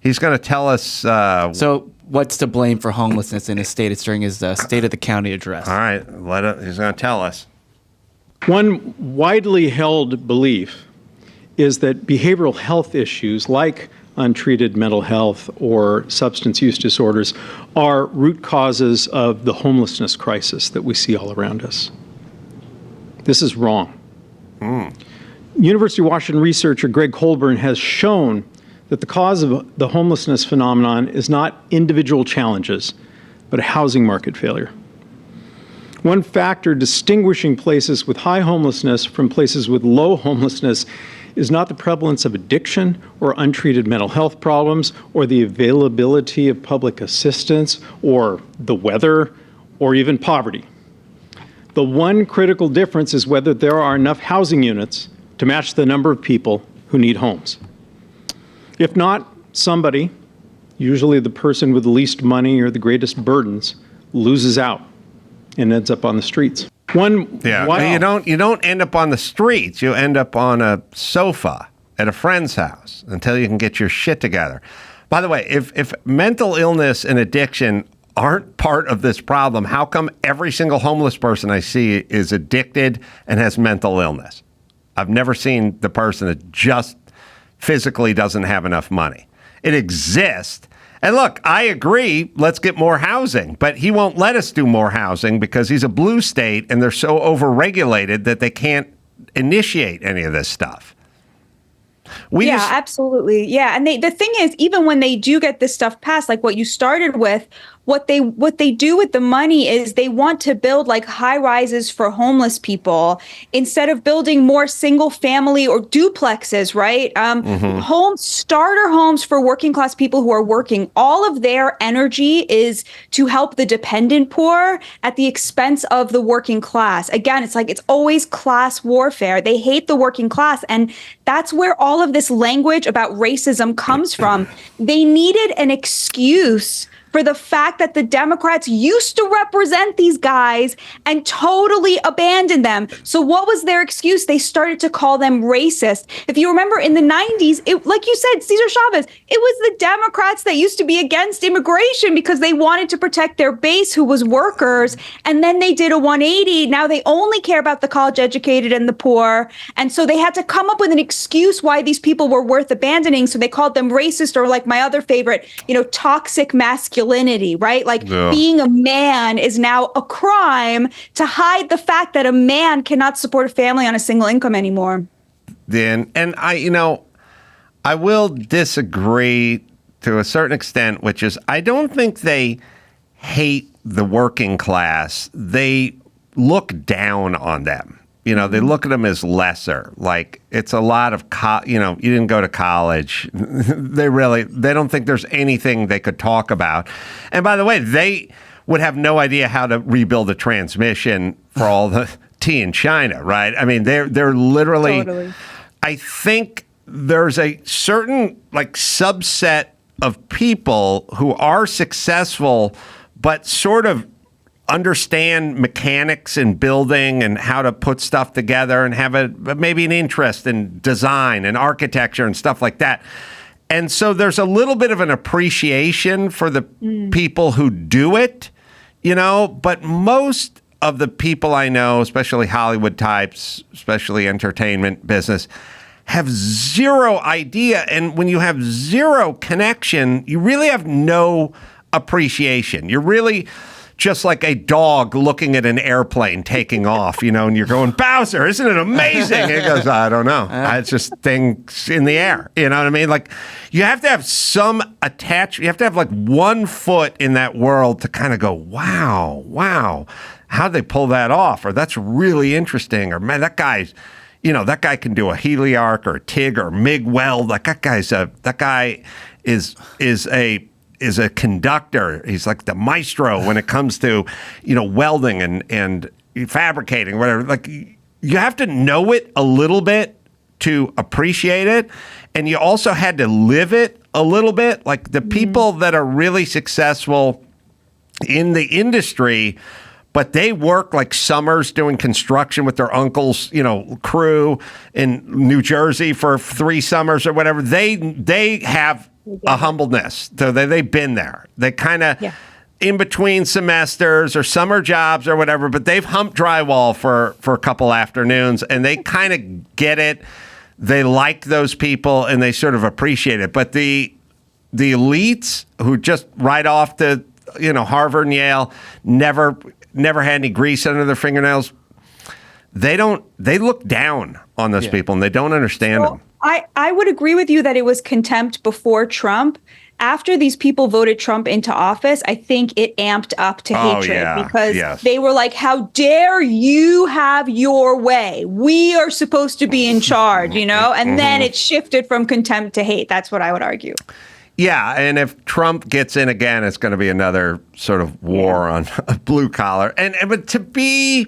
He's going to tell us. So what's to blame for homelessness in his state? It's during his State of the County address. All right. He's going to tell us. One widely held belief is that behavioral health issues like untreated mental health or substance use disorders are root causes of the homelessness crisis that we see all around us. This is wrong. University of Washington researcher Greg Colburn has shown that the cause of the homelessness phenomenon is not individual challenges, but a housing market failure. One factor distinguishing places with high homelessness from places with low homelessness is not the prevalence of addiction or untreated mental health problems or the availability of public assistance or the weather or even poverty. The one critical difference is whether there are enough housing units to match the number of people who need homes. If not, somebody, usually the person with the least money or the greatest burdens, loses out and ends up on the streets. You don't end up on the streets. You end up on a sofa at a friend's house until you can get your shit together. By the way, if mental illness and addiction aren't part of this problem, how come every single homeless person I see is addicted and has mental illness? I've never seen the person that just physically doesn't have enough money. It exists. And look, I agree, let's get more housing, but he won't let us do more housing because he's a blue state and they're so overregulated that they can't initiate any of this stuff. Absolutely. Yeah. And the thing is, even when they do get this stuff passed, like what you started with, what they do with the money is they want to build like high rises for homeless people instead of building more single family or duplexes, right? Starter homes for working class people who are working. All of their energy is to help the dependent poor at the expense of the working class. Again, it's like it's always class warfare. They hate the working class. And that's where all of this language about racism comes from. They needed an excuse for the fact that the Democrats used to represent these guys and totally abandoned them. So what was their excuse? They started to call them racist. If you remember in the 90s, like you said, Cesar Chavez, it was the Democrats that used to be against immigration because they wanted to protect their base who was workers. And then they did a 180. Now they only care about the college educated and the poor. And so they had to come up with an excuse why these people were worth abandoning. So they called them racist, or like my other favorite, toxic masculinity. Right? Like being a man is now a crime to hide the fact that a man cannot support a family on a single income anymore. And I will disagree to a certain extent, which is I don't think they hate the working class. They look down on them. They look at them as lesser. Like it's a lot of, you didn't go to college. They don't think there's anything they could talk about. And by the way, they would have no idea how to rebuild a transmission for all the tea in China, right? I mean, they're literally, totally. I think there's a certain subset of people who are successful, but sort of understand mechanics and building and how to put stuff together and have maybe an interest in design and architecture and stuff like that. And so there's a little bit of an appreciation for the people who do it, but most of the people I know, especially Hollywood types, especially entertainment business, have zero idea. And when you have zero connection, you really have no appreciation. You're really just like a dog looking at an airplane taking off, and you're going, Bowser, isn't it amazing? And he goes, I don't know. It's just things in the air. You know what I mean? Like, you have to have some attachment. You have to have 1 foot in that world to kind of go, wow, how'd they pull that off? Or that's really interesting. Or, man, that guy can do a heliarch or a TIG or MIG weld. Like, that guy is a conductor. He's like the maestro when it comes to, welding and fabricating, whatever. Like, you have to know it a little bit to appreciate it. And you also had to live it a little bit. Like, the people that are really successful in the industry, but they work like summers doing construction with their uncle's, crew in New Jersey for 3 summers or whatever. They have a humbleness. So they've been there. They kind of in between semesters or summer jobs or whatever, but they've humped drywall for a couple afternoons and they kind of get it. they like those people and they sort of appreciate it. But the elites who just right off to Harvard and Yale, never had any grease under their fingernails, they look down on those people and they don't understand them. I would agree with you that it was contempt before Trump. After these people voted Trump into office, I think it amped up to hatred because they were like, how dare you have your way? We are supposed to be in charge, And then it shifted from contempt to hate. That's what I would argue. Yeah, and if Trump gets in again, it's going to be another sort of war on blue collar. But to be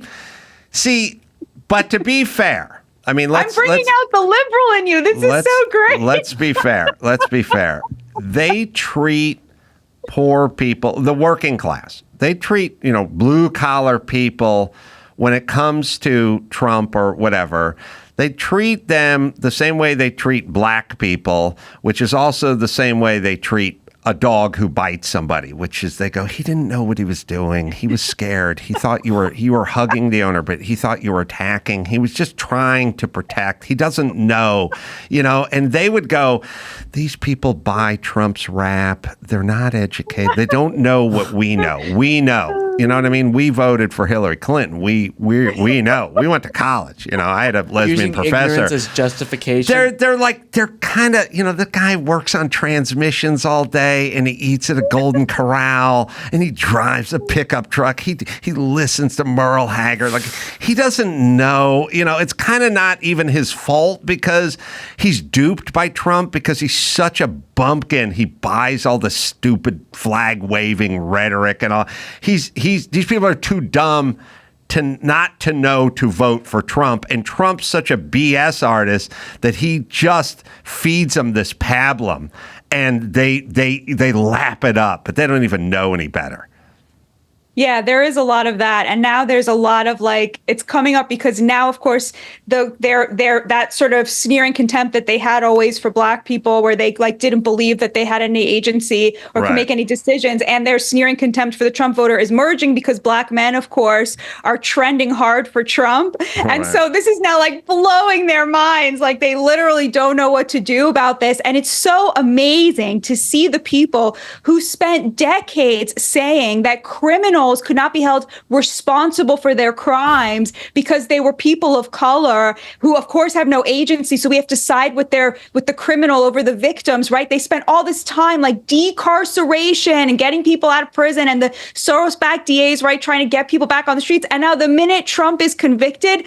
fair, I mean, I'm bringing out the liberal in you. This is so great. Let's be fair. They treat poor people, the working class. They treat blue collar people when it comes to Trump or whatever. They treat them the same way they treat black people, which is also the same way they treat a dog who bites somebody, which is they go, he didn't know what he was doing. He was scared. He thought you were hugging the owner, but he thought you were attacking. He was just trying to protect. He doesn't know, and they would go, these people buy Trump's rap. They're not educated. They don't know what we know. We know. You know what I mean? We voted for Hillary Clinton. We know. We went to college. I had a lesbian Using professor. Ignorance as justification. They're kind of, the guy works on transmissions all day and he eats at a Golden Corral and he drives a pickup truck. He listens to Merle Haggard. Like, he doesn't know, it's kind of not even his fault because he's duped by Trump because he's such a bumpkin. He buys all the stupid flag waving rhetoric and all. These people are too dumb to not to know to vote for Trump. And Trump's such a BS artist that he just feeds them this pablum and they lap it up, but they don't even know any better. Yeah, there is a lot of that. And now there's a lot of it's coming up because now, of course, they're that sort of sneering contempt that they had always for black people where they didn't believe that they had any agency or could make any decisions. And their sneering contempt for the Trump voter is merging because black men, of course, are trending hard for Trump. And so this is now blowing their minds. They literally don't know what to do about this. And it's so amazing to see the people who spent decades saying that criminals could not be held responsible for their crimes because they were people of color who, of course, have no agency. So we have to side with the criminal over the victims, right? They spent all this time decarceration and getting people out of prison and the Soros-backed DAs, right, trying to get people back on the streets. And now the minute Trump is convicted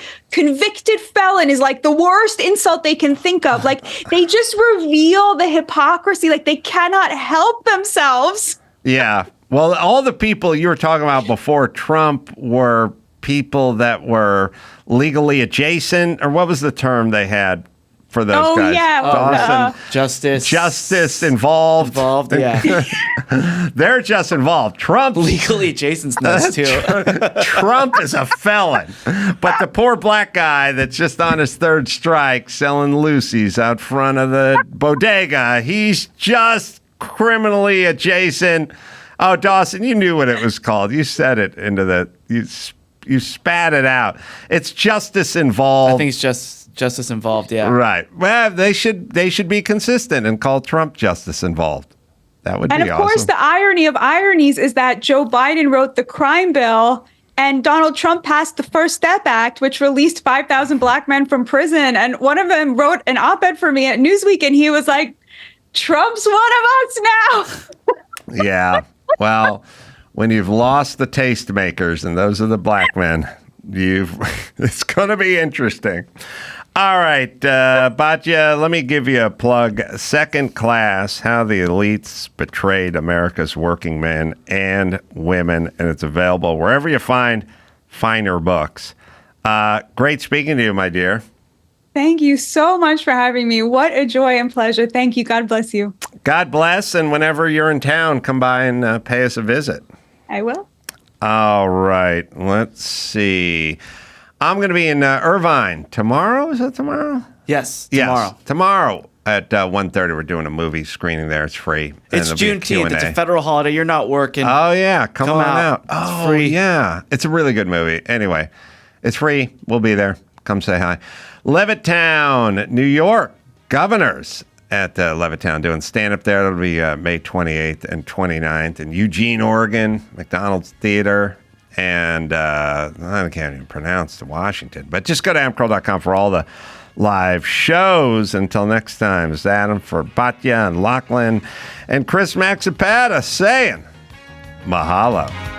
felon is the worst insult they can think of. They just reveal the hypocrisy. They cannot help themselves. Yeah. Well, all the people you were talking about before Trump were people that were legally adjacent, or what was the term they had for those guys? Yeah. Justice involved. Yeah. They're just involved. Trump legally adjacent's nice too. Trump is a felon, but the poor black guy that's just on his third strike selling Lucy's out front of the bodega, he's just criminally adjacent. Oh, Dawson, you knew what it was called. You said it into you spat it out. It's justice involved. I think it's just justice involved, yeah. Right. Well, they should be consistent and call Trump justice involved. That would be awesome. And of course, the irony of ironies is that Joe Biden wrote the crime bill and Donald Trump passed the First Step Act, which released 5,000 black men from prison. And one of them wrote an op-ed for me at Newsweek, and he was like, Trump's one of us now. Yeah. Well, when you've lost the tastemakers, and those are the black men, it's going to be interesting. All right, Batya, let me give you a plug. Second Class, How the Elites Betrayed America's Working Men and Women, and it's available wherever you find finer books. Great speaking to you, my dear. Thank you so much for having me. What a joy and pleasure. Thank you. God bless you. God bless. And whenever you're in town, come by and pay us a visit. I will. All right. Let's see. I'm going to be in Irvine tomorrow. Is that tomorrow? Yes, tomorrow. Yes, tomorrow at 1:30. We're doing a movie screening there. It's free. It's Juneteenth. It's a federal holiday. You're not working. Oh, yeah. Come on out. It's free. Yeah. It's a really good movie. Anyway, it's free. We'll be there. Come say hi. Levittown, New York. Governors at Levittown doing stand-up there. That'll be May 28th and 29th. In Eugene, Oregon, McDonald's Theater. And I can't even pronounce Washington. But just go to adamcarolla.com for all the live shows. Until next time, it's Adam for Batya and Lachlan and Chris Maxipata saying mahalo.